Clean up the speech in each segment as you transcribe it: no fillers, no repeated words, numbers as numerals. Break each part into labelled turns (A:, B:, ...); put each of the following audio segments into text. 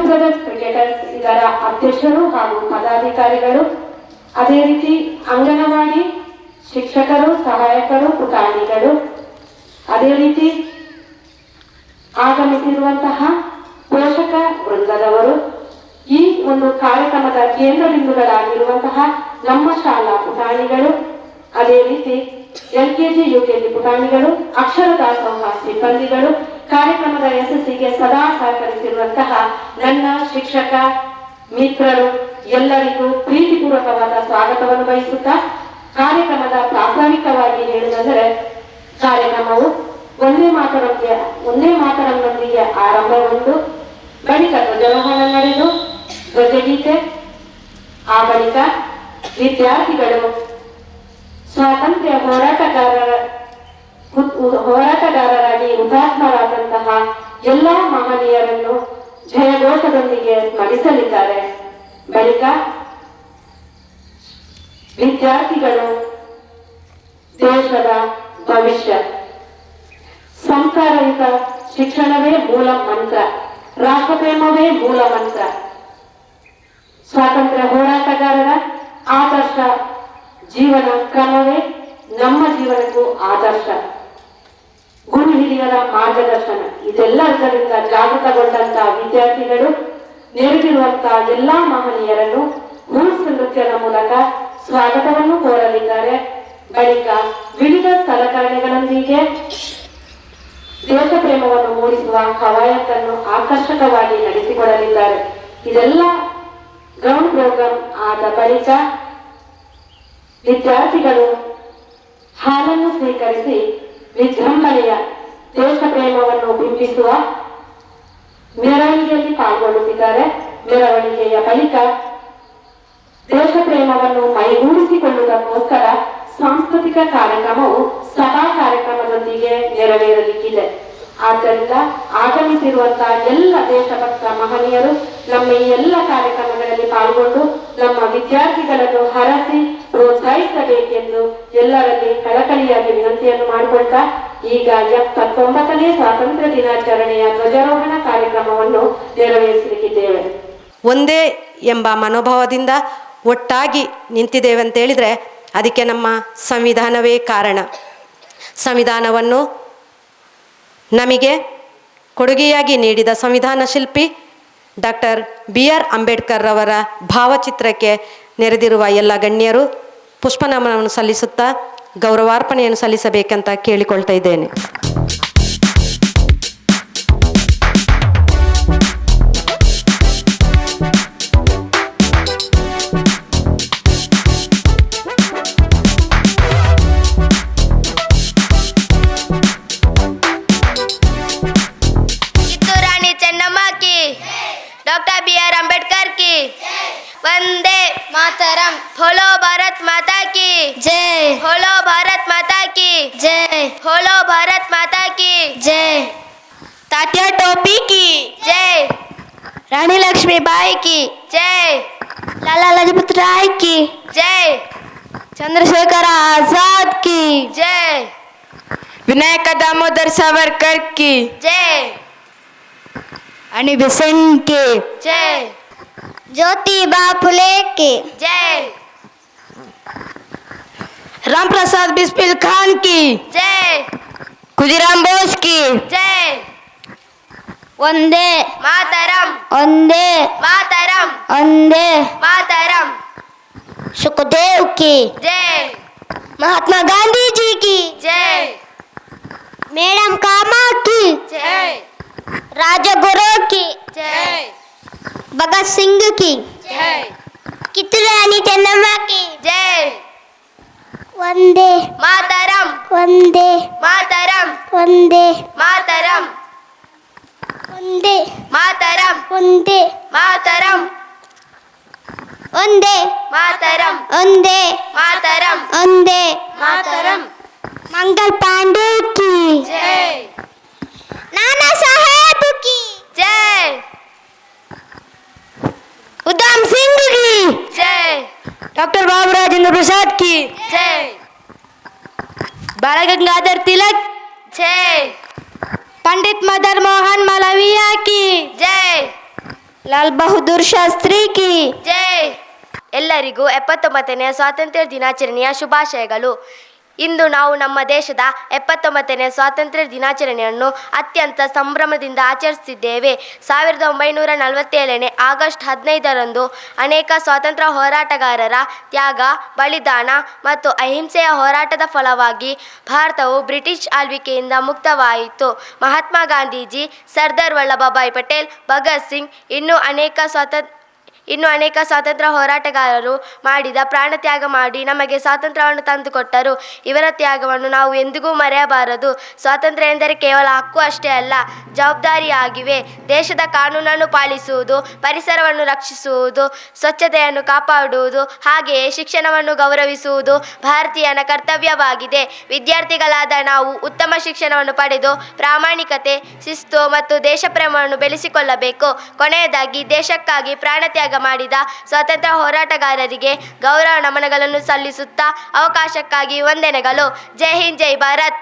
A: Brothers cricketers ಇದರ ಅಧ್ಯಕ್ಷರು ಹಾಗೂ ಪದಾಧಿಕಾರಿಗಳು, ಅದೇ ರೀತಿ ಅಂಗನವಾಡಿ ಶಿಕ್ಷಕರು, ಸಹಾಯಕರು, ಪುಟಾಣಿಗಳು, ಅದೇ ರೀತಿ ಆಗಮಿಸಿರುವಂತಹ ಪೋಷಕ ವೃಂದದವರು, ಈ ಒಂದು ಕಾರ್ಯಕ್ರಮದ ಕೇಂದ್ರ ಬಿಂದುಗಳಾಗಿರುವಂತಹ ನಮ್ಮ ಶಾಲಾ ಪುಟಾಣಿಗಳು, ಅದೇ ರೀತಿ LKG UKG ಪುಟಾಣಿಗಳು, ಅಕ್ಷರ ದಾಸೋಹ ಸಿಬ್ಬಂದಿಗಳು, ಕಾರ್ಯಕ್ರಮದ ಯಶಸ್ಸಿಗೆ ಸದಾ ಸಹಕರಿಸಿರುವಂತಹ ನನ್ನ ಶಿಕ್ಷಕ ಮಿತ್ರರು ಎಲ್ಲರಿಗೂ ಪ್ರೀತಿಪೂರ್ವಕವಾದ ಸ್ವಾಗತವನ್ನು ಬಯಸುತ್ತಾ, ಕಾರ್ಯಕ್ರಮದ ಪ್ರಾಥಮಿಕವಾಗಿ ಹೇಳುವುದಂದರೆ ಕಾರ್ಯಕ್ರಮವು ಒಂದೇ ಮಾತರದೊಂದಿಗೆ ಆರಂಭಗೊಂಡು ಬಳಿಕ ಧ್ವಜಾರೋಹಣ ನಡೆದು ಧ್ವಜಗೀತೆ, ಆ ಬಳಿಕ ವಿದ್ಯಾರ್ಥಿಗಳು ಸ್ವಾತಂತ್ರ್ಯ ಹೋರಾಟಗಾರರಾಗಿ ಹುತಾತ್ಮರಾದಂತಹ ಎಲ್ಲಾ ಮಹನೀಯರನ್ನು ಜಯಘೋಷದೊಂದಿಗೆ ಸ್ಮರಿಸಲಿದ್ದಾರೆ. ಬಳಿಕ ವಿದ್ಯಾರ್ಥಿಗಳು ದೇಶದ ಭವಿಷ್ಯ, ಸಂಸ್ಕಾರಯುತ ಶಿಕ್ಷಣವೇ ಮೂಲ ಮಂತ್ರ, ರಾಷ್ಟ್ರಪ್ರೇಮವೇ ಮೂಲ ಮಂತ್ರ, ಸ್ವಾತಂತ್ರ್ಯ ಹೋರಾಟಗಾರರ ಆದರ್ಶ ಜೀವನ ಕ್ರಮವೇ ನಮ್ಮ ಜೀವನಕ್ಕೂ ಆದರ್ಶ, ಗುರು ಹಿರಿಯರ ಮಾರ್ಗದರ್ಶನ, ಇದೆಲ್ಲದರಿಂದ ಜಾಗೃತಗೊಂಡಂತಹ ವಿದ್ಯಾರ್ಥಿಗಳು ನೆರೆದಿರುವಂತಹ ಎಲ್ಲಾ ಮಹನೀಯರನ್ನು ಗೂಡ್ಸ್ ನೃತ್ಯದ ಮೂಲಕ ಸ್ವಾಗತವನ್ನು ಕೋರಲಿದ್ದಾರೆ. ಬಳಿಕ ವಿವಿಧ ಸಲಕರಣೆಗಳೊಂದಿಗೆ ದೇಶ ಪ್ರೇಮವನ್ನು ಮೂಡಿಸುವ ಕವಾಯತನ್ನು ಆಕರ್ಷಕವಾಗಿ ನಡೆಸಿಕೊಡಲಿದ್ದಾರೆ. ಇದೆಲ್ಲ ಗ್ರೌಂಡ್ ಪ್ರೋಗ್ರಾಮ್ ಆದ ಬಳಿಕ ವಿದ್ಯಾರ್ಥಿಗಳು ಹಾಲನ್ನು ಸ್ವೀಕರಿಸಿ ವಿಜೃಂಭಣೆಯ ದೇಶ ಪ್ರೇಮವನ್ನು ಬಿಂಬಿಸುವ ಮೆರವಣಿಗೆಯಲ್ಲಿ ಪಾಲ್ಗೊಳ್ಳುತ್ತಿದ್ದಾರೆ. ಮೆರವಣಿಗೆಯ ಬಳಿಕ ದೇಶ ಪ್ರೇಮವನ್ನು ಮೈಗೂಡಿಸಿಕೊಳ್ಳುವುದಕ್ಕೋಸ್ಕರ ಸಾಂಸ್ಕೃತಿಕ ಕಾರ್ಯಕ್ರಮವು ಸಭಾ ಕಾರ್ಯಕ್ರಮದೊಂದಿಗೆ ನೆರವೇರಲಿಕ್ಕಿದೆ. ಆದ್ದರಿಂದ ಆಗಮಿಸಿರುವಂತಹ ಎಲ್ಲ ದೇಶಭಕ್ತ ಮಹನೀಯರು ನಮ್ಮ ಈ ಎಲ್ಲ ಕಾರ್ಯಕ್ರಮಗಳಲ್ಲಿ ಪಾಲ್ಗೊಂಡು ನಮ್ಮ ವಿದ್ಯಾರ್ಥಿಗಳನ್ನು ಹರಸಿ ಪ್ರೋತ್ಸಾಹಿಸಬೇಕೆಂದು ಎಲ್ಲರಲ್ಲಿ ಕಳಕಳಿಯಾಗಿ ವಿನಂತಿಯನ್ನು ಮಾಡಿಕೊಳ್ತಾ, ಈಗ 79ನೇ ಸ್ವಾತಂತ್ರ್ಯ ದಿನಾಚರಣೆಯ ಧ್ವಜಾರೋಹಣ ಕಾರ್ಯಕ್ರಮವನ್ನು ನೆರವೇರಿಸಲಿಕ್ಕಿದ್ದೇವೆ.
B: ಒಂದೇ ಎಂಬ ಮನೋಭಾವದಿಂದ ಒಟ್ಟಾಗಿ ನಿಂತಿದ್ದೇವೆ ಅಂತ ಹೇಳಿದರೆ ಅದಕ್ಕೆ ನಮ್ಮ ಸಂವಿಧಾನವೇ ಕಾರಣ. ಸಂವಿಧಾನವನ್ನು ನಮಗೆ ಕೊಡುಗೆಯಾಗಿ ನೀಡಿದ ಸಂವಿಧಾನ ಶಿಲ್ಪಿ ಡಾಕ್ಟರ್ BR ಅಂಬೇಡ್ಕರ್ ರವರ ಭಾವಚಿತ್ರಕ್ಕೆ ನೆರೆದಿರುವ ಎಲ್ಲ ಗಣ್ಯರು ಪುಷ್ಪನಮನವನ್ನು ಸಲ್ಲಿಸುತ್ತಾ ಗೌರವಾರ್ಪಣೆಯನ್ನು ಸಲ್ಲಿಸಬೇಕಂತ ಕೇಳಿಕೊಳ್ತಾ ಇದ್ದೇನೆ.
C: डॉक्टर BR अंबेडकर की वंदे मातरम। बोलो भारत माता की जय। बोलो भारत माता की जय। बोलो भारत माता की जय। तात्या टोपी की जय। रानी लक्ष्मीबाई की जय। लाला लाजपत राय की जय। चंद्रशेखर आजाद की जय। विनायक दामोदर सावरकर की जय। अनी बेसेंट के जय। ज्योतिबा फुले की जय। राम प्रसाद बिस्मिल खान की जय। खुदीराम बोस की जय। वंदे मातरम। वंदे मातरम। वंदे मातरम। सुखदेव की जय। महात्मा गांधी जी की जय। मैडम कामा की जय। राजगुरु की जय। भगत सिंह की जय। कितू रानी चन्नम्मा की जय। वंदे मातरम। वंदे मातरम। वंदे मातरम। वंदे मातरम। वंदे मातरम। वंदे मातरम। वंदे मातरम। वंदे मातरम। मंगल पांडे की जय। नाना साहेब की जय। उधम सिंह की जय। डॉक्टर बाबू राजेंद्र प्रसाद की जय। बाल गंगाधर तिलक जय। पंडित मदन मोहन मालवीय की जय। ಲಾಲ್ ಬಹದ್ದೂರ್ ಶಾಸ್ತ್ರಿ ಕಿ ಜೈ. ಎಲ್ಲರಿಗೂ 79ನೇ ಸ್ವಾತಂತ್ರ್ಯ ದಿನಾಚರಣೆಯ ಶುಭಾಶಯಗಳು. ಇಂದು ನಾವು ನಮ್ಮ ದೇಶದ 79ನೇ ಸ್ವಾತಂತ್ರ್ಯ ದಿನಾಚರಣೆಯನ್ನು ಅತ್ಯಂತ ಸಂಭ್ರಮದಿಂದ ಆಚರಿಸುತ್ತಿದ್ದೇವೆ. 1947ನೇ ಆಗಸ್ಟ್ 15ರಂದು ಅನೇಕ ಸ್ವಾತಂತ್ರ್ಯ ಹೋರಾಟಗಾರರ ತ್ಯಾಗ, ಬಲಿದಾನ ಮತ್ತು ಅಹಿಂಸೆಯ ಹೋರಾಟದ ಫಲವಾಗಿ ಭಾರತವು ಬ್ರಿಟಿಷ್ ಆಳ್ವಿಕೆಯಿಂದ ಮುಕ್ತವಾಯಿತು. ಮಹಾತ್ಮ ಗಾಂಧೀಜಿ, ಸರ್ದಾರ್ ವಲ್ಲಭಭಾಯಿ ಪಟೇಲ್, ಭಗತ್ ಸಿಂಗ್ ಇನ್ನೂ ಅನೇಕ ಸ್ವಾತಂತ್ರ್ಯ ಹೋರಾಟಗಾರರು ಮಾಡಿದ ಪ್ರಾಣ ತ್ಯಾಗ ಮಾಡಿ ನಮಗೆ ಸ್ವಾತಂತ್ರ್ಯವನ್ನು ತಂದುಕೊಟ್ಟರು. ಇವರ ತ್ಯಾಗವನ್ನು ನಾವು ಎಂದಿಗೂ ಮರೆಯಬಾರದು. ಸ್ವಾತಂತ್ರ್ಯ ಎಂದರೆ ಕೇವಲ ಹಕ್ಕು ಅಷ್ಟೇ ಅಲ್ಲ, ಜವಾಬ್ದಾರಿಯಾಗಿವೆ. ದೇಶದ ಕಾನೂನನ್ನು ಪಾಲಿಸುವುದು, ಪರಿಸರವನ್ನು ರಕ್ಷಿಸುವುದು, ಸ್ವಚ್ಛತೆಯನ್ನು ಕಾಪಾಡುವುದು, ಹಾಗೆಯೇ ಶಿಕ್ಷಣವನ್ನು ಗೌರವಿಸುವುದು ಭಾರತೀಯನ ಕರ್ತವ್ಯವಾಗಿದೆ. ವಿದ್ಯಾರ್ಥಿಗಳಾದ ನಾವು ಉತ್ತಮ ಶಿಕ್ಷಣವನ್ನು ಪಡೆದು ಪ್ರಾಮಾಣಿಕತೆ, ಶಿಸ್ತು ಮತ್ತು ದೇಶಪ್ರೇಮವನ್ನು ಬೆಳೆಸಿಕೊಳ್ಳಬೇಕು. ಕೊನೆಯದಾಗಿ, ದೇಶಕ್ಕಾಗಿ ಪ್ರಾಣ ತ್ಯಾಗ ಮಾಡಿದ ಸ್ವಾತಂತ್ರ್ಯ ಹೋರಾಟಗಾರರಿಗೆ ಗೌರವ ನಮನಗಳನ್ನು ಸಲ್ಲಿಸುತ್ತಾ ಅವಕಾಶಕ್ಕಾಗಿ ವಂದನೆಗಳು. ಜೈ ಹಿಂದ್, ಜೈ ಭಾರತ್.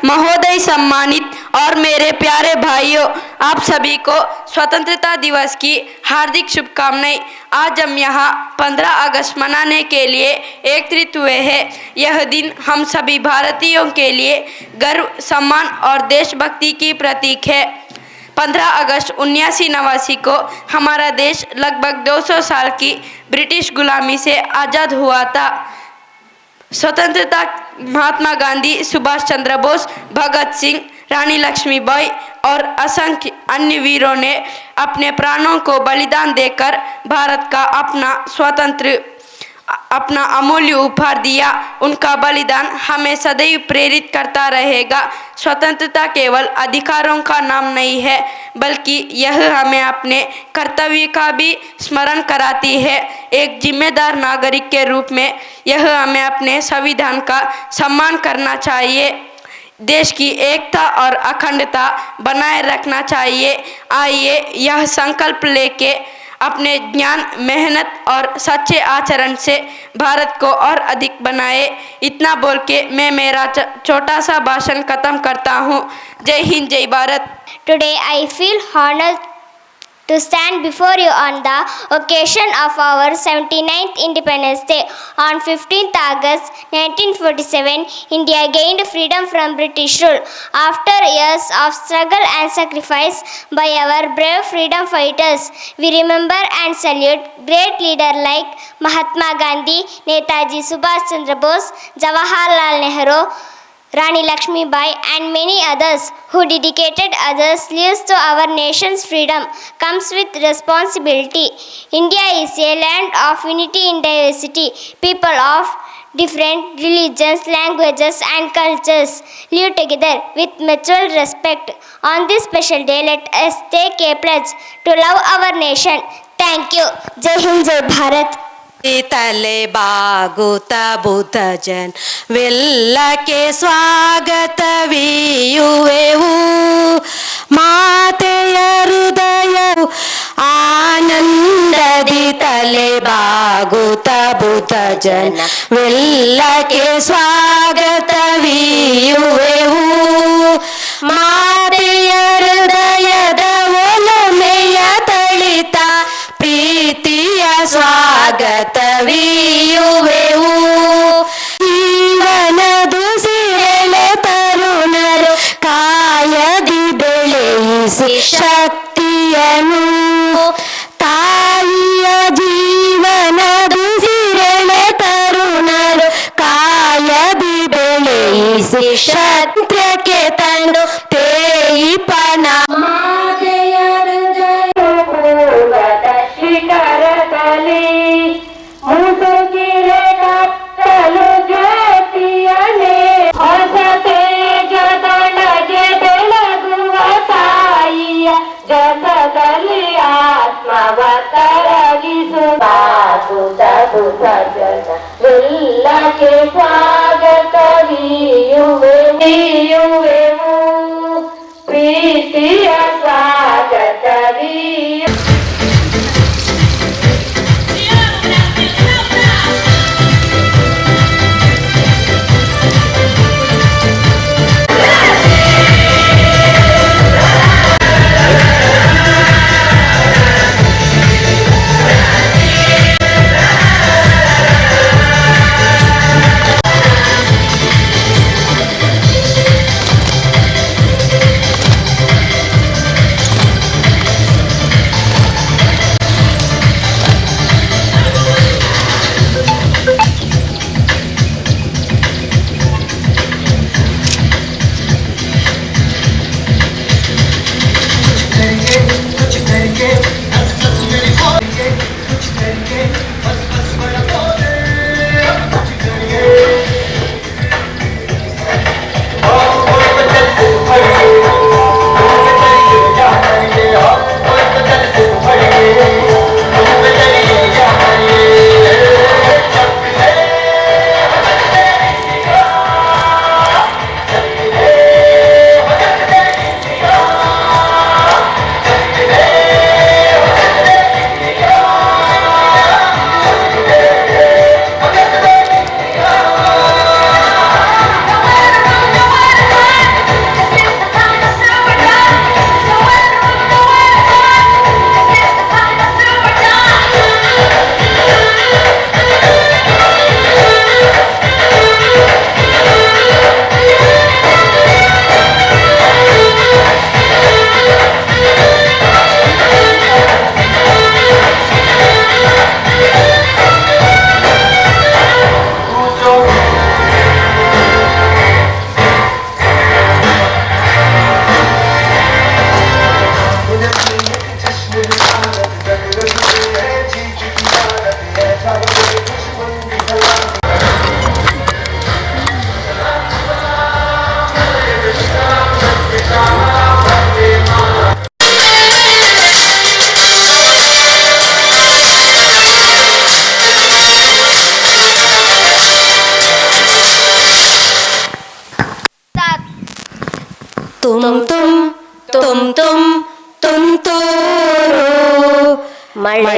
D: महोदय, सम्मानित और मेरे प्यारे भाइयों, आप सभी को स्वतंत्रता दिवस की हार्दिक शुभकामनाएं। आज हम यहाँ 15 अगस्त मनाने के लिए एकत्रित हुए हैं। यह दिन हम सभी भारतीयों के लिए गर्व, सम्मान और देशभक्ति की प्रतीक है। 15 अगस्त 1989 को हमारा देश लगभग 200 साल की ब्रिटिश गुलामी से आज़ाद हुआ था। स्वतंत्रता महात्मा गांधी, सुभाष चंद्र बोस, भगत सिंह, रानी लक्ष्मीबाई और असंख्य अन्य वीरों ने अपने प्राणों को बलिदान देकर भारत का अपना अमूल्य उपहार दिया। उनका बलिदान हमें सदैव प्रेरित करता रहेगा। स्वतंत्रता केवल अधिकारों का नाम नहीं है, बल्कि यह हमें अपने कर्तव्य का भी स्मरण कराती है। एक जिम्मेदार नागरिक के रूप में यह हमें अपने संविधान का सम्मान करना चाहिए, देश की एकता और अखंडता बनाए रखना चाहिए। आइए यह संकल्प लेके अपने ज्ञान, मेहनत और सच्चे आचरण से भारत को और अधिक बनाए। इतना बोल के मैं मेरा छोटा सा भाषण खत्म करता हूँ। जय हिंद, जय Bharat.
C: Today I feel honored to stand before you on the occasion of our 79th Independence Day. On 15th August 1947, India gained freedom from British rule. After years of struggle and sacrifice by our brave freedom fighters, we remember and salute great leaders like Mahatma Gandhi, Netaji Subhash Chandra Bose, Jawaharlal Nehru, Rani Lakshmibai and many others who dedicated others' lives to our nation's freedom. Comes with responsibility. India is a land of unity in diversity. People of different religions, languages and cultures live together with mutual respect. On this special day, let us take a pledge to love our nation. Thank you. Jai Hind, Jai Bharat.
B: ತಲೆ ಬಾಗುತ್ತ ಬುದ್ಧ ಜನ್ ವೆಲ್ಲಕ್ಕೆ ಸ್ವಾಗತವೀಯುವೆವು. ಮಾತೆಯ ಹೃದಯ ಆನಂದದಿ ತಲೆ ಬಾಗುತ್ತ ಬುದ್ಧ ಜನ ವೆಲ್ಲಕ್ಕೆ ಸ್ವಾಗತವೀಯುವೆವು. ಮಾತೆಯ ಹೃದಯದ ಒಲಮೆಯ ತಳಿತ ಪ್ರೀತಿಯ ಸ್ವಾಗತವೀಯುವೆವು. ಜೀವನದು ಸಿರೆಲೆ ತರುಣರು ಕಾಯದಿ ಬೆಳೆಯಿಸಿ ಶಕ್ತಿಯನು. ತಾಯಿಯ ಜೀವನದು ಸಿರೆಲೆ ತರುಣರು ಕಾಯದಿ ಬೆಳೆಯಿಸಿ ಶಕ್ತಿಯಕ್ಕೆ ತಂದು ತೇಯಿಪನ. ಶಿಖರದಲ್ಲಿ ಮುಸುಕಿರೆ ಕತ್ತಲು ಜ್ಯೋತಿಯನೇ ಹೊಸ ತೇಜದೊಳಗೆ ಬೆಳಗುವ ತಾಯಿಯ ಜಗದಲ್ಲಿ ಆತ್ಮವ ತರಗಿಸುವ ಬುಧ ಜನ ಎಲ್ಲಕ್ಕೆ ಸ್ವಾಗತವೀಯುವೆವು. ಪ್ರೀತಿಯ ಸ್ವಾಗತವೀಯು.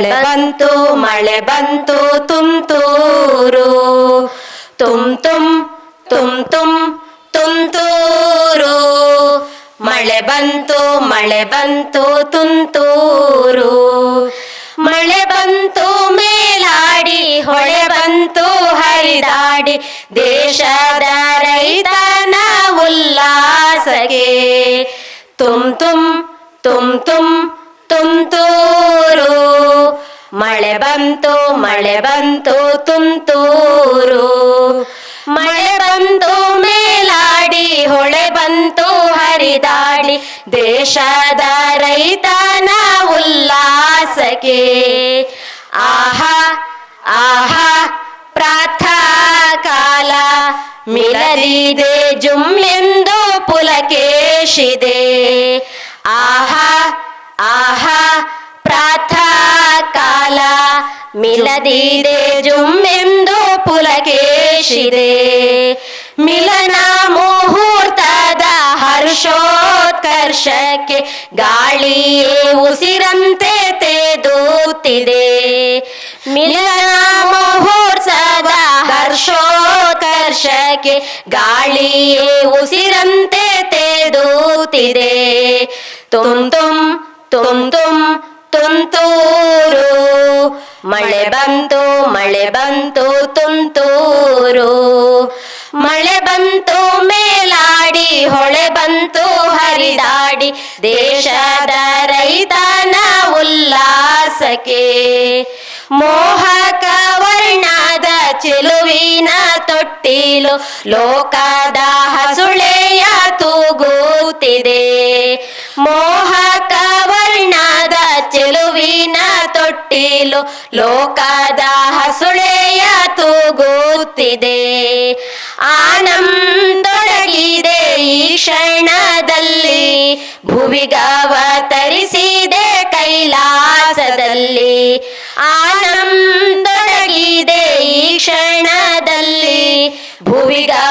B: ಮಳೆ ಬಂತು ಮಳೆ ಬಂತು ತುಂತೂರು ತುಮ್ ತುಮ್ ತುಮ್ ತುಮ್ ತುಂತೂರು ಮಳೆ ಬಂತು ತುಂತೂರು ಮಳೆ ಬಂತು ಮೇಲಾಡಿ ಹೊಳೆ ಬಂತು ಹರಿದಾಡಿ ದೇಶದ ರೈತನ ಉಲ್ಲಾಸಕ್ಕೆ ತುಮ್ ತುಮ್ ತುಮ್ ತುಮ್ ತುಂತೂರು ಮಳೆ ಬಂತು ತುಂತೂರು ಮಳೆ ಬಂತು ಮೇಲಾಡಿ ಹೊಳೆ ಬಂತು ಹರಿದಾಡಿ ದೇಶದ ರೈತನ ಉಲ್ಲಾಸಕ್ಕೆ ಆಹಾ ಆಹಾ ಪ್ರಾತಃಕಾಲ ಮಿಲದಿದೆ ಜುಮ್ಲೆಂದು ಪುಲಕೇಶಿದೆ ಆಹಾ ಆಹಾ ಪ್ರಾತಃಕಾಲ ಮಿಲದಿದೆ ಜುಮ್ಮೆಂದು ಪುಲಕೇಶಿದೆ ಮಿಲನ ಮುಹೂರ್ತದ ಹರ್ಷೋತ್ಕರ್ಷಕ್ಕೆ ಗಾಳಿಯೇ ಉಸಿರಂತೆ ತೇದೂತ್ತಿದೆ ಮಿಲನ ಮುಹೂರ್ತದ ಹರ್ಷೋತ್ಕರ್ಷಕ್ಕೆ ಗಾಳಿಯೇ ಉಸಿರಂತೆ ತೇದೂತ್ತಿದೆ ತುಮ್ ತುಮ್ ತುಮ್ ತುಮ್ ತುಂತೂರು ಮಳೆ ಬಂತು ತುಂತೂರು ಮಳೆ ಬಂತು ಮೇಲಾಡಿ ಹೊಳೆ ಬಂತು ಹರಿದಾಡಿ ದೇಶದ ರೈತನ ಉಲ್ಲಾಸಕ್ಕೆ ಮೋಹಕ ವರ್ಣದ ಚೆಲುವಿನ ತೊಟ್ಟಿಲು ಲೋಕದ ಹಸುಳೆಯ ತೂಗುತ್ತಿದೆ ಮೋಹಕ ವರ್ಣದ ಚೆಲುವಿನ ತೊಟ್ಟಿಲು ಲೋಕದ ಹಸುಳೆಯ ತೂಗುತ್ತಿದೆ ಆನಂದೊಡಗಿದೆ ಈ ಕ್ಷಣದಲ್ಲಿ ಭುವಿಗವತರಿಸಿದೆ ಕೈಲಾಸದಲ್ಲಿ ಆನಂದೊಡಗಿದೆ ಈ ಕ್ಷಣದಲ್ಲಿ ಭುವಿಗವತರಿಸಿದೆ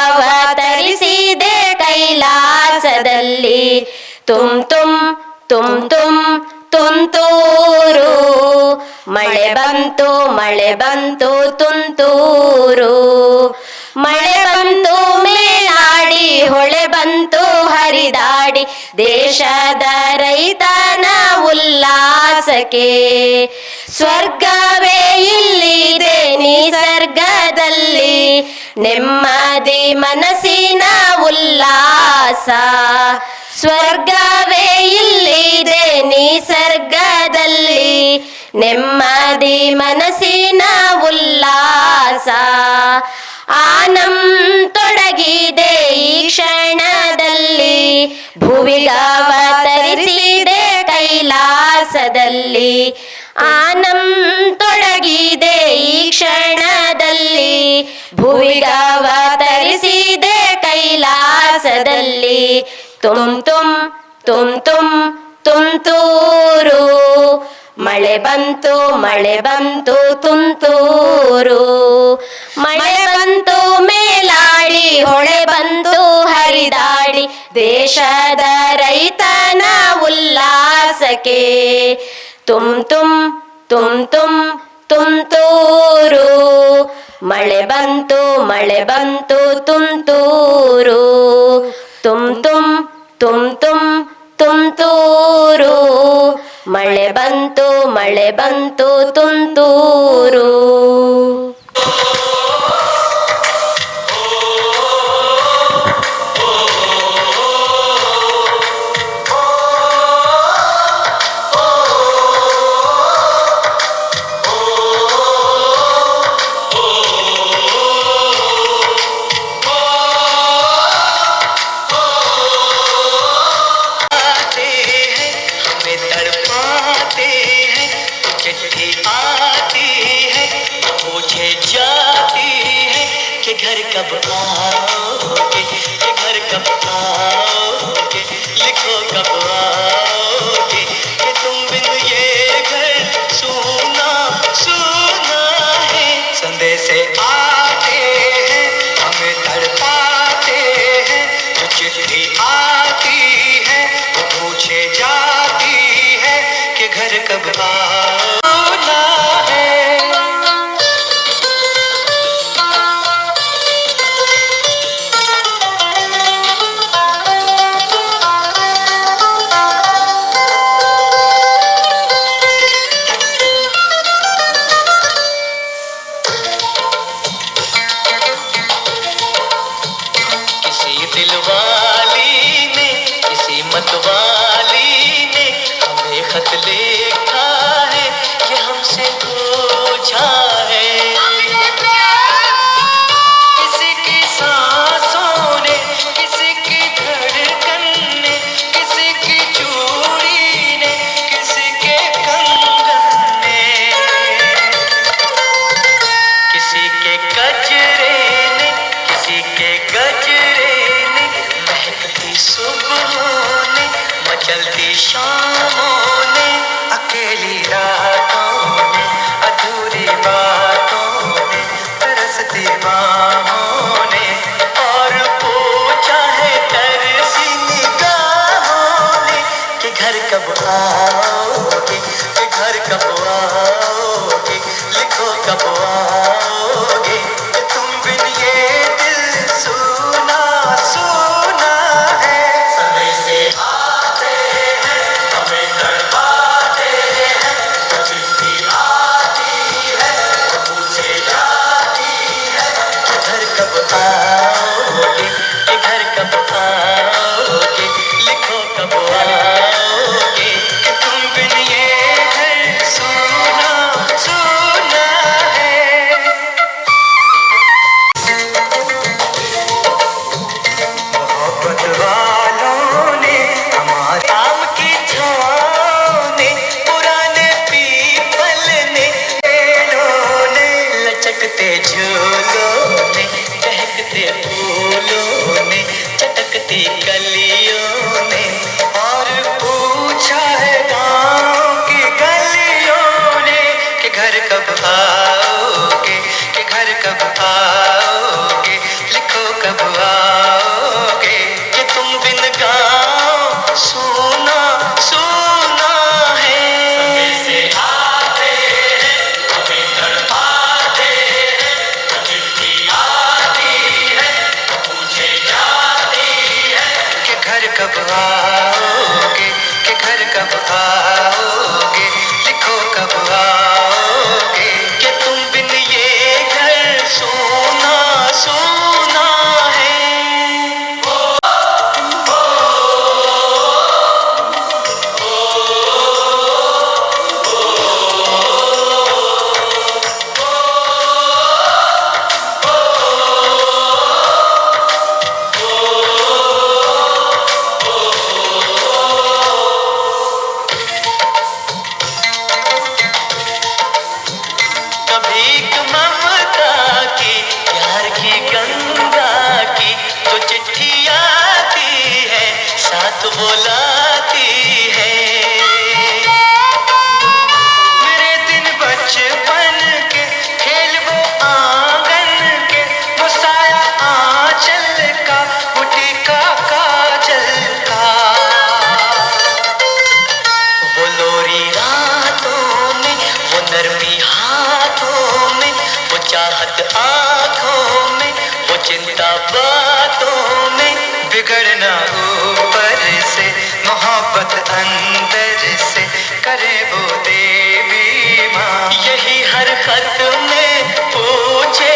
B: ಕೈಲಾಸದಲ್ಲಿ ತುಮ್ ತುಮ್ ತುಮ್ ತುಮ್ ತುಂತೂರು ಮಳೆ ಬಂತು ತುಂತೂರು ಮಳೆ ಬಂತು ಮೇಲಾಡಿ ಹೊಳೆ ಬಂತು ಹರಿದಾಡಿ ದೇಶದ ರೈತನ ಉಲ್ಲಾಸಕ್ಕೆ ಸ್ವರ್ಗವೇ ಇಲ್ಲಿದೆ ನಿಸರ್ಗದಲ್ಲಿ ನೆಮ್ಮದಿ ಮನಸ್ಸಿನ ಉಲ್ಲಾಸ ಸ್ವರ್ಗವೇ ಇಲ್ಲಿದೆ ನಿಸರ್ಗದಲ್ಲಿ ನೆಮ್ಮದಿ ಮನಸ್ಸಿನ ಉಲ್ಲಾಸ ತೊಡಗಿದೆ ಈ ಕ್ಷಣದಲ್ಲಿ ಭುವಿಗವತರಿಸಿದೆ ಕೈಲಾಸದಲ್ಲಿ ತೊಡಗಿದೆ ಈ ಕ್ಷಣದಲ್ಲಿ ಭುವಿಗವತರಿಸಿದೆ ಕೈಲಾಸದಲ್ಲಿ ತುಮ್ ತುಮ್ ತುಮ್ ತುಮ್ ತುಂತೂರು ಮಳೆ ಬಂತು ತುಂತೂರು ಮಳೆ ಬಂತು ಮೇಲಾಡಿ ಹೊಳೆ ಬಂತು ಹರಿದಾಡಿ ದೇಶದ ರೈತನ ಉಲ್ಲಾಸಕ್ಕೆ ತುಮ್ ತುಮ್ ತುಮ್ ತುಮ್ ತುಂತೂರು ಮಳೆ ಬಂತು ತುಂತೂರು ತುಮ್ ತುಮ್ ತುಮ್ ತುಮ್ ತುಂತೂರು ಮಳೆ ಬಂತು ತುಂತೂರು
E: घर कब आओगे कि घर कब आओगे लिखो कब आओगे कि तुम बिन ये घर सुना सुना है संदेश आते हैं हमें तड़पाते हैं जो चिट्ठी आती है वो पूछे जाती है कि घर कब आओगे चलती शामों ने, अकेली रातों ने, अधूरी बातों ने, तरसती बाहों ने, और पूछा है तरसी निगाहों ने कि घर कब आओगे, कि घर कब आओगे, लिखो कब आओगे, कि तुम बिन ये दिल सुना सुना है। समय से आते हैं, हमें तड़पाते हैं, तो चिट्ठी आती है, तो पूछे जाती है कि घर कब आओगे, कि घर कब आओगे, लिखो कब आओगे, कि तुम बिन ये घर सुना सुना है। मोहब्बत वालों ने हमारे आम की छाँव ने, पुराने पीपल ने, पेड़ों ने, लचकते झूलों ने, चहकते फूलों ने, चटकती कलियों ने, और पूछा है गाँव की गलियों ने कि घर कब आओगे, कि घर कब आओगे, लिखो कब आओगे, कि तुम बिन गाँव सुना सुना है। समय से आते हैं, हमें तड़पाते हैं, तो चिट्ठी आती है, तो पूछे जाती है कि घर कब आओगे, कि घर कब आओगे, लिखो कब आओगे, कि तुम बिन ये घर सोना सोना है। कभी एक ममता की, प्यार की गंगा की, जो चिट्ठी आती है, साथ बुलाती है। मेरे दिन बचपन के, खेल वो आंगन के, वो साया आंचल का, बुटी का काजल का, वो लोरी रातों में, वो नरमी हाथों में, वो चाहत आँखों में, वो चिंता बातों में, बिगड़ना ऊपर से, मोहब्बत अंदर से, करे वो देवी माँ। यही हर खत में पूछे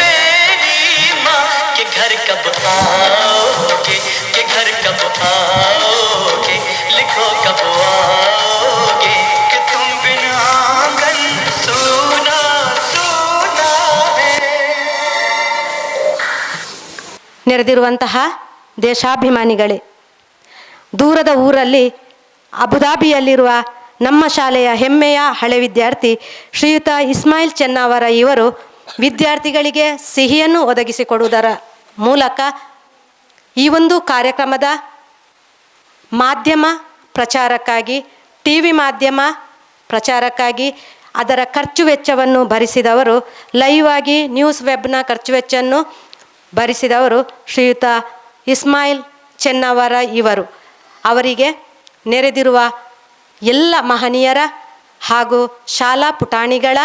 E: मेरी माँ कि घर कब आओगे, कि घर कब आओगे, लिखो कब आओगे, कि तुम बिन आंगन सुना सुना है।
F: ನೆರೆದಿರುವಂತಹ ದೇಶಾಭಿಮಾನಿಗಳೇ, ದೂರದ ಊರಲ್ಲಿ ಅಬುದಾಬಿಯಲ್ಲಿರುವ ನಮ್ಮ ಶಾಲೆಯ ಹೆಮ್ಮೆಯ ಹಳೆ ವಿದ್ಯಾರ್ಥಿ ಶ್ರೀಯುತ ಇಸ್ಮಾಯಿಲ್ ಚೆನ್ನಾವರ ಇವರು ವಿದ್ಯಾರ್ಥಿಗಳಿಗೆ ಸಿಹಿಯನ್ನು ಒದಗಿಸಿಕೊಡುವುದರ ಮೂಲಕ ಈ ಒಂದು ಕಾರ್ಯಕ್ರಮದ ಮಾಧ್ಯಮ ಪ್ರಚಾರಕ್ಕಾಗಿ, ಟಿ ವಿ ಮಾಧ್ಯಮ ಪ್ರಚಾರಕ್ಕಾಗಿ ಅದರ ಖರ್ಚು ವೆಚ್ಚವನ್ನು ಭರಿಸಿದವರು, ಲೈವ್ ಆಗಿ ನ್ಯೂಸ್ ವೆಬ್ನ ಖರ್ಚು ವೆಚ್ಚವನ್ನು ಭರಿಸಿದವರು ಶ್ರೀಯುತ ಇಸ್ಮಾಯಿಲ್ ಚೆನ್ನವರ ಇವರು. ಅವರಿಗೆ ನೆರೆದಿರುವ ಎಲ್ಲ ಮಹನೀಯರ ಹಾಗೂ ಶಾಲಾ ಪುಟಾಣಿಗಳ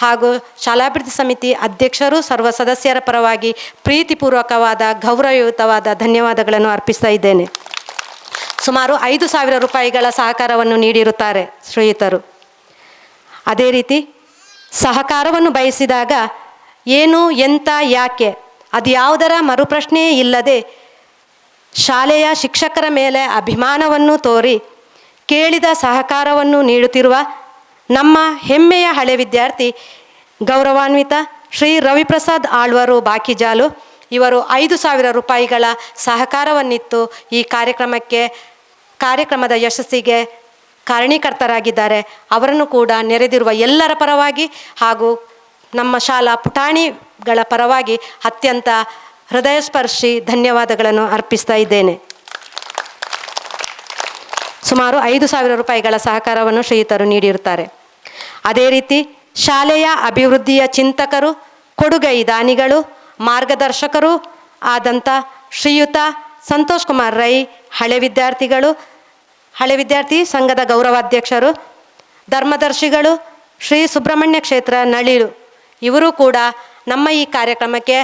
F: ಹಾಗೂ ಶಾಲಾಭಿವೃದ್ಧಿ ಸಮಿತಿ ಅಧ್ಯಕ್ಷರು ಸರ್ವ ಸದಸ್ಯರ ಪರವಾಗಿ ಪ್ರೀತಿಪೂರ್ವಕವಾದ ಗೌರವಯುತವಾದ ಧನ್ಯವಾದಗಳನ್ನು ಅರ್ಪಿಸ್ತಾ ಇದ್ದೇನೆ. ಸುಮಾರು 5,000 ರೂಪಾಯಿಗಳ ಸಹಕಾರವನ್ನು ನೀಡಿರುತ್ತಾರೆ ಶ್ರೀಯುತರು. ಅದೇ ರೀತಿ ಸಹಕಾರವನ್ನು ಬಯಸಿದಾಗ ಏನು, ಎಂತ, ಯಾಕೆ, ಅದು ಯಾವುದರ ಮರುಪ್ರಶ್ನೆಯೇ ಇಲ್ಲದೆ ಶಾಲೆಯ ಶಿಕ್ಷಕರ ಮೇಲೆ ಅಭಿಮಾನವನ್ನು ತೋರಿ ಕೇಳಿದ ಸಹಕಾರವನ್ನು ನೀಡುತ್ತಿರುವ ನಮ್ಮ ಹೆಮ್ಮೆಯ ಹಳೆ ವಿದ್ಯಾರ್ಥಿ ಗೌರವಾನ್ವಿತ ಶ್ರೀ ರವಿಪ್ರಸಾದ್ ಆಳ್ವರು ಬಾಕಿಜಾಲು ಇವರು 5,000 ರೂಪಾಯಿಗಳ ಸಹಕಾರವನ್ನಿತ್ತು ಈ ಕಾರ್ಯಕ್ರಮದ ಯಶಸ್ಸಿಗೆ ಕಾರಣೀಕರ್ತರಾಗಿದ್ದಾರೆ. ಅವರನ್ನು ಕೂಡ ನೆರೆದಿರುವ ಎಲ್ಲರ ಪರವಾಗಿ ಹಾಗೂ ನಮ್ಮ ಶಾಲಾ ಪುಟಾಣಿಗಳ ಪರವಾಗಿ ಅತ್ಯಂತ ಹೃದಯಸ್ಪರ್ಶಿ ಧನ್ಯವಾದಗಳನ್ನು ಅರ್ಪಿಸ್ತಾ ಇದ್ದೇನೆ. ಸುಮಾರು 5,000 ರೂಪಾಯಿಗಳ ಸಹಕಾರವನ್ನು ಶ್ರೀಯುತರು ನೀಡಿರುತ್ತಾರೆ. ಅದೇ ರೀತಿ ಶಾಲೆಯ ಅಭಿವೃದ್ಧಿಯ ಚಿಂತಕರು, ಕೊಡುಗೈ ದಾನಿಗಳು, ಮಾರ್ಗದರ್ಶಕರು ಆದಂಥ ಶ್ರೀಯುತ ಸಂತೋಷ್ ಕುಮಾರ್ ರೈ, ಹಳೆ ವಿದ್ಯಾರ್ಥಿ ಸಂಘದ ಗೌರವಾಧ್ಯಕ್ಷರು, ಧರ್ಮದರ್ಶಿಗಳು, ಶ್ರೀ ಸುಬ್ರಹ್ಮಣ್ಯ ಕ್ಷೇತ್ರ ನಳಿಲು, ಇವರು ಕೂಡ ನಮ್ಮ ಈ ಕಾರ್ಯಕ್ರಮಕ್ಕೆ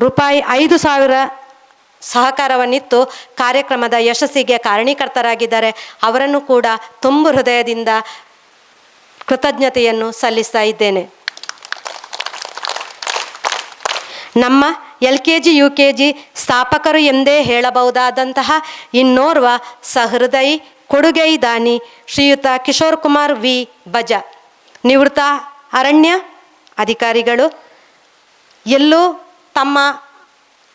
F: ರೂಪಾಯಿ 5,000 ಸಹಕಾರವನ್ನಿತ್ತು ಕಾರ್ಯಕ್ರಮದ ಯಶಸ್ಸಿಗೆ ಕಾರಣೀಕರ್ತರಾಗಿದ್ದಾರೆ. ಅವರನ್ನು ಕೂಡ ತುಂಬು ಹೃದಯದಿಂದ ಕೃತಜ್ಞತೆಯನ್ನು ಸಲ್ಲಿಸ್ತಾ ಇದ್ದೇನೆ. ನಮ್ಮ LKG UKG ಸ್ಥಾಪಕರು ಎಂದೇ ಹೇಳಬಹುದಾದಂತಹ ಇನ್ನೋರ್ವ ಸಹೃದಯಿ, ಕೊಡುಗೈ ದಾನಿ ಶ್ರೀಯುತ ಕಿಶೋರ್ ಕುಮಾರ್ ವಿ ಬಜ, ನಿವೃತ್ತ ಅರಣ್ಯ ಅಧಿಕಾರಿಗಳು. ಎಲ್ಲೂ ತಮ್ಮ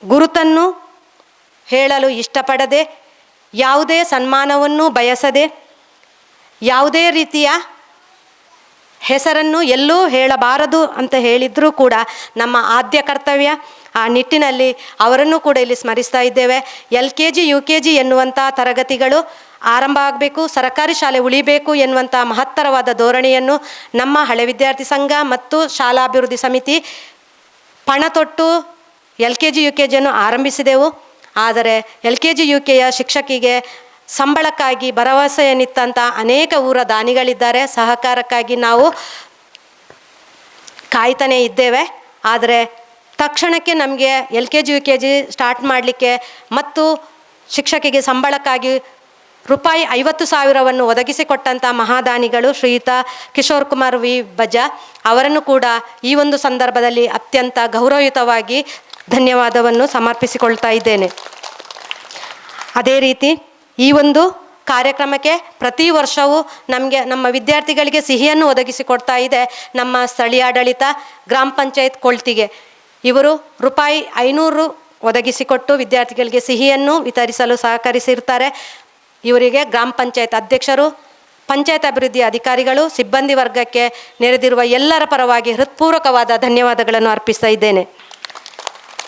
F: ಗುರುತನ್ನು ಹೇಳಲು ಇಷ್ಟಪಡದೆ, ಯಾವುದೇ ಸನ್ಮಾನವನ್ನು ಬಯಸದೆ, ಯಾವುದೇ ರೀತಿಯ ಹೆಸರನ್ನು ಎಲ್ಲೂ ಹೇಳಬಾರದು ಅಂತ ಹೇಳಿದರೂ ಕೂಡ ನಮ್ಮ ಆದ್ಯ ಕರ್ತವ್ಯ. ಆ ನಿಟ್ಟಿನಲ್ಲಿ ಅವರನ್ನು ಕೂಡ ಇಲ್ಲಿ ಸ್ಮರಿಸ್ತಾ ಇದ್ದೇವೆ. LKG UKG ಎನ್ನುವಂಥ ತರಗತಿಗಳು ಆರಂಭ ಆಗಬೇಕು, ಸರ್ಕಾರಿ ಶಾಲೆ ಉಳಿಬೇಕು ಎನ್ನುವಂಥ ಮಹತ್ತರವಾದ ಧೋರಣೆಯನ್ನು ನಮ್ಮ ಹಳೆ ವಿದ್ಯಾರ್ಥಿ ಸಂಘ ಮತ್ತು ಶಾಲಾಭಿವೃದ್ಧಿ ಸಮಿತಿ ಪಣ ತೊಟ್ಟು LKG UKGಯನ್ನು ಆರಂಭಿಸಿದೆವು. ಆದರೆ LKG UKಯ ಶಿಕ್ಷಕಿಗೆ ಸಂಬಳಕ್ಕಾಗಿ ಭರವಸೆಯನ್ನಿತ್ತಂಥ ಅನೇಕ ಊರ ದಾನಿಗಳಿದ್ದಾರೆ. ಸಹಕಾರಕ್ಕಾಗಿ ನಾವು ಕಾಯ್ತಾನೇ ಇದ್ದೇವೆ. ಆದರೆ ತಕ್ಷಣಕ್ಕೆ ನಮಗೆ LKG UKG ಸ್ಟಾರ್ಟ್ ಮಾಡಲಿಕ್ಕೆ ಮತ್ತು ಶಿಕ್ಷಕಿಗೆ ಸಂಬಳಕ್ಕಾಗಿ ರೂಪಾಯಿ 50,000ವನ್ನು ಒದಗಿಸಿಕೊಟ್ಟಂಥ ಮಹಾದಾನಿಗಳು ಶ್ರೀಯುತ ಕಿಶೋರ್ ಕುಮಾರ್ ವಿ ಬಜ, ಅವರನ್ನು ಕೂಡ ಈ ಒಂದು ಸಂದರ್ಭದಲ್ಲಿ ಅತ್ಯಂತ ಗೌರವಯುತವಾಗಿ ಧನ್ಯವಾದವನ್ನು ಸಮರ್ಪಿಸಿಕೊಳ್ತಾ ಇದ್ದೇನೆ. ಅದೇ ರೀತಿ ಈ ಒಂದು ಕಾರ್ಯಕ್ರಮಕ್ಕೆ ಪ್ರತಿ ವರ್ಷವೂ ನಮ್ಮ ವಿದ್ಯಾರ್ಥಿಗಳಿಗೆ ಸಿಹಿಯನ್ನು ಒದಗಿಸಿಕೊಡ್ತಾ ಇದೆ ನಮ್ಮ ಸ್ಥಳೀಯಾಡಳಿತ, ಗ್ರಾಮ ಪಂಚಾಯತ್ ಕೊಳ್ತಿಗೆ. ಇವರು ರೂಪಾಯಿ 500 ಒದಗಿಸಿಕೊಟ್ಟು ವಿದ್ಯಾರ್ಥಿಗಳಿಗೆ ಸಿಹಿಯನ್ನು ವಿತರಿಸಲು ಸಹಕರಿಸಿರ್ತಾರೆ. ಇವರಿಗೆ ಗ್ರಾಮ ಪಂಚಾಯತ್ ಅಧ್ಯಕ್ಷರು, ಪಂಚಾಯತ್ ಅಭಿವೃದ್ಧಿ ಅಧಿಕಾರಿಗಳು, ಸಿಬ್ಬಂದಿ ವರ್ಗಕ್ಕೆ ನೆರೆದಿರುವ ಎಲ್ಲರ ಪರವಾಗಿ ಹೃತ್ಪೂರ್ವಕವಾದ ಧನ್ಯವಾದಗಳನ್ನು ಅರ್ಪಿಸ್ತಾ ಇದ್ದೇನೆ.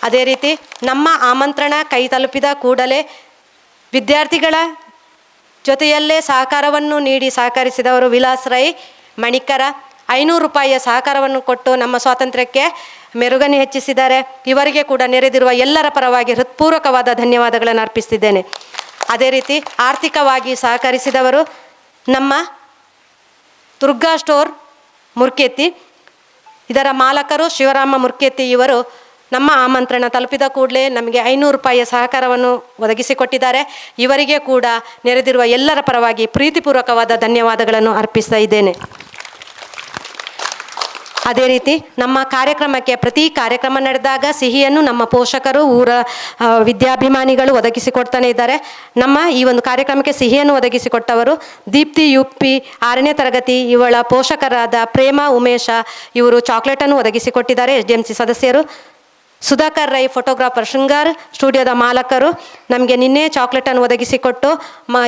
F: ಅದೇ ರೀತಿ ನಮ್ಮ ಆಮಂತ್ರಣ ಕೈ ತಲುಪಿದ ಕೂಡಲೇ ವಿದ್ಯಾರ್ಥಿಗಳ ಜೊತೆಯಲ್ಲೇ ಸಹಕಾರವನ್ನು ನೀಡಿ ಸಹಕರಿಸಿದವರು ವಿಲಾಸ್ ರೈ ಮಣಿಕರ 500 ರೂಪಾಯಿಯ ಸಹಕಾರವನ್ನು ಕೊಟ್ಟು ನಮ್ಮ ಸ್ವಾತಂತ್ರ್ಯಕ್ಕೆ ಮೆರುಗನ್ನು ಹೆಚ್ಚಿಸಿದ್ದಾರೆ. ಇವರಿಗೆ ಕೂಡ ನೆರೆದಿರುವ ಎಲ್ಲರ ಪರವಾಗಿ ಹೃತ್ಪೂರ್ವಕವಾದ ಧನ್ಯವಾದಗಳನ್ನು ಅರ್ಪಿಸ್ತಿದ್ದೇನೆ. ಅದೇ ರೀತಿ ಆರ್ಥಿಕವಾಗಿ ಸಹಕರಿಸಿದವರು ನಮ್ಮ ದುರ್ಗಾ ಸ್ಟೋರ್ ಮುರ್ಕೇತಿ, ಇದರ ಮಾಲಕರು ಶಿವರಾಮ ಮುರ್ಕೇತಿ. ಇವರು ನಮ್ಮ ಆಮಂತ್ರಣ ತಲುಪಿದ ಕೂಡಲೇ ನಮಗೆ 500 ರೂಪಾಯಿಯ ಸಹಕಾರವನ್ನು ಒದಗಿಸಿಕೊಟ್ಟಿದ್ದಾರೆ. ಇವರಿಗೆ ಕೂಡ ನೆರೆದಿರುವ ಎಲ್ಲರ ಪರವಾಗಿ ಪ್ರೀತಿಪೂರ್ವಕವಾದ ಧನ್ಯವಾದಗಳನ್ನು ಅರ್ಪಿಸ್ತಾ ಇದ್ದೇನೆ. ಅದೇ ರೀತಿ ನಮ್ಮ ಕಾರ್ಯಕ್ರಮಕ್ಕೆ ಪ್ರತಿ ಕಾರ್ಯಕ್ರಮ ನಡೆದಾಗ ಸಿಹಿಯನ್ನು ನಮ್ಮ ಪೋಷಕರು, ಊರ ವಿದ್ಯಾಭಿಮಾನಿಗಳು ಒದಗಿಸಿಕೊಡ್ತಾನೆ ಇದ್ದಾರೆ. ನಮ್ಮ ಈ ಒಂದು ಕಾರ್ಯಕ್ರಮಕ್ಕೆ ಸಿಹಿಯನ್ನು ಒದಗಿಸಿಕೊಟ್ಟವರು ದೀಪ್ತಿ UP 6ನೇ ತರಗತಿ, ಇವಳ ಪೋಷಕರಾದ ಪ್ರೇಮ ಉಮೇಶ, ಇವರು ಚಾಕ್ಲೇಟನ್ನು ಒದಗಿಸಿಕೊಟ್ಟಿದ್ದಾರೆ. SDMC ಸದಸ್ಯರು. ಸುಧಾಕರ್ ರೈ ಫೋಟೋಗ್ರಾಫರ್ ಶೃಂಗಾರ್ ಸ್ಟುಡಿಯೋದ ಮಾಲಕರು ನಮಗೆ ನಿನ್ನೆ ಚಾಕ್ಲೇಟನ್ನು ಒದಗಿಸಿಕೊಟ್ಟು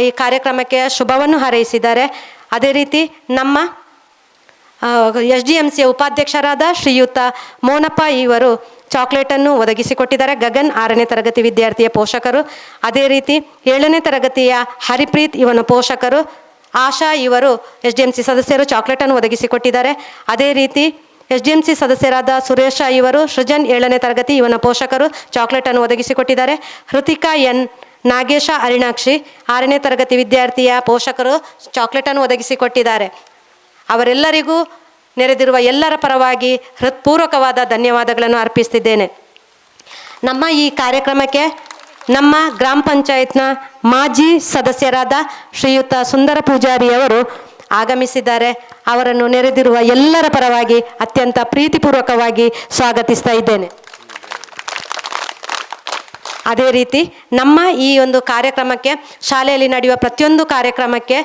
F: ಈ ಕಾರ್ಯಕ್ರಮಕ್ಕೆ ಶುಭವನ್ನು ಹಾರೈಸಿದ್ದಾರೆ. ಅದೇ ರೀತಿ ನಮ್ಮ SDMCಯ ಉಪಾಧ್ಯಕ್ಷರಾದ ಶ್ರೀಯುತ ಮೋನಪ್ಪ, ಇವರು ಚಾಕ್ಲೇಟನ್ನು ಒದಗಿಸಿಕೊಟ್ಟಿದ್ದಾರೆ. ಗಗನ್ 6ನೇ ತರಗತಿ ವಿದ್ಯಾರ್ಥಿಯ ಪೋಷಕರು. ಅದೇ ರೀತಿ 7ನೇ ತರಗತಿಯ ಹರಿಪ್ರೀತ್ ಇವನ ಪೋಷಕರು. ಆಶಾ ಇವರು SDMC ಸದಸ್ಯರು, ಚಾಕ್ಲೇಟನ್ನು ಒದಗಿಸಿಕೊಟ್ಟಿದ್ದಾರೆ. ಅದೇ ರೀತಿ SDMC ಸದಸ್ಯರಾದ ಸುರೇಶ ಇವರು ಸೃಜನ್ 7ನೇ ತರಗತಿ, ಇವನ ಪೋಷಕರು, ಚಾಕ್ಲೇಟನ್ನು ಒದಗಿಸಿಕೊಟ್ಟಿದ್ದಾರೆ. ಹೃತಿಕಾ N, ನಾಗೇಶ ಅರಿಣಾಕ್ಷಿ 6ನೇ ತರಗತಿ ವಿದ್ಯಾರ್ಥಿಯ ಪೋಷಕರು ಚಾಕ್ಲೇಟನ್ನು ಒದಗಿಸಿಕೊಟ್ಟಿದ್ದಾರೆ. ಅವರೆಲ್ಲರಿಗೂ ನೆರೆದಿರುವ ಎಲ್ಲರ ಪರವಾಗಿ ಹೃತ್ಪೂರ್ವಕವಾದ ಧನ್ಯವಾದಗಳನ್ನು ಅರ್ಪಿಸ್ತಿದ್ದೇನೆ. ನಮ್ಮ ಈ ಕಾರ್ಯಕ್ರಮಕ್ಕೆ ನಮ್ಮ ಗ್ರಾಮ ಪಂಚಾಯತ್ನ ಮಾಜಿ ಸದಸ್ಯರಾದ ಶ್ರೀಯುತ ಸುಂದರ ಪೂಜಾರಿಯವರು ಆಗಮಿಸಿದ್ದಾರೆ. ಅವರನ್ನು ನೆರೆದಿರುವ ಎಲ್ಲರ ಪರವಾಗಿ ಅತ್ಯಂತ ಪ್ರೀತಿಪೂರ್ವಕವಾಗಿ ಸ್ವಾಗತಿಸ್ತಾ ಇದ್ದೇನೆ. ಅದೇ ರೀತಿ ನಮ್ಮ ಈ ಒಂದು ಕಾರ್ಯಕ್ರಮಕ್ಕೆ, ಶಾಲೆಯಲ್ಲಿ ನಡೆಯುವ ಪ್ರತಿಯೊಂದು ಕಾರ್ಯಕ್ರಮಕ್ಕೆ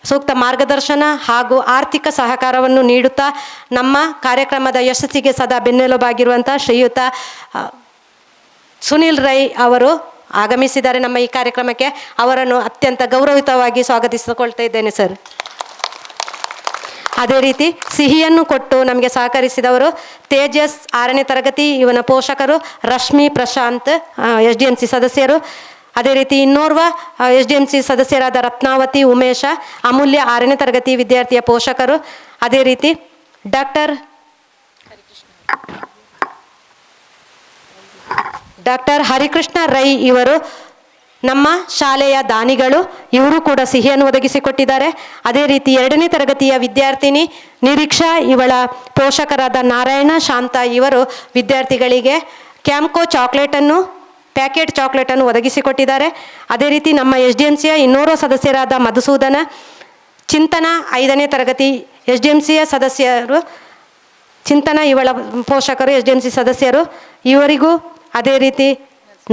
F: ಸೂಕ್ತ ಮಾರ್ಗದರ್ಶನ ಹಾಗೂ ಆರ್ಥಿಕ ಸಹಕಾರವನ್ನು ನೀಡುತ್ತಾ ನಮ್ಮ ಕಾರ್ಯಕ್ರಮದ ಯಶಸ್ಸಿಗೆ ಸದಾ ಬೆನ್ನೆಲುಬಾಗಿರುವಂಥ ಶ್ರೀಯುತ ಸುನಿಲ್ ರೈ ಅವರು ಆಗಮಿಸಿದ್ದಾರೆ ನಮ್ಮ ಈ ಕಾರ್ಯಕ್ರಮಕ್ಕೆ. ಅವರನ್ನು ಅತ್ಯಂತ ಗೌರವಯುತವಾಗಿ ಸ್ವಾಗತಿಸಿಕೊಳ್ತಾ ಇದ್ದೇನೆ ಸರ್. ಅದೇ ರೀತಿ ಸಿಹಿಯನ್ನು ಕೊಟ್ಟು ನಮಗೆ ಸಹಕರಿಸಿದವರು ತೇಜಸ್ 6ನೇ ತರಗತಿ, ಇವನ ಪೋಷಕರು ರಶ್ಮಿ ಪ್ರಶಾಂತ್ SDMC ಸದಸ್ಯರು. ಅದೇ ರೀತಿ ಇನ್ನೋರ್ವ SDMC ಸದಸ್ಯರಾದ ರತ್ನಾವತಿ, ಉಮೇಶ, ಅಮೂಲ್ಯ 6ನೇ ತರಗತಿ ವಿದ್ಯಾರ್ಥಿಯ ಪೋಷಕರು. ಅದೇ ರೀತಿ ಡಾಕ್ಟರ್ ಹರಿಕೃಷ್ಣ ರೈ ಇವರು ನಮ್ಮ ಶಾಲೆಯ ದಾನಿಗಳು. ಇವರು ಕೂಡ ಸಿಹಿಯನ್ನು ಒದಗಿಸಿಕೊಟ್ಟಿದ್ದಾರೆ. ಅದೇ ರೀತಿ 2ನೇ ತರಗತಿಯ ವಿದ್ಯಾರ್ಥಿನಿ ನಿರೀಕ್ಷಾ, ಇವಳ ಪೋಷಕರಾದ ನಾರಾಯಣ, ಶಾಂತ ಇವರು ವಿದ್ಯಾರ್ಥಿಗಳಿಗೆ ಕ್ಯಾಂಕೋ ಪ್ಯಾಕೆಟ್ ಚಾಕ್ಲೇಟನ್ನು ಒದಗಿಸಿಕೊಟ್ಟಿದ್ದಾರೆ. ಅದೇ ರೀತಿ ನಮ್ಮ SDMCಯ ಇನ್ನೋರ್ವ ಸದಸ್ಯರಾದ ಮಧುಸೂದನ, ಚಿಂತನ 5ನೇ ತರಗತಿ SDMCಯ ಸದಸ್ಯರು, ಚಿಂತನ ಇವಳ ಪೋಷಕರು SDMC ಸದಸ್ಯರು, ಇವರಿಗೂ ಅದೇ ರೀತಿ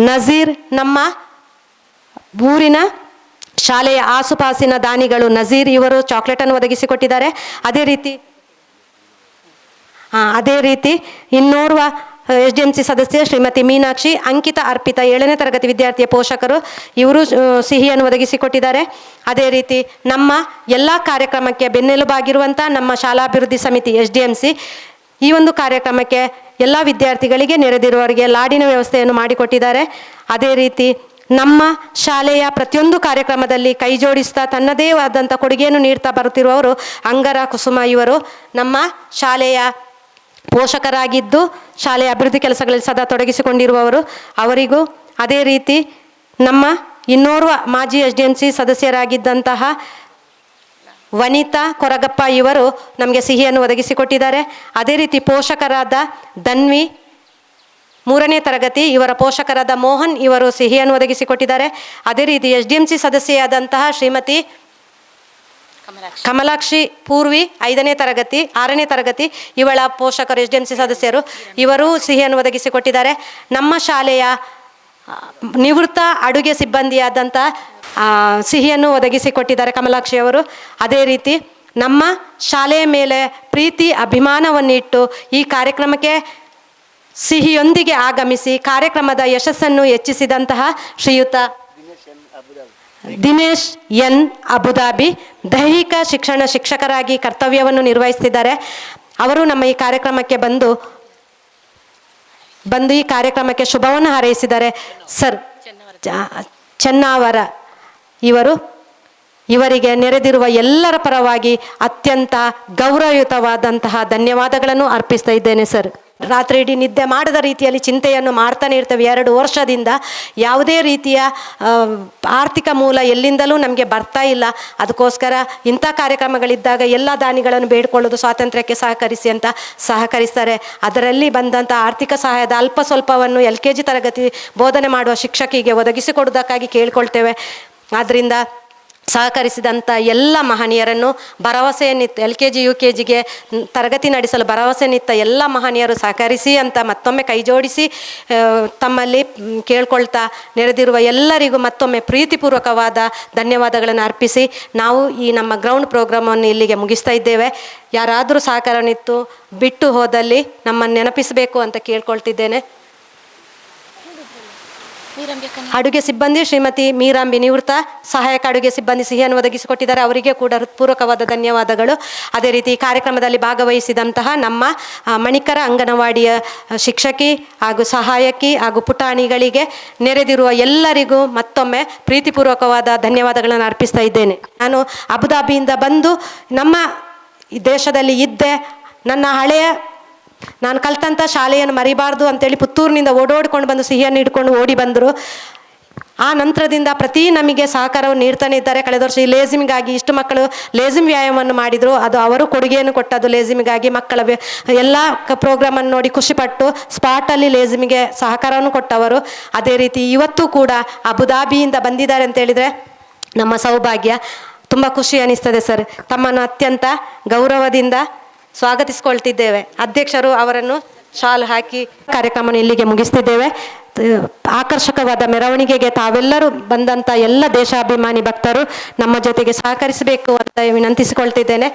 F: ನಜೀರ್, ನಮ್ಮ ಊರಿನ ಶಾಲೆಯ ಆಸುಪಾಸಿನ ದಾನಿಗಳು ನಜೀರ್ ಇವರು ಚಾಕ್ಲೇಟನ್ನು ಒದಗಿಸಿಕೊಟ್ಟಿದ್ದಾರೆ. ಅದೇ ರೀತಿ ಇನ್ನೋರ್ವ SDMC ಸದಸ್ಯ ಶ್ರೀಮತಿ ಮೀನಾಕ್ಷಿ, ಅಂಕಿತ, ಅರ್ಪಿತಾ 7ನೇ ತರಗತಿ ವಿದ್ಯಾರ್ಥಿಯ ಪೋಷಕರು, ಇವರು ಸಿಹಿಯನ್ನು ಒದಗಿಸಿಕೊಟ್ಟಿದ್ದಾರೆ. ಅದೇ ರೀತಿ ನಮ್ಮ ಎಲ್ಲ ಕಾರ್ಯಕ್ರಮಕ್ಕೆ ಬೆನ್ನೆಲುಬಾಗಿರುವಂಥ ನಮ್ಮ ಶಾಲಾಭಿವೃದ್ಧಿ ಸಮಿತಿ SDMC ಈ ಒಂದು ಕಾರ್ಯಕ್ರಮಕ್ಕೆ ಎಲ್ಲ ವಿದ್ಯಾರ್ಥಿಗಳಿಗೆ, ನೆರೆದಿರುವವರಿಗೆ ಲಾಡಿನ ವ್ಯವಸ್ಥೆಯನ್ನು ಮಾಡಿಕೊಟ್ಟಿದ್ದಾರೆ. ಅದೇ ರೀತಿ ನಮ್ಮ ಶಾಲೆಯ ಪ್ರತಿಯೊಂದು ಕಾರ್ಯಕ್ರಮದಲ್ಲಿ ಕೈ ಜೋಡಿಸ್ತಾ ತನ್ನದೇ ಆದಂಥ ಕೊಡುಗೆಯನ್ನು ನೀಡ್ತಾ ಬರುತ್ತಿರುವವರು ಅಂಗರ ಕುಸುಮ ಇವರು ನಮ್ಮ ಶಾಲೆಯ ಪೋಷಕರಾಗಿದ್ದು ಶಾಲೆಯ ಅಭಿವೃದ್ಧಿ ಕೆಲಸಗಳಲ್ಲಿ ಸದಾ ತೊಡಗಿಸಿಕೊಂಡಿರುವವರು, ಅವರಿಗೂ. ಅದೇ ರೀತಿ ನಮ್ಮ ಇನ್ನೋರ್ವ ಮಾಜಿ SDMC ಸದಸ್ಯರಾಗಿದ್ದಂತಹ ವನಿತಾ ಕೊರಗಪ್ಪ ಇವರು ನಮಗೆ ಸಿಹಿಯನ್ನು ಒದಗಿಸಿಕೊಟ್ಟಿದ್ದಾರೆ. ಅದೇ ರೀತಿ ಪೋಷಕರಾದ ಧನ್ವಿ 3ನೇ ತರಗತಿ, ಇವರ ಪೋಷಕರಾದ ಮೋಹನ್ ಇವರು ಸಿಹಿಯನ್ನು ಒದಗಿಸಿಕೊಟ್ಟಿದ್ದಾರೆ. ಅದೇ ರೀತಿ SDMC ಸದಸ್ಯೆಯಾದಂತಹ ಶ್ರೀಮತಿ ಕಮಲಾಕ್ಷಿ ಪೂರ್ವಿ 6ನೇ ತರಗತಿ ಇವಳ ಪೋಷಕರು SDMC ಸದಸ್ಯರು, ಇವರು ಸಿಹಿಯನ್ನು ಒದಗಿಸಿಕೊಟ್ಟಿದ್ದಾರೆ. ನಮ್ಮ ಶಾಲೆಯ ನಿವೃತ್ತ ಅಡುಗೆ ಸಿಬ್ಬಂದಿಯಾದಂಥ ಸಿಹಿಯನ್ನು ಒದಗಿಸಿಕೊಟ್ಟಿದ್ದಾರೆ ಕಮಲಾಕ್ಷಿಯವರು. ಅದೇ ರೀತಿ ನಮ್ಮ ಶಾಲೆಯ ಮೇಲೆ ಪ್ರೀತಿ ಅಭಿಮಾನವನ್ನಿಟ್ಟು ಈ ಕಾರ್ಯಕ್ರಮಕ್ಕೆ ಸಿಹಿಯೊಂದಿಗೆ ಆಗಮಿಸಿ ಕಾರ್ಯಕ್ರಮದ ಯಶಸ್ಸನ್ನು ಹೆಚ್ಚಿಸಿದಂತಹ ಶ್ರೀಯುತ ದಿನೇಶ್ ಎನ್ ಅಬುದಾಬಿ ದೈಹಿಕ ಶಿಕ್ಷಣ ಶಿಕ್ಷಕರಾಗಿ ಕರ್ತವ್ಯವನ್ನು ನಿರ್ವಹಿಸ್ತಿದ್ದಾರೆ. ಅವರು ನಮ್ಮ ಈ ಕಾರ್ಯಕ್ರಮಕ್ಕೆ ಬಂದು ಈ ಕಾರ್ಯಕ್ರಮಕ್ಕೆ ಶುಭವನ್ನು ಹಾರೈಸಿದ್ದಾರೆ. ಸರ್ ಚೆನ್ನಾವರ ಇವರಿಗೆ ನೆರೆದಿರುವ ಎಲ್ಲರ ಪರವಾಗಿ ಅತ್ಯಂತ ಗೌರವಯುತವಾದಂತಹ ಧನ್ಯವಾದಗಳನ್ನು ಅರ್ಪಿಸ್ತಾ ಇದ್ದೇನೆ. ಸರ್, ರಾತ್ರಿ ಇಡೀ ನಿದ್ದೆ ಮಾಡದ ರೀತಿಯಲ್ಲಿ ಚಿಂತೆಯನ್ನು ಮಾಡ್ತಾನೆ ಇರ್ತೇವೆ. 2 ವರ್ಷದಿಂದ ಯಾವುದೇ ರೀತಿಯ ಆರ್ಥಿಕ ಮೂಲ ಎಲ್ಲಿಂದಲೂ ನಮಗೆ ಬರ್ತಾ ಇಲ್ಲ. ಅದಕ್ಕೋಸ್ಕರ ಇಂಥ ಕಾರ್ಯಕ್ರಮಗಳಿದ್ದಾಗ ಎಲ್ಲ ದಾನಿಗಳನ್ನು ಬೇಡಿಕೊಳ್ಳೋದು, ಸ್ವಾತಂತ್ರ್ಯಕ್ಕೆ ಸಹಕರಿಸಿ ಅಂತ ಸಹಕರಿಸ್ತಾರೆ. ಅದರಲ್ಲಿ ಬಂದಂಥ ಆರ್ಥಿಕ ಸಹಾಯದ ಅಲ್ಪ ಸ್ವಲ್ಪವನ್ನು LKG ತರಗತಿ ಬೋಧನೆ ಮಾಡುವ ಶಿಕ್ಷಕಿಗೆ ಒದಗಿಸಿಕೊಡುವುದಕ್ಕಾಗಿ ಕೇಳ್ಕೊಳ್ತೇವೆ. ಆದ್ದರಿಂದ ಸಹಕರಿಸಿದಂಥ ಎಲ್ಲ ಮಹನೀಯರನ್ನು ಭರವಸೆಯನ್ನಿತ್ತು LKG UKGಗೆ ತರಗತಿ ನಡೆಸಲು ಭರವಸೆಯನ್ನಿತ್ತ ಎಲ್ಲ ಮಹನೀಯರು ಸಹಕರಿಸಿ ಅಂತ ಮತ್ತೊಮ್ಮೆ ಕೈ ಜೋಡಿಸಿ ತಮ್ಮಲ್ಲಿ ಕೇಳ್ಕೊಳ್ತಾ ನೆರೆದಿರುವ ಎಲ್ಲರಿಗೂ ಮತ್ತೊಮ್ಮೆ ಪ್ರೀತಿಪೂರ್ವಕವಾದ ಧನ್ಯವಾದಗಳನ್ನು ಅರ್ಪಿಸಿ ನಾವು ಈ ನಮ್ಮ ಗ್ರೌಂಡ್ ಪ್ರೋಗ್ರಾಮನ್ನು ಇಲ್ಲಿಗೆ ಮುಗಿಸ್ತಾ ಇದ್ದೇವೆ. ಯಾರಾದರೂ ಸಹಕಾರನಿತ್ತು ಬಿಟ್ಟು ಹೋದಲ್ಲಿ ನಮ್ಮನ್ನು ನೆನಪಿಸಬೇಕು ಅಂತ ಕೇಳ್ಕೊಳ್ತಿದ್ದೇನೆ. ಅಡುಗೆ ಸಿಬ್ಬಂದಿ ಶ್ರೀಮತಿ ಮೀರಾಂಬಿ ನಿವೃತ್ತ ಸಹಾಯಕ ಅಡುಗೆ ಸಿಬ್ಬಂದಿ ಸಿಹಿಯನ್ನು ಒದಗಿಸಿಕೊಟ್ಟಿದ್ದಾರೆ. ಅವರಿಗೆ ಕೂಡ ಹೃತ್ಪೂರ್ವಕವಾದ ಧನ್ಯವಾದಗಳು. ಅದೇ ರೀತಿ ಕಾರ್ಯಕ್ರಮದಲ್ಲಿ ಭಾಗವಹಿಸಿದಂತಹ ನಮ್ಮ ಮಣಿಕರ ಅಂಗನವಾಡಿಯ ಶಿಕ್ಷಕಿ ಹಾಗೂ ಸಹಾಯಕಿ ಹಾಗೂ ಪುಟಾಣಿಗಳಿಗೆ ನೆರೆದಿರುವ ಎಲ್ಲರಿಗೂ ಮತ್ತೊಮ್ಮೆ ಪ್ರೀತಿಪೂರ್ವಕವಾದ ಧನ್ಯವಾದಗಳನ್ನು ಅರ್ಪಿಸ್ತಾ ಇದ್ದೇನೆ. ನಾನು ಅಬುದಾಬಿಯಿಂದ ಬಂದು ನಮ್ಮ ದೇಶದಲ್ಲಿ ಇದ್ದೆ. ನಾನು ಕಲ್ತಂಥ ಶಾಲೆಯನ್ನು ಮರಿಬಾರ್ದು ಅಂತೇಳಿ ಪುತ್ತೂರಿನಿಂದ ಓಡೋಡ್ಕೊಂಡು ಬಂದು ಸಿಹಿಯನ್ನು ಹಿಡ್ಕೊಂಡು ಓಡಿ ಬಂದರು. ಆ ನಂತರದಿಂದ ನಮಗೆ ಸಹಕಾರವನ್ನು ನೀಡ್ತಾನೆ ಇದ್ದಾರೆ. ಕಳೆದ ವರ್ಷ ಈ ಲೇಸಿಮಿಗಾಗಿ ಇಷ್ಟು ಮಕ್ಕಳು ಲೇಸಿಮ್ ವ್ಯಾಯಾಮವನ್ನು ಮಾಡಿದರು. ಅದು ಅವರು ಕೊಡುಗೆಯನ್ನು ಕೊಟ್ಟದ್ದು ಲೇಸಿಮಿಗಾಗಿ. ಮಕ್ಕಳ ಎಲ್ಲ ಪ್ರೋಗ್ರಾಮನ್ನು ನೋಡಿ ಖುಷಿಪಟ್ಟು ಸ್ಪಾಟಲ್ಲಿ ಲೇಸಿಮಿಗೆ ಸಹಕಾರವನ್ನು ಕೊಟ್ಟವರು. ಅದೇ ರೀತಿ ಇವತ್ತು ಕೂಡ ಅಬುದಾಬಿಯಿಂದ ಬಂದಿದ್ದಾರೆ ಅಂತೇಳಿದರೆ ನಮ್ಮ ಸೌಭಾಗ್ಯ. ತುಂಬ ಖುಷಿ ಅನ್ನಿಸ್ತದೆ ಸರ್. ತಮ್ಮನ್ನು ಅತ್ಯಂತ ಗೌರವದಿಂದ ಸ್ವಾಗತಿಸ್ಕೊಳ್ತಿದ್ದೇವೆ. ಅಧ್ಯಕ್ಷರು ಅವರನ್ನು ಶಾಲ್ ಹಾಕಿ ಕಾರ್ಯಕ್ರಮವನ್ನು ಇಲ್ಲಿಗೆ ಮುಗಿಸ್ತಿದ್ದೇವೆ. ಆಕರ್ಷಕವಾದ ಮೆರವಣಿಗೆಗೆ ತಾವೆಲ್ಲರೂ ಬಂದಂಥ ಎಲ್ಲ ದೇಶಾಭಿಮಾನಿ ಭಕ್ತರು ನಮ್ಮ ಜೊತೆಗೆ ಸಹಕರಿಸಬೇಕು ಅಂತ ವಿನಂತಿಸಿಕೊಳ್ತಿದ್ದೇನೆ.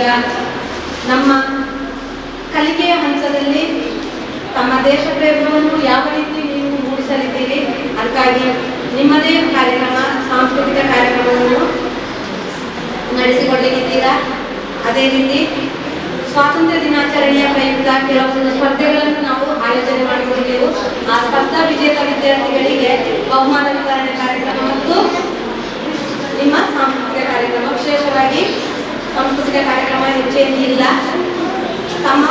F: ಈಗ ನಮ್ಮ ಕಲಿಕೆಯ ಹಂತದಲ್ಲಿ ತಮ್ಮ ದೇಶ ಪ್ರೇಮವನ್ನು ಯಾವ ರೀತಿ ನೀವು ಮೂಡಿಸಲಿದ್ದೀರಿ, ಅದಕ್ಕಾಗಿ ನಿಮ್ಮದೇ ಕಾರ್ಯಕ್ರಮ, ಸಾಂಸ್ಕೃತಿಕ ಕಾರ್ಯಕ್ರಮವನ್ನು ನಡೆಸಿಕೊಳ್ಳಲಿದ್ದೀರಾ. ಅದೇ ರೀತಿ ಸ್ವಾತಂತ್ರ್ಯ ದಿನಾಚರಣೆಯ ಪ್ರಯುಕ್ತ ಕೆಲವೊಂದು ಸ್ಪರ್ಧೆಗಳನ್ನು ನಾವು ಆಯೋಜನೆ ಮಾಡಿಕೊಂಡಿದ್ದೆವು. ಆ ಸ್ಪರ್ಧಾ ವಿಜೇತ ವಿದ್ಯಾರ್ಥಿಗಳಿಗೆ ಬಹುಮಾನ ವಿತರಣೆ ಕಾರ್ಯಕ್ರಮ ಮತ್ತು ನಿಮ್ಮ ಸಾಂಸ್ಕೃತಿಕ ಕಾರ್ಯಕ್ರಮ, ವಿಶೇಷವಾಗಿ ಸಾಂಸ್ಕೃತಿಕ ಕಾರ್ಯಕ್ರಮ ಹೆಚ್ಚೇನಿಲ್ಲ. ತಮ್ಮ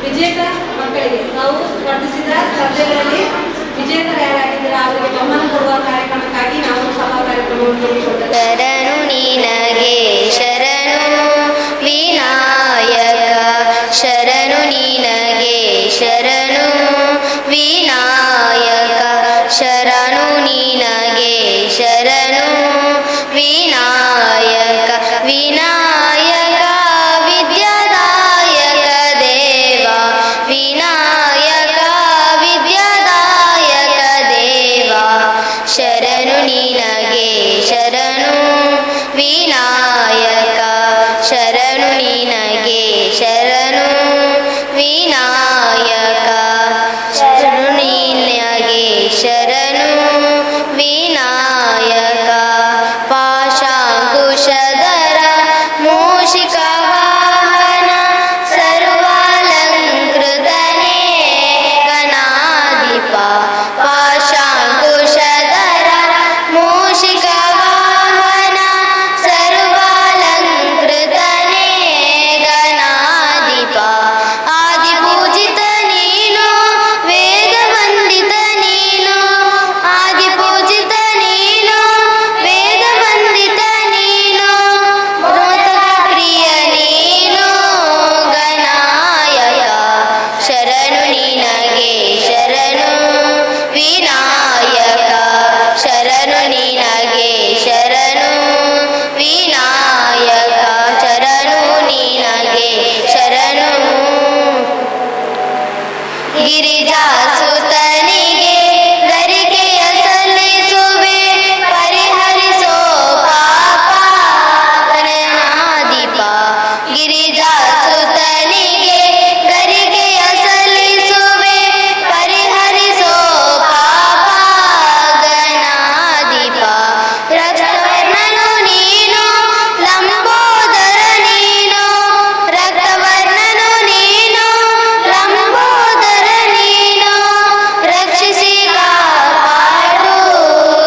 F: ವಿಜೇತ ಮಕ್ಕಳಿಗೆ ನಾವು ಸ್ಪರ್ಧಿಸಿದ ಸ್ಪರ್ಧೆಗಳಲ್ಲಿ ವಿಜೇತರ ಯಾರಾಗಿದ್ದೀರಾ ಅವರಿಗೆ ಬಹುಮಾನ ಕೊಡುವ ಕಾರ್ಯಕ್ರಮಕ್ಕಾಗಿ ನಾವು ಸಭಾ ಕಾರ್ಯಕ್ರಮವನ್ನು ಹಮ್ಮಿಕೊಂಡಿದ್ದೇವೆ.
C: ಶರಣು ನಿನಗೆ ಶರಣು ವಿನಾಯಕ, ಶರಣು ನಿನಗೆ ಶರಣು ವಿನಾಯಕ, ಶರಣು ನಿನಗೆ ಶರಣು ವಿನಾಯಕ, ವಿನಾಯಕ ವಿದ್ಯಾದಾಯಕ ದೇವ, ವಿನಾಯಕ ವಿದ್ಯಾದಾಯಕ ದೇವ, ಶರಣು ನಿನಗೆ ಶರಣು ವಿನಾಯಕ, ಶರಣು ನಿನಗೆ ಶರಣು ವಿನಾಯಕ, ಶರಣು ನಿನಗೆ ಶರಣು ವಿನಾಯಕ, ಪಾಶಾಂಕುಶಧರ ಮೂಷಿಕ ವಾಹನ ಸರ್ವಾಲಂಕೃತನೇ ಗಣಾಧಿಪ, ಪಾಶಾಂಕುಶಧರ ಮೂಷಿಕ ವಾಹನ ಸರ್ವಾಲಂಕೃತನೇ ಗಣಾಧಿಪ, ಆದಿಪೂಜಿತ ನೀನು ವೇದ ವಂದಿತ ನೀನು, ಆದಿಪೂಜಿತ ನೀನು ವೇದ ವಂದಿತ ನೀನು, ಮೋದಕ ಪ್ರಿಯ ನೀನು ಗಣಾಯಕ, ಶರಣು ನಿನಗೆ ಶರಣು ವಿನಾಯಕ, ಶರಣು ನಿನಗೆ ಶರಣು ವಿನಾಯಕ, ಶರಣು ನಿನಗೆ ಶರಣು, ಗಿರಿಜಾಸುತನಿಗೆ ಧರಿಕೆಯ ಸಲ್ಲಿಸುವೆ, ಪರಿಹರಿಸೋ ಪಾಪ ಗಣನಾಧಿಪ, ಗಿರಿಜಾಸುತನಿಗೆ ಧರಿಕೆಯ ಸಲ್ಲಿಸುವೆ, ಪರಿಹರಿಸೋ ಪಾಪ ಗಣಾಧಿಪ, ರಕ್ತವರ್ಣನು ನೀನು ಲಂಬೋದರ ನೀನು, ರಕ್ತವರ್ಣನು ನೀನು ಲಂಬೋದರ ನೀನು, ರಕ್ಷಿಸಿ ಕಾಪಾಡು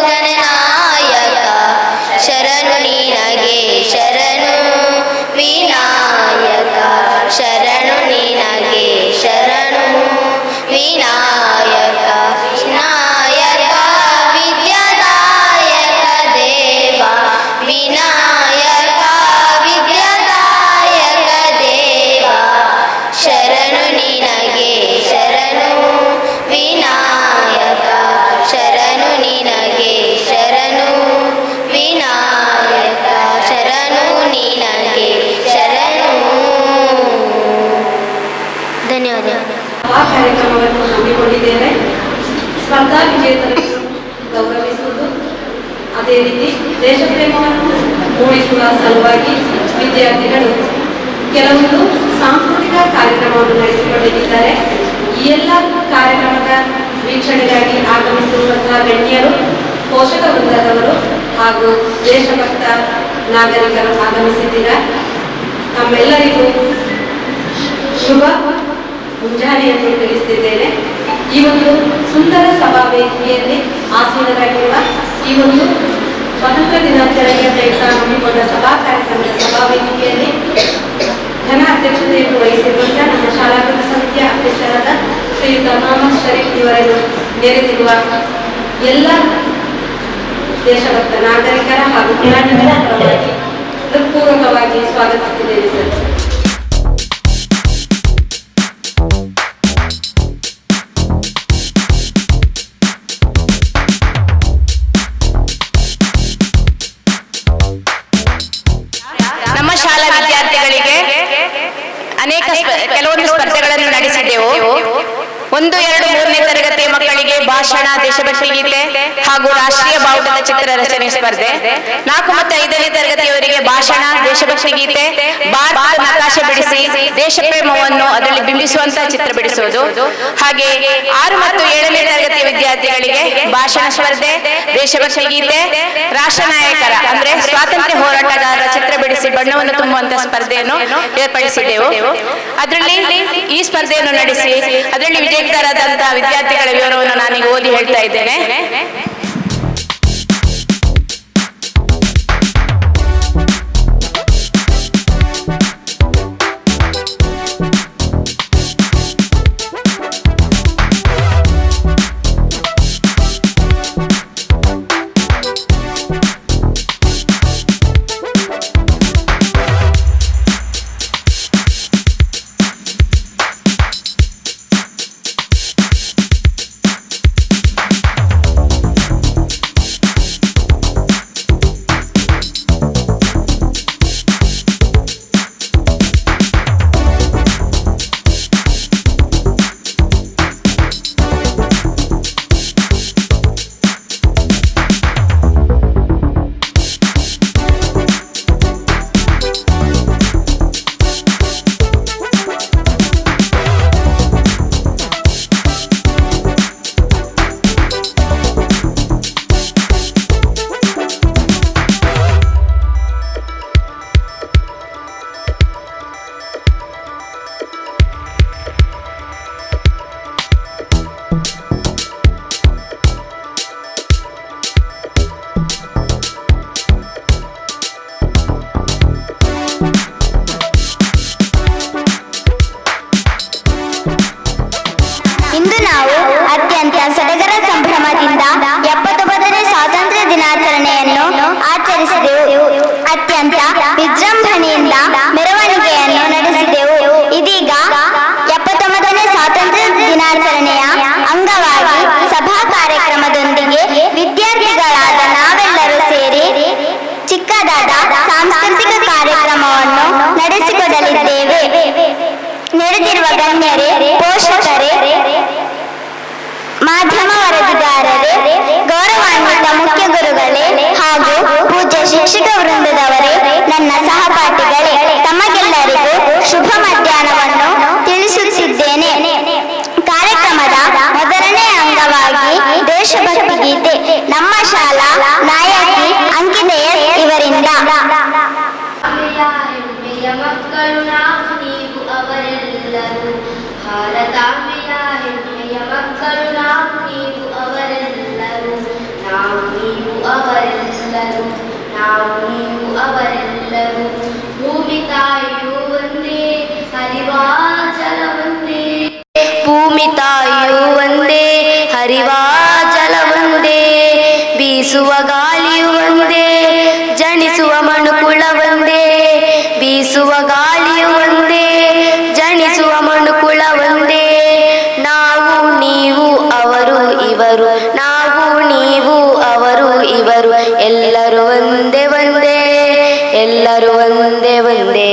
C: ಗಣನಾಯಕ, ಶರಣು ನಿನಗೆ ಶರಣು ವಿನಾಯಕ, ಶರಣು ನಿನಗೆ ಶರಣು ವಿನಾಯಕ, ವಿನಾಯಕ ವಿದ್ಯಾದಾಯಕ ದೇವ, ವಿನಾಯಕ ವಿದ್ಯಾದಾಯಕ ದೇವ, ಶರಣು ನಿನಗೆ ಶರಣು ವಿನಾಯಕ, ಶರಣು ನಿನಗೆ ಶರಣು ವಿನಾಯಕ, ಶರಣು ನಿನಗೆ ಶರಣು. ಧನ್ಯವಾದ.
F: ಆ ಕಾರ್ಯಕ್ರಮವನ್ನು ಹಮ್ಮಿಕೊಂಡಿದ್ದೇವೆ. ಸ್ಪರ್ಧಾ ವಿಜೇತರನ್ನು ಗೌರವಿಸುವುದು, ಅದೇ ರೀತಿ ದೇಶ ಪ್ರೇಮವನ್ನು ಮೂಡಿಸುವ ಸಲುವಾಗಿ ವಿದ್ಯಾರ್ಥಿಗಳು ಕೆಲವೊಂದು ಸಾಂಸ್ಕೃತಿಕ ಕಾರ್ಯಕ್ರಮವನ್ನು ನಡೆಸಿಕೊಂಡಿದ್ದಾರೆ. ಈ ಎಲ್ಲ ಕಾರ್ಯಕ್ರಮದ ವೀಕ್ಷಣೆಗಾಗಿ ಆಗಮಿಸಿರುವಂತಹ ಗಣ್ಯರು, ಪೋಷಕ ವೃಂದದವರು ಹಾಗೂ ದೇಶಭಕ್ತ ನಾಗರಿಕರು ಆಗಮಿಸಿದ್ದೀರಾ. ತಮ್ಮೆಲ್ಲರಿಗೂ ಶುಭ ಮುಂಜಾನೆಯನ್ನು ತಿಳಿಸುತ್ತಿದ್ದೇನೆ. ಈ ಒಂದು ಸುಂದರ ಸಭಾ ವೇದಿಕೆಯಲ್ಲಿ ಆಸೀನರಾಗಿರುವ ಈ ಒಂದು ಸ್ವಾತಂತ್ರ್ಯ ದಿನಾಚರಣೆಯ ಪ್ರಯುಕ್ತ ಹಮ್ಮಿಕೊಂಡ ಸಭಾ ಕಾರ್ಯಕ್ರಮದ ಸಭಾ ವೇದಿಕೆಯಲ್ಲಿ ಘನ ಅಧ್ಯಕ್ಷತೆಯನ್ನು ವಹಿಸಿರುವಂತಹ ನಮ್ಮ ಶಾಲಾಗೃಹ ಸಮಿತಿಯ ಅಧ್ಯಕ್ಷರಾದ ಶ್ರೀಯುತ ಮೊಹಮ್ಮದ್ ಶರೀಫ್ ಇವರನ್ನು ನೆರೆದಿರುವ ಎಲ್ಲ ದೇಶಭಕ್ತ ನಾಗರಿಕರ ಹಾಗೂ ಪ್ರಯಾಣಿಕರ ಪರವಾಗಿ ಹೃತ್ಪೂರ್ವಕವಾಗಿ ಸ್ವಾಗತಿಸುತ್ತಿದ್ದೇವೆ ಸರ್.
G: ನಮ್ಮ ಶಾಲಾ ವಿದ್ಯಾರ್ಥಿಗಳಿಗೆ ಕೆಲವೊಂದು ಸ್ಪರ್ಧೆಗಳನ್ನು ನಡೆಸಿದ್ದೆವು. 1, 2, 3ನೇ ತರಗತಿ ಮಕ್ಕಳಿಗೆ ಭಾಷಣ, ದೇಶಭಕ್ತಿ ಗೀತೆ ಹಾಗೂ ರಾಷ್ಟ್ರೀಯ ಬಾವುಟದ ಚಿತ್ರ ರಚನೆ ಸ್ಪರ್ಧೆ. 4 ಮತ್ತು 5ನೇ ತರಗತಿಯವರಿಗೆ ಭಾಷಣ, ದೇಶಭಕ್ತಿ ಗೀತೆ, ಭಾರತದ ನಕಾಶೆ ಬಿಡಿಸಿ ದೇಶ ಪ್ರೇಮವನ್ನು ಅದರಲ್ಲಿ ಬಿಂಬಿಸುವಂತಹ ಚಿತ್ರ ಬಿಡಿಸುವುದು. ಹಾಗೆ 6 ಮತ್ತು 7ನೇ ತರಗತಿ ವಿದ್ಯಾರ್ಥಿಗಳಿಗೆ ಭಾಷಣ ಸ್ಪರ್ಧೆ, ದೇಶಭಕ್ತಿ ಗೀತೆ, ರಾಷ್ಟ್ರ ನಾಯಕರ ಅಂದ್ರೆ ಸ್ವಾತಂತ್ರ್ಯ ಹೋರಾಟಗಾರರ ಚಿತ್ರ ಬಿಡಿಸಿ ಬಣ್ಣವನ್ನು ತುಂಬುವಂತಹ ಸ್ಪರ್ಧೆಯನ್ನು ಏರ್ಪಡಿಸಿದ್ದೆವು. ಅದರಲ್ಲಿ ಈ ಸ್ಪರ್ಧೆಯನ್ನು ನಡೆಸಿ ಅದರಲ್ಲಿ ವಿಜೇತರಾದಂತಹ ವಿದ್ಯಾರ್ಥಿಗಳ ವಿವರವನ್ನು ನಾನೀಗ ಓದಿ ಹೇಳ್ತಾ ಇದ್ದೇನೆ.
C: ಇಂದು ನಾವು ಅತ್ಯಂತ ಸಡಗರ ಸಂಭ್ರಮದಿಂದ 79ನೇ ಸ್ವಾತಂತ್ರ್ಯ ದಿನಾಚರಣೆಯನ್ನು ಆಚರಿಸಿದೆವು. ಅತ್ಯಂತ ವಿಜೃಂಭಣೆಯಿಂದ ಮೆರವಣಿಗೆಯನ್ನು ನಡೆಸಿದೆವು. ಇದೀಗ 79ನೇ ಸ್ವಾತಂತ್ರ್ಯ ದಿನಾಚರಣೆಯ ಅಂಗವಾಗಿ ಸಭಾ ಕಾರ್ಯಕ್ರಮದೊಂದಿಗೆ ವಿದ್ಯಾರ್ಥಿಗಳಾದ ನಾವೆಲ್ಲರೂ ಸೇರಿ ಚಿಕ್ಕದಾದ ಸಾಂಸ್ಕೃತಿಕ ಕಾರ್ಯಕ್ರಮವನ್ನು ನಡೆಸಿಕೊಡಲಿದ್ದೇವೆ. ನೆರೆದಿರುವ ಗಣ್ಯರೇ, ಪೋಷಕರೇ, ಮಾಧ್ಯಮ ವರದಿಗಾರರೇ, ಗೌರವಾನ್ವಿತ ಮುಖ್ಯ ಗುರುಗಳೇ ಹಾಗೂ ಪೂಜ್ಯ ಶಿಕ್ಷಕ ವೃಂದದವರೇ, ನನ್ನ ಸಹಪಾಠಿಗಳೇ, ತಮಗೆಲ್ಲರಿಗೂ ಶುಭ ಮಧ್ಯಾಹ್ನವನ್ನು ತಿಳಿಸುತ್ತಿದ್ದೇನೆ. ಕಾರ್ಯಕ್ರಮದ ಮೊದಲನೇ ಅಂಗವಾಗಿ ದೇಶಭಕ್ತಿ ಗೀತೆ ನಮ್ಮ ಶಾಲಾ ನಾಯಕಿ ಅಂಕಿತೆಯ ಇವರಿಂದ.
H: ಹೆಮ್ಮೆಯ ಮಕ್ಕಳು ನಾವು ನೀವು ಅವರೆಲ್ಲರೂ, ಭಾರತಾಂಬೆಯ ಹೆಮ್ಮೆಯ ಮಕ್ಕಳು ನಾವು ನೀವು ಅವರೆಲ್ಲರೂ, ನಾವು ನೀವು ಅವರೆಲ್ಲರೂ, ನಾವು ನೀವು ಅವರೆಲ್ಲರೂ. ಭೂಮಿ ತಾಯಿಯು ಒಂದೇ, ಹರಿವಾ ಜಲ ಒಂದೇ,
B: ಭೂಮಿ ತಾಯಿಯು ಒಂದೇ, ಹರಿವಾ ಜಲ ಒಂದೇ, ಬೀಸುವ ಗಾಳಿಯು ಒಂದೇ, ಜನಿಸುವ ಮನುಕುಳ ಒಂದೇ, ಬೀಸುವ ಗಾಳಿಯು ಒಂದೇ, ಜನಿಸುವ ಮನುಕುಳ ಒಂದೇ. ನಾವು ನೀವು ಅವರು ಇವರು, ನಾವು ನೀವು ಅವರು ಇವರು, ಎಲ್ಲರೂ ಒಂದೇ ಒಂದೇ, ಎಲ್ಲರೂ ಒಂದೇ ಒಂದೇ.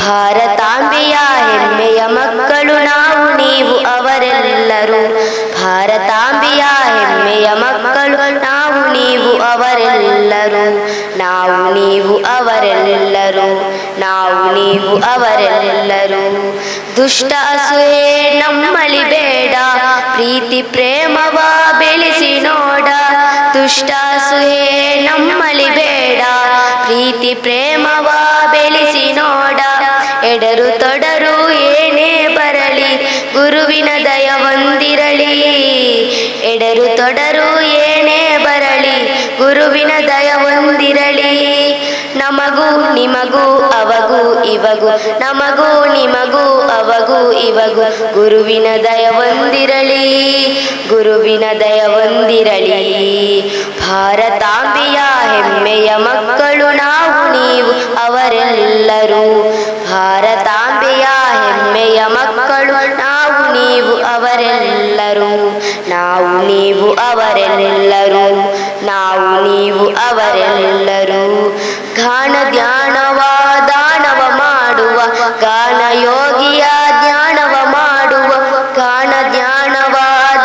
B: ಭಾರತಾಂಬೆಯ ಹೆಮ್ಮೆಯ ಮಕ್ಕಳು ನಾವು ನೀವು ಅವರೆಲ್ಲರೂ, ಭಾರತಾಂಬೆಯ ಹೆಮ್ಮೆಯ ಮಕ್ಕಳು ನಾವು ನೀವು ಅವರೆಲ್ಲರೂ, ನಾವು ನೀವು ಅವರೆಲ್ಲರೂ, ನಾವು ನೀವು ಅವರೆಲ್ಲರೂ. ದುಷ್ಟ ಅಸೂಯೆ ನಮ್ಮಲ್ಲಿ ಬೇಡ, ಪ್ರೀತಿ ಪ್ರೇಮವ ಬೆಳೆಸಿ ನೋಡ. ದುಷ್ಟ ಅಸೂಯೆ ನಮ್ಮಲ್ಲಿ ಬೇಡ, ಪ್ರೀತಿ ಪ್ರೇಮವ ಬೆಳೆಸಿ ನೋಡ. ಎಡರು ತೊಡರು ಏನೇ ಬರಲಿ, ಗುರುವಿನ ದಯ ಹೊಂದಿರಲಿ. ಎಡರು ತೊಡರು ಏನೇ ಬರಲಿ, ಗುರುವಿನ ದಯ ಹೊಂದಿರಲಿ. ನಮಗೂ ನಿಮಗೂ ಅವಗೂ ಇವಗೂ, ನಮಗೂ ನಿಮಗೂ ಅವಗೂ ಇವಗೂ, ಗುರುವಿನ ದಯ ಹೊಂದಿರಲಿ, ಗುರುವಿನ ದಯ ಹೊಂದಿರಲಿ. ಭಾರತಾಂಬೆಯ ಹೆಮ್ಮೆಯ ಮಕ್ಕಳು ನಾವು ನೀವು ಅವರೆಲ್ಲರೂ, ಭಾರತಾಂಬೆಯ ಹೆಮ್ಮೆಯ ಮಕ್ಕಳು ನಾವು ನೀವು ಅವರೆಲ್ಲರೂ, ನಾವು ನೀವು ಅವರೆಲ್ಲರೂ, ನಾವು ನೀವು ಅವರೆಲ್ಲರೂ. ಗಾನ ಧ್ಯಾನವ ದಾನವ ಮಾಡುವ, ಗಾನ ಯೋಗಿಯ ಧ್ಯಾನವ ಮಾಡುವ, ಗಾನ ಧ್ಯಾನವ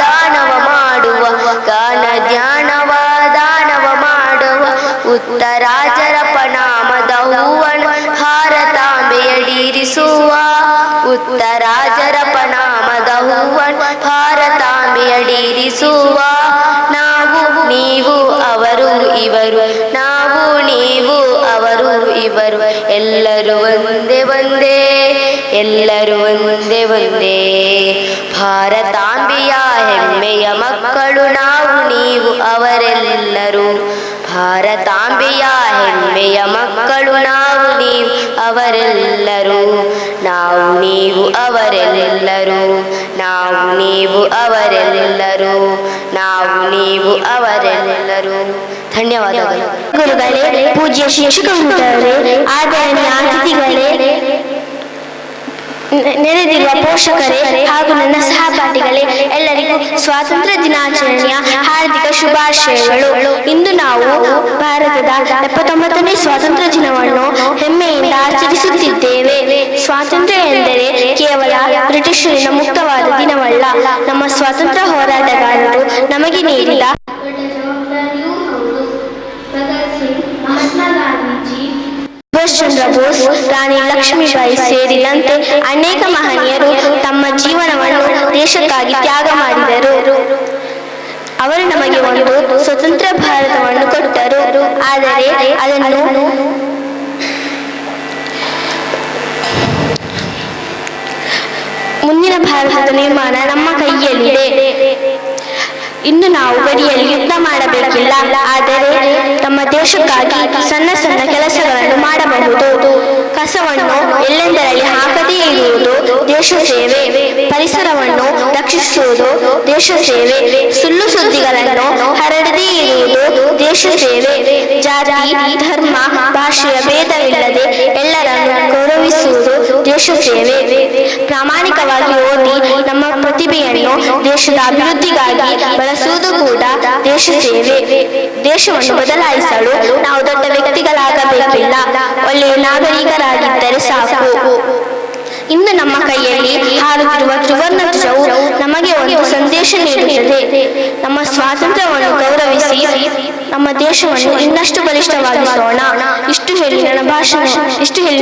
B: ದಾನವ ಮಾಡುವ, ಗಾನ ಧ್ಯಾನವ ದಾನವ ಮಾಡುವ. ಉತ್ತರಾಜರ ಪ್ರಣಾಮದ ಹೂವನ್ನು ಉತ್ತರಾಜರ ಪ್ರಣಾಮದ ಹೂವನ್ ಭಾರತಾಂಬೆಯಡಿರಿಸುವ ನಾವು ನೀವು ಅವರು ಇವರು ನಾವು ನೀವು ಅವರು ಇವರು ಎಲ್ಲರೂ ಒಂದೇ ಒಂದೇ ಎಲ್ಲರೂ ಒಂದೇ ಒಂದೇ ಭಾರತಾಂಬೆಯ ಹೆಮ್ಮೆಯ ಮಕ್ಕಳು ನಾವು ನೀವು ಅವರೆಲ್ಲರೂ ಭಾರತಾಂಬೆಯ ಹೆಮ್ಮೆಯ ಮಕ್ಕಳು ನಾವು ನೀವು ಅವರೆಲ್ಲರೂ ನಾವು ನೀವು ಅವರೆಲ್ಲರೂ ನಾವು ನೀವು ಅವರೆಲ್ಲರೂ ನಾವು ನೀವು ಅವರೆಲ್ಲರೂ ಧನ್ಯವಾದಗಳು.
C: ಗುರುಗಳೇ, ಪೂಜ್ಯ ಶಿಕ್ಷಕರೇ, ಆದರಣೀಯ ಅತಿಥಿಗಳೇ, ನೆರೆದಿರುವ ಪೋಷಕರೇ ಹಾಗೂ ನನ್ನ ಸಹಪಾಠಿಗಳೇ, ಎಲ್ಲರಿಗೂ ಸ್ವಾತಂತ್ರ್ಯ ದಿನಾಚರಣೆಯ ಹಾರ್ದಿಕ ಶುಭಾಶಯಗಳು. ಇಂದು ನಾವು ಭಾರತದ 79ನೇ ಸ್ವಾತಂತ್ರ್ಯ ದಿನವನ್ನು ಹೆಮ್ಮೆಯಿಂದ ಆಚರಿಸುತ್ತಿದ್ದೇವೆ. ಸ್ವಾತಂತ್ರ್ಯ ಎಂದರೆ ಕೇವಲ ಬ್ರಿಟಿಷರಿಂದ ಮುಕ್ತವಾದ ದಿನವಲ್ಲ, ನಮ್ಮ ಸ್ವಾತಂತ್ರ್ಯ ಹೋರಾಟಗಾರರು ನಮಗೆ ನೀಡಿದ
H: ಜವಾಬ್ದಾರಿಯೂ ಹೌದು. ಭಗತ್ ಸಿಂಗ್, ಮಹಾತ್ಮ ಗಾಂಧೀಜಿ,
C: ಸುಭಾಷ್ ಚಂದ್ರ ಬೋಸ್, ರಾಣಿ ಲಕ್ಷ್ಮೀಬಾಯಿ ಸೇರಿದಂತೆ ಅನೇಕ ಮಹನೀಯರು ತಮ್ಮ ಜೀವನವನ್ನು ದೇಶಕ್ಕಾಗಿ ತ್ಯಾಗ ಮಾಡಿದರು. ಅವರು ನಮಗೆ ಒಂದು ಸ್ವತಂತ್ರ ಭಾರತವನ್ನು ಕೊಟ್ಟರು. ಆದರೆ ಅದನ್ನು ಮುಂದಿನ ಭಾರತದ ನಿರ್ಮಾಣ ನಮ್ಮ ಕೈಯಲ್ಲಿದೆ. ಇನ್ನು ನಾವು ಗಡಿಯಲ್ಲಿ ಯುದ್ಧ ಮಾಡಬೇಕಿಲ್ಲ, ಆದರೆ ನಮ್ಮ ದೇಶಕ್ಕಾಗಿ ಸಣ್ಣ ಸಣ್ಣ ಕೆಲಸಗಳನ್ನು ಮಾಡಬಹುದು. ಕಸವನ್ನು ಎಲ್ಲೆಂದರಲ್ಲಿ ಹಾಕದೇ ಇರುವುದು ದೇಶ ಸೇವೆ, ಪರಿಸರವನ್ನು ರಕ್ಷಿಸುವುದು ದೇಶ ಸೇವೆ, ಸುಳ್ಳು ಸುದ್ದಿಗಳನ್ನು ಹರಡದೇ ಇರುವುದು ದೇಶ ಸೇವೆ, ಜಾತಿ ಧರ್ಮ ಭಾಷೆಯ ಭೇದವಿಲ್ಲದೆ ಎಲ್ಲರನ್ನು ಗೌರವಿಸುವುದು ದೇಶ ಸೇವೆ, ಪ್ರಾಮಾಣಿಕವಾಗಿ ಓದಿ ನಮ್ಮ ಪ್ರತಿಭೆಯನ್ನು ದೇಶದ ಅಭಿವೃದ್ಧಿಗಾಗಿ ಬಳಸುವುದು ಕೂಡ ದೇಶ ಸೇವೆ. ದೇಶವನ್ನು ಬದಲಾಯಿಸಲು ನಾವು ದೊಡ್ಡ ವ್ಯಕ್ತಿಗಳಾಗಬೇಕಿಲ್ಲ, ಒಳ್ಳೆಯ ನಾಗರಿಕರಾಗಿದ್ದರೆ ಸಾಕು. ಇಂದು ನಮ್ಮ ಕೈಯಲ್ಲಿ ಹಾರುತ್ತಿರುವ ತ್ರಿವರ್ಣ ಧ್ವಜವು ನಮಗೆ ಒಂದು ಸಂದೇಶ ನೀಡುತ್ತದೆ. ನಮ್ಮ ಸ್ವಾತಂತ್ರ್ಯವನ್ನು ಗೌರವಿಸಿ ನಮ್ಮ ದೇಶವನ್ನು ಇನ್ನಷ್ಟು ಬಲಿಷ್ಠವಾಗಿಸೋಣ. ಇಷ್ಟು ಹೇಳಿ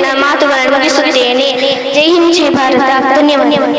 C: ನನ್ನ ಮಾತುಗಳನ್ನು ಮುಗಿಸುತ್ತೇನೆ. ಜೈ ಹಿಂದ್, ಜೈ ಭಾರತ. ಧನ್ಯವಾದ.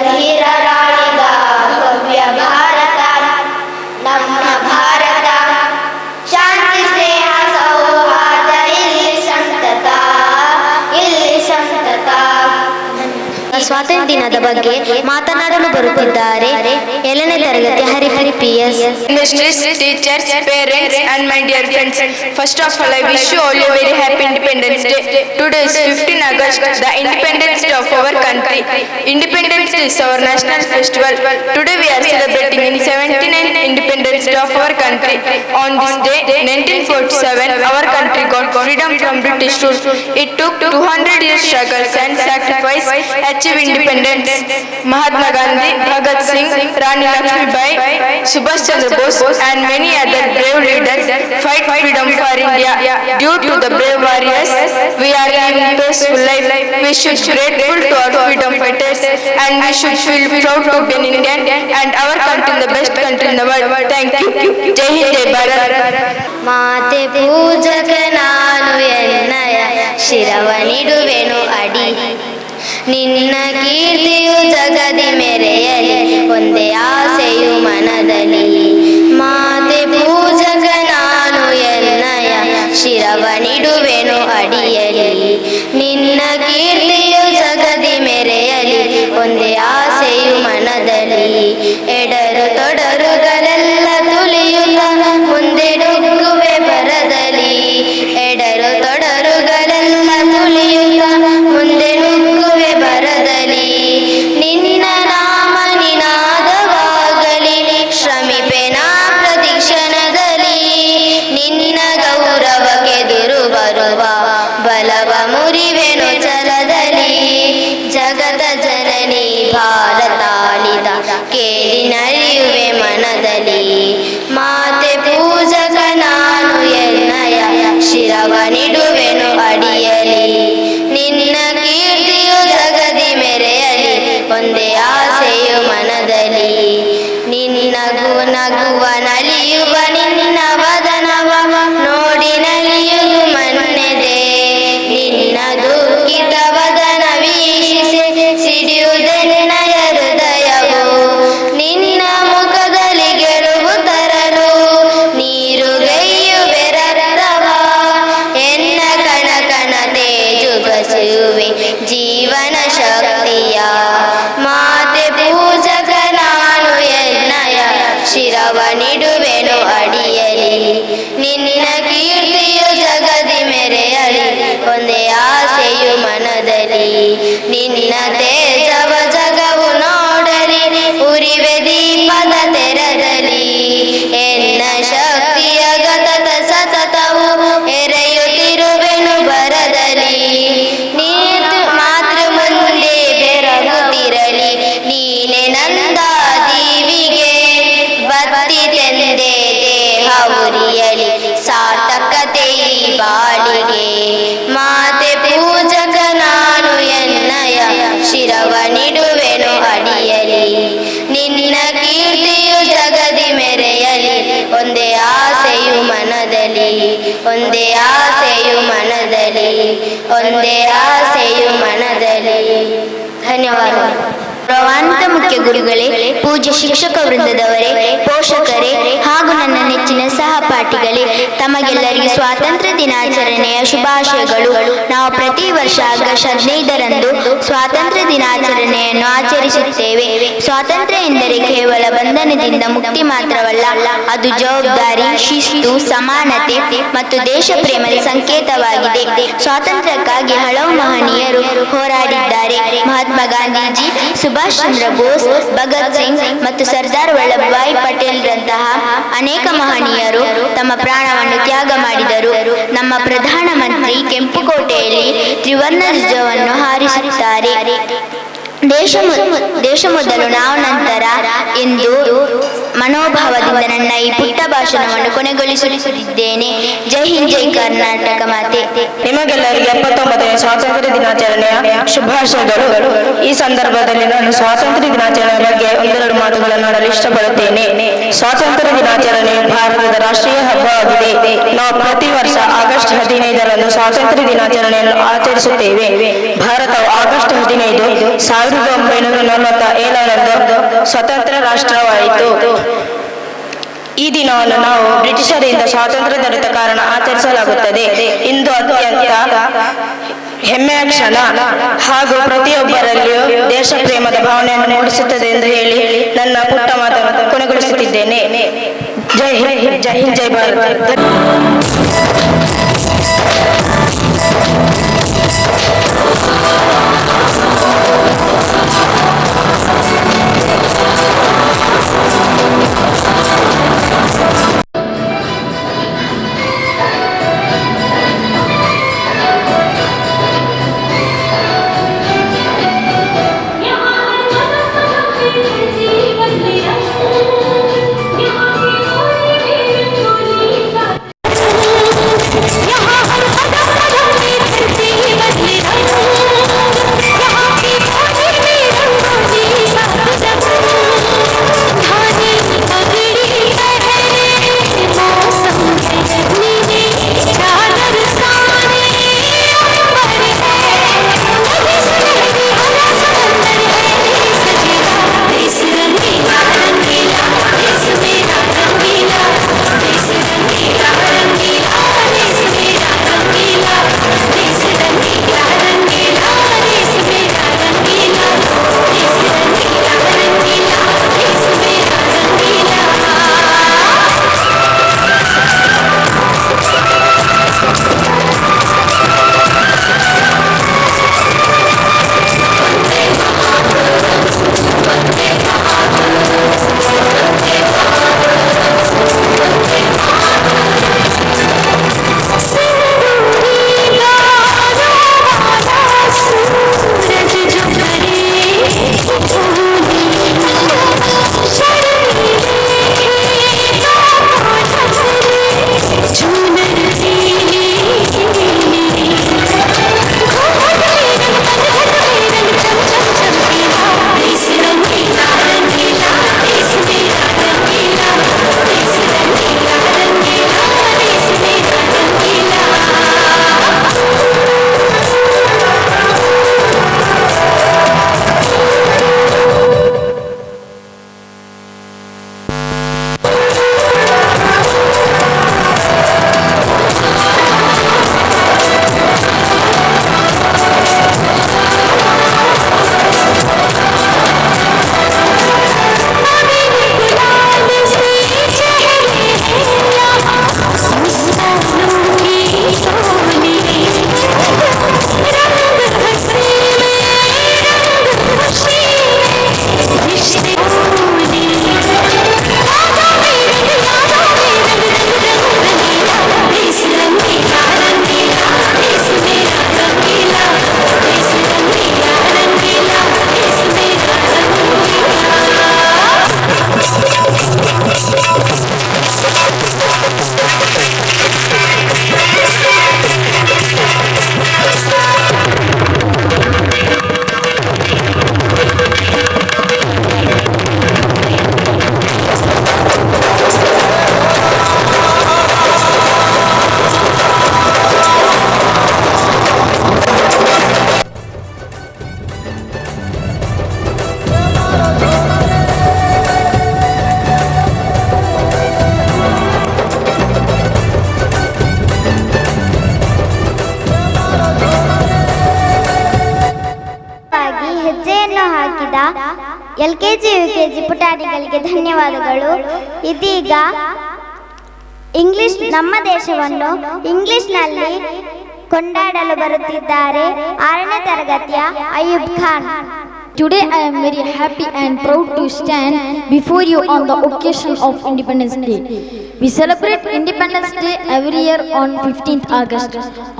C: ಧೀರರಾಳಿದ ಭವ್ಯ ಭಾರತ ನಮ್ಮ ಭಾರತ. ಶಾಂತಿ ಸ್ನೇಹ ಸೌಹಾರ್ದ ಇಲ್ಲಿ ಸಂತತ, ಇಲ್ಲಿ ಸಂತತ. ಸ್ವಾತಂತ್ರ್ಯ ದಿನದ ಬಗ್ಗೆ ಮಾತನಾಡಲು ಬರುತ್ತಿದ್ದಾರೆ 7ನೇ ತರಗತಿ ಹರಿಹರಿ PS.
D: Ministers, teachers, parents and my dear friends, first of all I wish you all a very happy Independence Day. Today is 15 August, the Independence Day of our country. Independence Day is our national festival. Today we are celebrating in 79th Independence Day of our country. On this day, 1947, our country got freedom from British rule. It took 200 years struggles and sacrifice achieve independence. Mahatma Gandhi, Bhagat Singh, Rani Lakshmibai, Subhash Chandra Bose and many other brave leaders fight freedom for India. Due to the brave warriors, we are living peaceful life. We should be grateful to our freedom fighters and we should feel proud to be an Indian and our country the best country in the world. Thank you. Jai Hind, Jai Bharat.
C: ಮಾತೆ ಪೂಜಕ ನಾನು ಎನ್ನಯ ಶಿರವನಿಡುವೆನು ಅಡಿ. ನಿನ್ನ ಕೀರ್ತಿಯು ಜಗದಿ ಮೆರೆಯಲಿ ಒಂದೇ ಆಸೆಯು ಮನದಲ್ಲಿ. ಮಾತೆ ಪೂಜಕ ನಾನು ಎನ್ನಯ ಶಿರವನಿಡುವೆನು ಅಡಿಯಲಿ. ನಿನ್ನ ಕೀರ್ತಿಯು ಜಗದಿ ಮೆರೆಯಲಿ ಒಂದೇ ಆಸೆಯು ಮನದಲ್ಲಿ. ಎಡರು ತೊಡರುಗಳೆಲ್ಲ ತುಳಿಯುತ್ತ ಮುಂದೆ ನುಗ್ಗುವೆ ಬರದಲ್ಲಿ. ಎಡರು ತೊಡರುಗಳೆಲ್ಲ ತುಳಿಯುತ್ತ ಮುಂದೆ ನುಗ್ಗುವೆ ಬರದಲ್ಲಿ. ನಿನ್ನ ನಾಮ ನಿನಾದವಾಗಲಿ ಶ್ರಮಿಪೆನ ಪ್ರತಿಕ್ಷಣದಲ್ಲಿ. ನಿನ್ನ ಗೌರವಕ್ಕೆದುರು ಬರುವ ಬಲವ ಮುರಿವೆನು ಛಲದಲ್ಲಿ. ಜಗದ ಜನನಿ ಭಾರತಾಳಿದ ಕೇಳಿ ನಲಿಯುವೆ ಮನದಲ್ಲಿ. ಮಾತೆ ಪೂಜಕ ನಾನು ಎನ್ನಯ ಶಿರವನಿಡುವೆನು ಅಡಿಯಲಿ. ನಿನ್ನ ಕೀರ್ತಿಯು ಜಗದಿ ಮೆರೆಯಲಿ ಒಂದೇ ಆಸೆಯು ಮನದಲ್ಲಿ. ನಗುವ ನಲಿಯುವ ನಿನ್ನ ವದನವ ನೋಡಿ ನಲಿಯುವುದು ಮನ್ನೆದೆ. ನಿನ್ನ ದುಃಖಿತ ವದನ ವೀಕ್ಷಿಸಿ ಸಿಡಿಯುವುದೆನ್ನಯ ಹೃದಯವು. ನಿನ್ನ ಮುಖದಲ್ಲಿ ಗೆಲುವು ತರಲು ನೀರುಗೈಯುವೆ ರಕ್ತವ. ಎನ್ನ ಕಣ ಕಣ ತೇಜು ಬಸುವೆ ಜೀವನ ಶಕ್ತಿಯ. ಮಾತೆ ಪೂಜಕ ನಾನು ಎನ್ನಯ ಶಿರವನಿಡುವೆನು ಅಡಿಯಲಿ. ನಿನ್ನ ಕೀರ್ತಿಯು ಜಗದಿ ಮೆರೆಯಲಿ ಒಂದೇ ಆಸೆಯು ಮನದಲ್ಲಿ. ನಿನ್ನ ತೇಜವ ಜಗವು ನೋಡಲಿ ಉರಿವೆ ದೀಪದ ತೆರದಲ್ಲಿ. ಎನ್ನ ಶಕ್ತಿಯ ಗತತ ಸತತವು ಎರೆಯುತ್ತಿರುವೆನು ಬರದಲ್ಲಿ. ಮಾತೃ ಮುಂದೆ ಬೆರಗುತ್ತಿರಲಿ ನೀನೆ ನಂದ ದೀವಿಗೆ. ಬತ್ತಿ ತೆಂದೆ ದೇಹ ಉರಿಯಲಿ ಸಾರ್ಥಕತೆ ಈ ಬಾಳಿಗೆ. ಮಾತೆ ಪೂಜಕ ನಾನು ಎನ್ನಯ ಶಿರವನಿಡುವೆನು ಅಡಿಯಲಿ. ನಿನ್ನ ಕೀರ್ತಿಯು ಜಗದಿ ಮೆರೆಯಲಿ ಒಂದೇ ಆಸೆಯು ಮನದಲ್ಲಿ. ಒಂದೇ ಆಸೆಯು ಮನದಲ್ಲಿ. ಒಂದೇ ಆಸೆಯು ಮನದಲ್ಲಿ. ಧನ್ಯವಾದಗಳು. ಗೌರವಾನ್ವಿತ ಮುಖ್ಯ ಗುರುಗಳೇ, ಪೂಜ್ಯ ಶಿಕ್ಷಕ ವೃಂದದವರೇ, ಪೋಷಕರೇ ಹಾಗೂ ನನ್ನ ನೆಚ್ಚಿನ ಸಹಪಾಠಿಗಳೇ, ತಮಗೆಲ್ಲರಿಗೂ ಸ್ವಾತಂತ್ರ್ಯ ದಿನಾಚರಣೆಯ ಶುಭಾಶಯಗಳು. ನಾವು ಪ್ರತಿ ವರ್ಷ ಆಗಸ್ಟ್ 15ರಂದು ಸ್ವಾತಂತ್ರ್ಯ ದಿನಾಚರಣೆಯನ್ನು ಆಚರಿಸುತ್ತೇವೆ. ಸ್ವಾತಂತ್ರ್ಯ ಎಂದರೆ ಕೇವಲ ಬಂಧನದಿಂದ ಮುಕ್ತಿ ಮಾತ್ರವಲ್ಲ, ಅದು ಜವಾಬ್ದಾರಿ, ಶಿಸ್ತು, ಸಮಾನತೆ ಮತ್ತು ದೇಶ ಪ್ರೇಮದ ಸಂಕೇತವಾಗಿದೆ. ಸ್ವಾತಂತ್ರ್ಯಕ್ಕಾಗಿ ಹಲವು ಮಹನೀಯರು ಹೋರಾಡಿದ್ದಾರೆ. ಮಹಾತ್ಮ ಗಾಂಧೀಜಿ, ಸುಭಾಷ್ ಚಂದ್ರ ಬೋಸ್, ಭಗತ್ ಸಿಂಗ್ ಮತ್ತು ಸರ್ದಾರ್ ವಲ್ಲಭಭಾಯಿ ಪಟೇಲ್ರಂತಹ ಅನೇಕ ಮಹನೀಯರು ತಮ್ಮ ಪ್ರಾಣವನ್ನು ತ್ಯಾಗ ಮಾಡಿದರು. ನಮ್ಮ ಪ್ರಧಾನಮಂತ್ರಿ ಕೆಂಪುಕೋಟೆಯಲ್ಲಿ ತ್ರಿವರ್ಣ ಧ್ವಜವನ್ನು ಹಾರಿಸುತ್ತಾರೆ. ದೇಶ ಮೊದಲು ನಾವು ನಂತರ ಎಂದು ಮನೋಭಾವದಿಂದ ನನ್ನ ಈ ಪುಟ್ಟ ಭಾಷಣವನ್ನು ಕೊನೆಗೊಳಿಸುತ್ತಿದ್ದೇನೆ. ಜೈ ಹಿಂದ್, ಜೈ ಕರ್ನಾಟಕ ಮಾತೆ.
I: ನಿಮಗೆಲ್ಲರಿಗೆ 79ನೇ ಸ್ವಾತಂತ್ರ್ಯ ದಿನಾಚರಣೆಯ ಶುಭಾಶಯಗಳು. ಈ ಸಂದರ್ಭದಲ್ಲಿ ನಾನು ಸ್ವಾತಂತ್ರ್ಯ ದಿನಾಚರಣೆಯ ಬಗ್ಗೆ ಒಂದೆರಡು ಮಾತುಗಳನ್ನು ಆಡಲು ಇಷ್ಟಪಡುತ್ತೇನೆ. ಸ್ವಾತಂತ್ರ್ಯ ದಿನಾಚರಣೆಯು ಭಾರತದ ರಾಷ್ಟ್ರೀಯ ಹಬ್ಬವಾಗಿದೆ. ನಾವು ಪ್ರತಿ ವರ್ಷ ಆಗಸ್ಟ್ 15ರಂದು ಸ್ವಾತಂತ್ರ್ಯ ದಿನಾಚರಣೆಯನ್ನು ಆಚರಿಸುತ್ತೇವೆ. ಭಾರತವು ಆಗಸ್ಟ್ 15, 1947ರಂದು ಸ್ವತಂತ್ರ ರಾಷ್ಟ್ರವಾಯಿತು. ಈ ದಿನವನ್ನು ನಾವು ಬ್ರಿಟಿಷರಿಂದ ಸ್ವಾತಂತ್ರ್ಯ ದೊರೆತ ಕಾರಣ ಆಚರಿಸಲಾಗುತ್ತದೆ. ಇಂದು ಅತ್ಯಂತ ಹೆಮ್ಮೆಯ ಕ್ಷಣ ಹಾಗೂ ಪ್ರತಿಯೊಬ್ಬರಲ್ಲಿಯೂ ದೇಶ ಪ್ರೇಮದ ಭಾವನೆಯನ್ನು ಮೂಡಿಸುತ್ತದೆ ಎಂದು ಹೇಳಿ ನನ್ನ ಪುಟ್ಟ ಮಾತನ್ನು ಕೊನೆಗೊಳಿಸುತ್ತಿದ್ದೇನೆ. ಜೈ ಹಿಂದ್, ಜೈ ಹಿಂದ್, ಜೈ ಭಾರತ್.
H: LKG UKG ಪುಟಾಣಿಗಳಿಗೆ ಧನ್ಯವಾದಗಳು. ಇದೀಗ ಇಂಗ್ಲಿಷ್ ನಮ್ಮ ದೇಶವನ್ನು ಇಂಗ್ಲಿಷ್ನಲ್ಲಿ ಕೊಂಡಾಡಲು ಬರುತ್ತಿದ್ದಾರೆ 6ನೇ ತರಗತಿಯ Ayub Khan.
J: Today I am very happy and proud to stand before you on the occasion of Independence Day. We celebrate Independence Day every year on 15th August.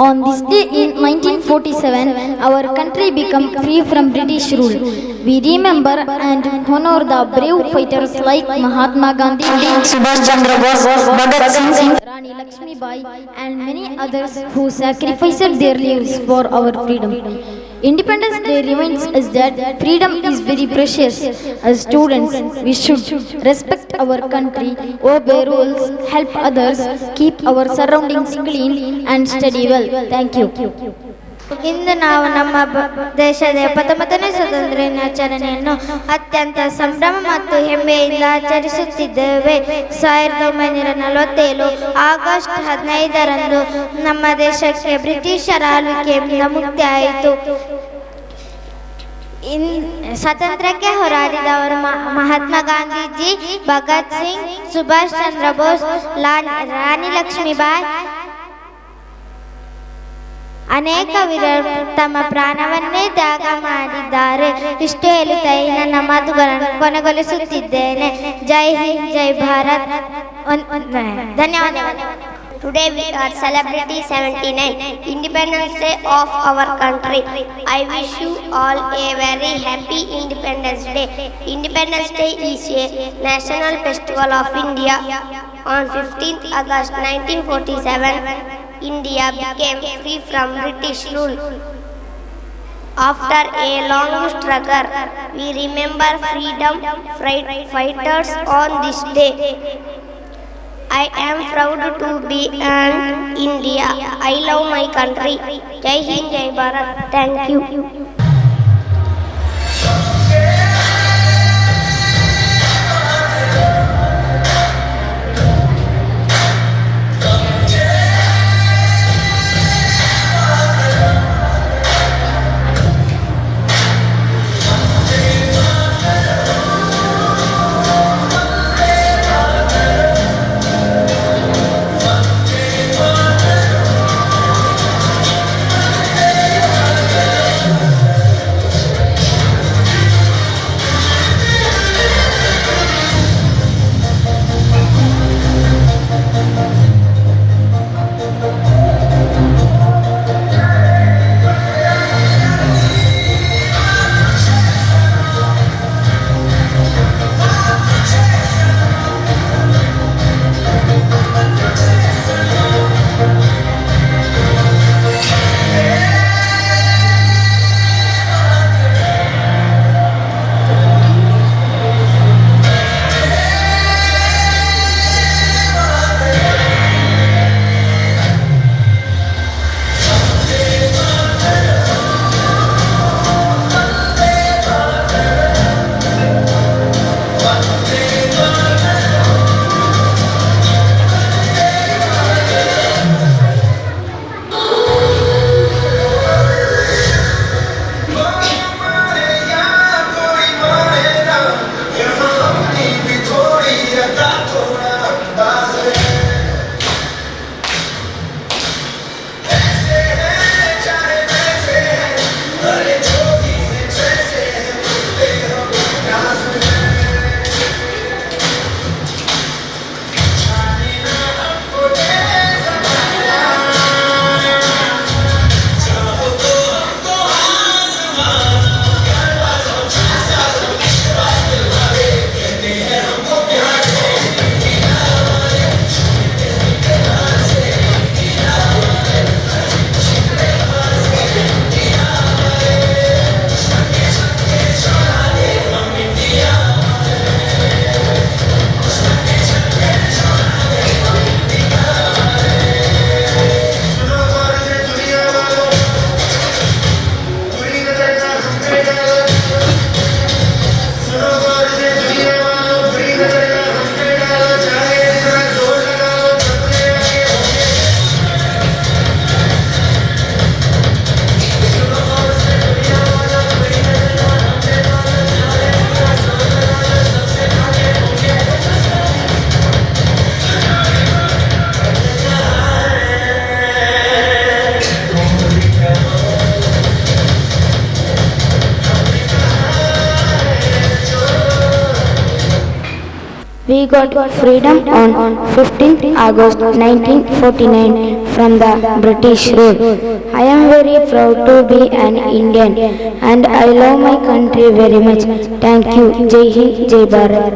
J: On this day in 1947, our country became free from British rule. We remember and honor the brave fighters like Mahatma Gandhi,
I: Subhash Chandra Bose, Bhagat Singh,
J: Rani Lakshmi Bai and many others who sacrificed their lives for our freedom. Independence Day reminds us that freedom is very precious. As students, we should respect our country, obey rules, help others, keep our surroundings clean and study well. Thank you.
H: ಇಂದು ನಾವು ನಮ್ಮ ದೇಶದ 79ನೇ ಸ್ವಾತಂತ್ರ್ಯ ದಿನಾಚರಣೆಯನ್ನು ಅತ್ಯಂತ ಸಂಭ್ರಮ ಮತ್ತು ಹೆಮ್ಮೆಯಿಂದ ಆಚರಿಸುತ್ತಿದ್ದೇವೆ. 1947 August 15ರಂದು ನಮ್ಮ ದೇಶಕ್ಕೆ ಬ್ರಿಟಿಷರ ಆಳ್ವಿಕೆಯಿಂದ ಮುಕ್ತಿ ಆಯಿತು. ಸ್ವಾತಂತ್ರ್ಯಕ್ಕೆ ಹೋರಾಡಿದವರು ಮಹಾತ್ಮ ಗಾಂಧೀಜಿ, ಭಗತ್ ಸಿಂಗ್, ಸುಭಾಷ್ ಚಂದ್ರ ಬೋಸ್, ರಾಣಿ ಲಕ್ಷ್ಮೀಬಾಯಿ, ಅನೇಕ ವೀರರು ತಮ್ಮ ಪ್ರಾಣವನ್ನೇ ತ್ಯಾಗ ಮಾಡಿದ್ದಾರೆ. ಇಷ್ಟು ಹೇಳುತ್ತಾ ನನ್ನ ಮಾತುಗಳನ್ನು ಕೊನೆಗೊಳಿಸುತ್ತಿದ್ದೇನೆ. ಜೈ ಹಿಂದ್, ಜೈ ಭಾರತ್. ಧನ್ಯವಾದಗಳು.
C: Today we are celebrating 79 Independence Day of our country. I wish you all a very happy Independence Day. Independence Day is a national festival of India. On 15th August 1947, India became free from British rule. After a long struggle, we remember freedom fighters on this day. I am proud to be an India. I love my country. Jai Hind, Jai Bharat. Thank you.
J: We got freedom on 15th August 1949 from the British rule. I am very proud to be an Indian and I love my country very much. Thank you. Jai Hind, Jai Bharat.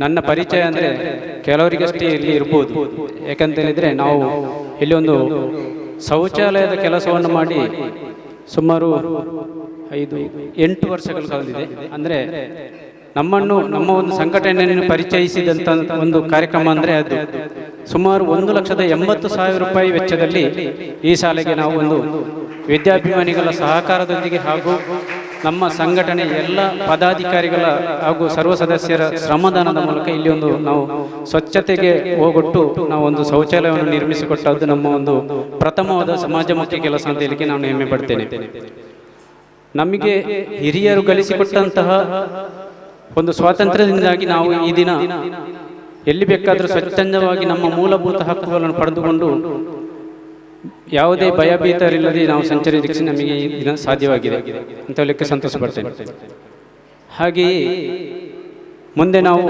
K: ನನ್ನ ಪರಿಚಯ ಅಂದರೆ ಕೆಲವರಿಗಷ್ಟೇ ಇಲ್ಲಿ ಇರ್ಬೋದು. ಯಾಕಂತೇಳಿದರೆ ನಾವು ಇಲ್ಲಿ ಒಂದು ಶೌಚಾಲಯದ ಕೆಲಸವನ್ನು ಮಾಡಿ ಸುಮಾರು 5-8 ವರ್ಷಗಳು ಕಳೆದಿದೆ. ಅಂದರೆ ನಮ್ಮ ಒಂದು ಸಂಘಟನೆಯನ್ನು ಪರಿಚಯಿಸಿದಂಥ ಒಂದು ಕಾರ್ಯಕ್ರಮ ಅಂದರೆ ಅದು ಸುಮಾರು 1,80,000 ರೂಪಾಯಿ ವೆಚ್ಚದಲ್ಲಿ ಈ ಶಾಲೆಗೆ ನಾವು ಒಂದು ವಿದ್ಯಾಭಿಮಾನಿಗಳ ಸಹಕಾರದೊಂದಿಗೆ ಹಾಗೂ ನಮ್ಮ ಸಂಘಟನೆ ಎಲ್ಲ ಪದಾಧಿಕಾರಿಗಳ ಹಾಗೂ ಸರ್ವ ಸದಸ್ಯರ ಶ್ರಮದಾನದ ಮೂಲಕ ಇಲ್ಲಿ ಒಂದು ನಾವು ಸ್ವಚ್ಛತೆಗೆ ಹೋಗೊಟ್ಟು ನಾವು ಒಂದು ಶೌಚಾಲಯವನ್ನು ನಿರ್ಮಿಸಿಕೊಟ್ಟದ್ದು ನಮ್ಮ ಒಂದು ಪ್ರಥಮವಾದ ಸಮಾಜಮುಖಿ ಕೆಲಸ ಅಂತ ಹೇಳಿಕ್ಕೆ ನಾನು ಹೆಮ್ಮೆ ಪಡ್ತೇನೆ. ನಮಗೆ ಹಿರಿಯರು ಗಳಿಸಿಕೊಟ್ಟಂತಹ ಒಂದು ಸ್ವಾತಂತ್ರ್ಯದಿಂದಾಗಿ ನಾವು ಈ ದಿನ ಎಲ್ಲಿ ಬೇಕಾದರೂ ಸ್ವಚ್ಛಂದವಾಗಿ ನಮ್ಮ ಮೂಲಭೂತ ಹಕ್ಕುಗಳನ್ನು ಪಡೆದುಕೊಂಡು ಯಾವುದೇ ಭಯಭೀತರಿಲ್ಲದೆ ನಾವು ಸಂಚರಿಸಿ ನಮಗೆ ಈ ದಿನ ಸಾಧ್ಯವಾಗಿದೆ ಅಂತ ಹೇಳಲಿಕ್ಕೆ ಸಂತೋಷ ಪಡ್ತೇನೆ. ಹಾಗೆಯೇ ಮುಂದೆ ನಾವು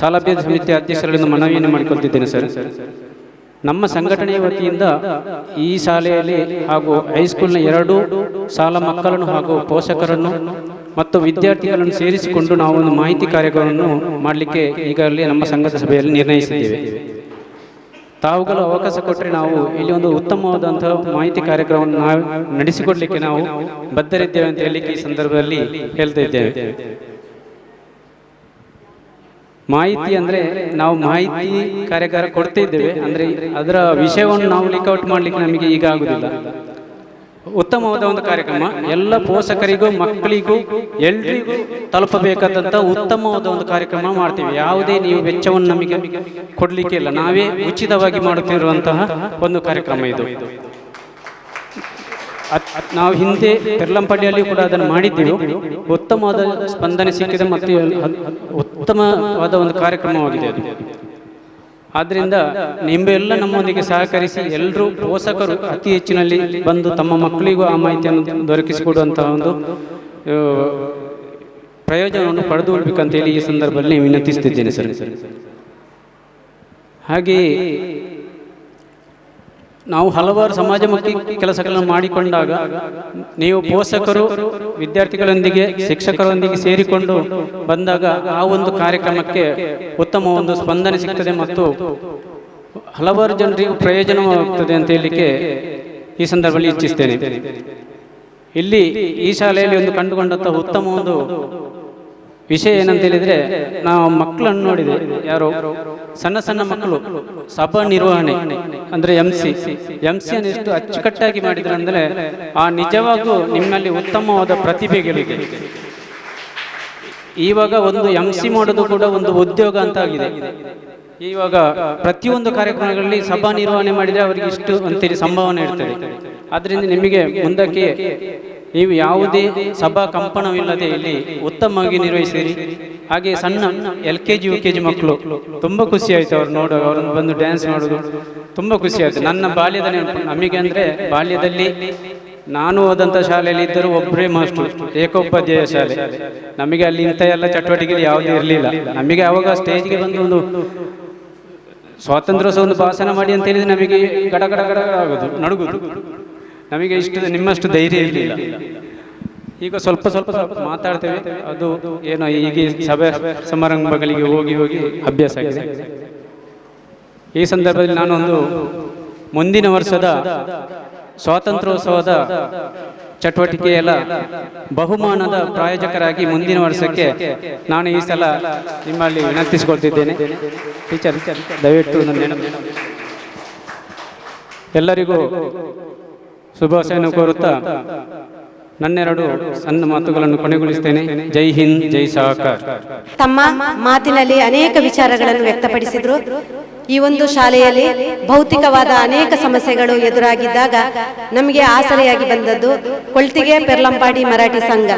K: ಶಾಲಾಭ್ಯಾಸ ಸಮಿತಿ ಅಧ್ಯಕ್ಷರಿಂದ ಮನವಿಯನ್ನು ಮಾಡಿಕೊಳ್ತಿದ್ದೇನೆ ಸರ್. ನಮ್ಮ ಸಂಘಟನೆಯ ವತಿಯಿಂದ ಈ ಶಾಲೆಯಲ್ಲಿ ಹಾಗೂ ಹೈಸ್ಕೂಲ್ನ 2 ಶಾಲಾ ಮಕ್ಕಳನ್ನು ಹಾಗೂ ಪೋಷಕರನ್ನು ಮತ್ತು ವಿದ್ಯಾರ್ಥಿಗಳನ್ನು ಸೇರಿಸಿಕೊಂಡು ನಾವು ಒಂದು ಮಾಹಿತಿ ಕಾರ್ಯಕ್ರಮವನ್ನು ಮಾಡಲಿಕ್ಕೆ ಈಗಾಗಲೇ ನಮ್ಮ ಸಂಘದ ಸಭೆಯಲ್ಲಿ ನಿರ್ಣಯಿಸಿದ್ದೇವೆ. ತಾವುಗಳು ಅವಕಾಶ ಕೊಟ್ಟರೆ ನಾವು ಇಲ್ಲಿ ಒಂದು ಉತ್ತಮವಾದಂತಹ ಮಾಹಿತಿ ಕಾರ್ಯಕ್ರಮವನ್ನು ನಾವು ನಡೆಸಿಕೊಡ್ಲಿಕ್ಕೆ ನಾವು ಬದ್ಧರಿದ್ದೇವೆ ಅಂತ ಹೇಳಲಿಕ್ಕೆ ಈ ಸಂದರ್ಭದಲ್ಲಿ ಹೇಳ್ತಾ ಇದ್ದೇವೆ. ಮಾಹಿತಿ ಅಂದರೆ ನಾವು ಮಾಹಿತಿ ಕಾರ್ಯಾಗಾರ ಕೊಡ್ತಾ ಇದ್ದೇವೆ, ಅಂದರೆ ಅದರ ವಿಷಯವನ್ನು ನಾವು ಲೀಕ್ಔಟ್ ಮಾಡಲಿಕ್ಕೆ ನಮಗೆ ಈಗ ಆಗುವುದಿಲ್ಲ. ಉತ್ತಮವಾದ ಒಂದು ಕಾರ್ಯಕ್ರಮ, ಎಲ್ಲ ಪೋಷಕರಿಗೂ ಮಕ್ಕಳಿಗೂ ಎಲ್ರಿಗೂ ತಲುಪಬೇಕಾದಂಥ ಉತ್ತಮವಾದ ಒಂದು ಕಾರ್ಯಕ್ರಮ ಮಾಡ್ತೀವಿ. ಯಾವುದೇ ನೀವು ವೆಚ್ಚವನ್ನು ನಮಗೆ ಕೊಡಲಿಕ್ಕೆ ಇಲ್ಲ, ನಾವೇ ಉಚಿತವಾಗಿ ಮಾಡುತ್ತಿರುವಂತಹ ಒಂದು ಕಾರ್ಯಕ್ರಮ ಇದು. ನಾವು ಹಿಂದೆ ಪೆರ್ಲಂಪಳ್ಳಿಯಲ್ಲಿ ಕೂಡ ಅದನ್ನು ಮಾಡಿದ್ದೀವಿ. ಉತ್ತಮವಾದ ಸ್ಪಂದನೆ ಸಿಕ್ಕಿದೆ ಮತ್ತು ಉತ್ತಮವಾದ ಒಂದು ಕಾರ್ಯಕ್ರಮವಾಗಿದೆ ಅದು. ಆದ್ದರಿಂದ ನಿಮ್ಮೆಲ್ಲ ನಮ್ಮೊಂದಿಗೆ ಸಹಕರಿಸಿ ಎಲ್ಲರೂ ಪೋಷಕರು ಅತಿ ಹೆಚ್ಚಿನಲ್ಲಿ ಬಂದು ತಮ್ಮ ಮಕ್ಕಳಿಗೂ ಆ ಮಾಹಿತಿಯನ್ನು ದೊರಕಿಸಿಕೊಡುವಂತಹ ಒಂದು ಪ್ರಯೋಜನವನ್ನು ಪಡೆದುಕೊಳ್ಬೇಕಂತೇಳಿ ಈ ಸಂದರ್ಭದಲ್ಲಿ ವಿನಂತಿಸುತ್ತಿದ್ದೇನೆ ಸರ್. ಹಾಗೆಯೇ ನಾವು ಹಲವಾರು ಸಮಾಜಮುಖಿ ಕೆಲಸಗಳನ್ನು ಮಾಡಿಕೊಂಡಾಗ ನೀವು ಪೋಷಕರು ವಿದ್ಯಾರ್ಥಿಗಳೊಂದಿಗೆ ಶಿಕ್ಷಕರೊಂದಿಗೆ ಸೇರಿಕೊಂಡು ಬಂದಾಗ ಆ ಒಂದು ಕಾರ್ಯಕ್ರಮಕ್ಕೆ ಉತ್ತಮ ಒಂದು ಸ್ಪಂದನೆ ಸಿಗ್ತದೆ ಮತ್ತು ಹಲವಾರು ಜನರಿಗೂ ಪ್ರಯೋಜನವಾಗುತ್ತದೆ ಅಂತ ಹೇಳಲಿಕ್ಕೆ ಈ ಸಂದರ್ಭದಲ್ಲಿ ಇಚ್ಛಿಸ್ತೇನೆ. ಇಲ್ಲಿ ಈ ಶಾಲೆಯಲ್ಲಿ ಒಂದು ಕಂಡುಕೊಂಡಂತಹ ಉತ್ತಮ ಒಂದು ವಿಷಯ ಏನಂತ ಹೇಳಿದರೆ, ನಾವು ಮಕ್ಕಳನ್ನು ನೋಡಿದೆ, ಯಾರೋ ಸಣ್ಣ ಸಣ್ಣ ಮಕ್ಕಳು ಸಭಾ ನಿರ್ವಹಣೆ ಅಂದರೆ ಎಂ.ಸಿ ಎಷ್ಟು ಅಚ್ಚುಕಟ್ಟಾಗಿ ಮಾಡಿದ್ರೆ ಅಂದರೆ ಆ ನಿಜವಾಗೂ ನಿಮ್ಮಲ್ಲಿ ಉತ್ತಮವಾದ ಪ್ರತಿಭೆಗಳಿದೆ. ಇವಾಗ ಒಂದು ಎಂ.ಸಿ ಮಾಡೋದು ಕೂಡ ಒಂದು ಉದ್ಯೋಗ ಅಂತ ಆಗಿದೆ. ಇವಾಗ ಪ್ರತಿಯೊಂದು ಕಾರ್ಯಕ್ರಮಗಳಲ್ಲಿ ಸಭಾ ನಿರ್ವಹಣೆ ಮಾಡಿದರೆ ಅವರಿಗೆ ಇಷ್ಟು ಅಂತೇಳಿ ಸಂಭಾವನೆ ಇರ್ತದೆ. ಆದ್ದರಿಂದ ನಿಮಗೆ ಮುಂದಕ್ಕೆ ನೀವು ಯಾವುದೇ ಸಭಾ ಕಂಪನವಿಲ್ಲದೆ ಇಲ್ಲಿ ಉತ್ತಮವಾಗಿ ನಿರ್ವಹಿಸಿರಿ. ಹಾಗೆ ಸಣ್ಣ LKG UKG ಮಕ್ಕಳು ತುಂಬ ಖುಷಿ ಆಯಿತು ಅವ್ರು ನೋಡುವಾಗ, ಅವ್ರನ್ನ ಬಂದು ಡ್ಯಾನ್ಸ್ ಮಾಡೋದು ತುಂಬ ಖುಷಿ ಆಯಿತು. ನನ್ನ ಬಾಲ್ಯದ ನೆನಪು ನಮಗೆ ಅಂದರೆ, ಬಾಲ್ಯದಲ್ಲಿ ನಾನು ಹೋದಂಥ ಶಾಲೆಯಲ್ಲಿ ಇದ್ದರೂ ಒಬ್ಬರೇ ಮಾಸ್ಟರ್, ಏಕೋಪಾಧ್ಯಾಯ ಶಾಲೆ. ನಮಗೆ ಅಲ್ಲಿ ಇಂಥ ಎಲ್ಲ ಚಟುವಟಿಕೆ ಯಾವುದೂ ಇರಲಿಲ್ಲ. ನಮಗೆ ಆವಾಗ ಸ್ಟೇಜ್ಗೆ ಬಂದು ಒಂದು ಸ್ವಾತಂತ್ರ್ಯೋತ್ಸವ ಒಂದು ಭಾಷಣ ಮಾಡಿ ಅಂತ ಹೇಳಿದ್ರೆ ನಮಗೆ ಗಡ ಗಡ ಗಡ ಆಗೋದು, ನಡುಗುದು. ನಮಗೆ ಇಷ್ಟು ನಿಮ್ಮಷ್ಟು ಧೈರ್ಯ ಇರಲಿಲ್ಲ. ಈಗ ಸ್ವಲ್ಪ ಮಾತಾಡ್ತೇವೆ. ಅದು ಏನೋ ಈಗ ಸಭೆ ಸಮಾರಂಭಗಳಿಗೆ ಹೋಗಿ ಅಭ್ಯಾಸ ಆಗಿದೆ. ಈ ಸಂದರ್ಭದಲ್ಲಿ ನಾನೊಂದು ಮುಂದಿನ ವರ್ಷದ ಸ್ವಾತಂತ್ರ್ಯೋತ್ಸವದ ಚಟುವಟಿಕೆಯಲ್ಲ ಬಹುಮಾನದ ಪ್ರಾಯೋಜಕರಾಗಿ ಮುಂದಿನ ವರ್ಷಕ್ಕೆ ನಾನು ಈ ಸಲ ನಿಮ್ಮಲ್ಲಿ ವಿನಂತಿಸಿಕೊಳ್ತಿದ್ದೇನೆ. ಟೀಚರ್ ದಯವಿಟ್ಟು ಎಲ್ಲರಿಗೂ ಶುಭಾಶಯವನ್ನು ಕೋರುತ್ತಾ ನನ್ನೆರಡು ಸಣ್ಣ ಮಾತುಗಳನ್ನು ಕೊನೆಗೊಳಿಸುತ್ತೇನೆ. ಜೈ ಹಿಂದ್, ಜೈ ಸಹಕಾರ.
F: ತಮ್ಮ ಮಾತಿನಲ್ಲಿ ಅನೇಕ ವಿಚಾರಗಳನ್ನು ವ್ಯಕ್ತಪಡಿಸಿದ್ರು. ಈ ಒಂದು ಶಾಲೆಯಲ್ಲಿ ಭೌತಿಕವಾದ ಅನೇಕ ಸಮಸ್ಯೆಗಳು ಎದುರಾಗಿದ್ದಾಗ ನಮಗೆ ಆಸರೆಯಾಗಿ ಬಂದದ್ದು ಕೊಳ್ತಿಗೆ ಪೆರ್ಲಂಪಾಡಿ ಮರಾಠಿ ಸಂಘ.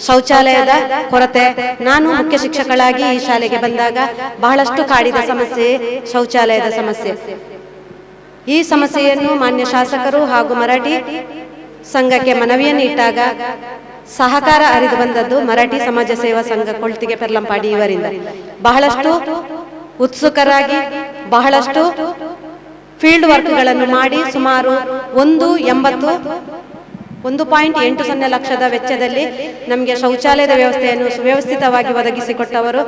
F: ಶೌಚಾಲಯದ ಕೊರತೆ, ನಾನು ಮುಖ್ಯ ಶಿಕ್ಷಕಳಾಗಿ ಈ ಶಾಲೆಗೆ ಬಂದಾಗ ಬಹಳಷ್ಟು ಕಾಡಿದ ಸಮಸ್ಯೆ ಶೌಚಾಲಯದ ಸಮಸ್ಯೆ. ಈ ಸಮಸ್ಯೆಯನ್ನು ಮಾನ್ಯ ಶಾಸಕರು ಹಾಗೂ ಮರಾಠಿ ಸಂಘಕ್ಕೆ ಮನವಿಯನ್ನು ಇಟ್ಟಾಗ ಸಹಕಾರ ಅರಿದು ಬಂದದ್ದು ಮರಾಠಿ ಸಮಾಜ ಸೇವಾ ಸಂಘ ಕೊಳ್ತಿಗೆ ಪೆರ್ಲಂಪಾಡಿ ಇವರಿಂದ. ಬಹಳಷ್ಟು ಉತ್ಸುಕರಾಗಿ ಬಹಳಷ್ಟು ಫೀಲ್ಡ್ ವರ್ಕ್ಗಳನ್ನು ಮಾಡಿ ಸುಮಾರು 1.80 ಲಕ್ಷದ ವೆಚ್ಚದಲ್ಲಿ ನಮಗೆ ಶೌಚಾಲಯದ ವ್ಯವಸ್ಥೆಯನ್ನು ಸುವ್ಯವಸ್ಥಿತವಾಗಿ ಒದಗಿಸಿಕೊಟ್ಟವರು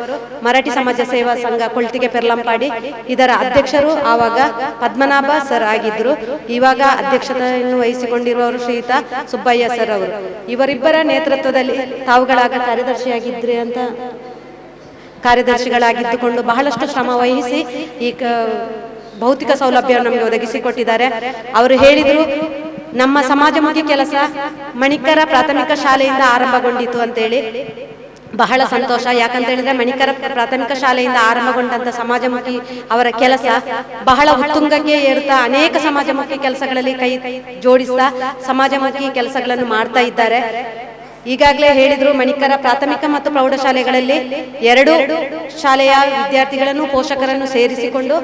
F: ಮರಾಠಿ ಸಮಾಜ ಸೇವಾ ಸಂಘ ಕೊಳ್ತಿಗೆ ಪೆರ್ಲಂಪಾಡಿ. ಇದರ ಅಧ್ಯಕ್ಷರು ಆವಾಗ ಪದ್ಮನಾಭ ಸರ್ ಆಗಿದ್ರು. ಇವಾಗ ಅಧ್ಯಕ್ಷತೆಯನ್ನು ವಹಿಸಿಕೊಂಡಿರುವವರು ಶ್ರೀಯುತ ಸುಬ್ಬಯ್ಯ ಸರ್ ಅವರು. ಇವರಿಬ್ಬರ ನೇತೃತ್ವದಲ್ಲಿ ತಾವುಗಳಾಗ ಕಾರ್ಯದರ್ಶಿಗಳಾಗಿದ್ದುಕೊಂಡು ಬಹಳಷ್ಟು ಶ್ರಮ ವಹಿಸಿ ಈ ಭೌತಿಕ ಸೌಲಭ್ಯವನ್ನು ನಮಗೆ ಒದಗಿಸಿಕೊಟ್ಟಿದ್ದಾರೆ. ಅವರು ಹೇಳಿದರು, ನಮ್ಮ ಸಮಾಜಮುಖಿ ಕೆಲಸ ಮಣಿಕರ ಪ್ರಾಥಮಿಕ ಶಾಲೆಯಿಂದ ಆರಂಭಗೊಂಡಿತು ಅಂತೇಳಿ. ಬಹಳ ಸಂತೋಷ. ಯಾಕಂತ ಹೇಳಿದ್ರೆ ಮಣಿಕರ ಪ್ರಾಥಮಿಕ ಶಾಲೆಯಿಂದ ಆರಂಭಗೊಂಡಂತ ಸಮಾಜಮುಖಿ ಅವರ ಕೆಲಸ ಬಹಳ ಉತ್ತುಂಗಕ್ಕೆ ಏರುತ್ತಾ ಅನೇಕ ಸಮಾಜಮುಖಿ ಕೆಲಸಗಳಲ್ಲಿ ಕೈ ಜೋಡಿಸ್ತಾ ಸಮಾಜಮುಖಿ ಕೆಲಸಗಳನ್ನು ಮಾಡ್ತಾ ಇದ್ದಾರೆ. ಈಗಾಗಲೇ ಹೇಳಿದ್ರು, ಮಣಿಕರ ಪ್ರಾಥಮಿಕ ಮತ್ತು ಪ್ರೌಢಶಾಲೆಗಳಲ್ಲಿ 2 ಶಾಲೆಯ ವಿದ್ಯಾರ್ಥಿಗಳನ್ನು ಪೋಷಕರನ್ನು ಸೇರಿಸಿಕೊಂಡು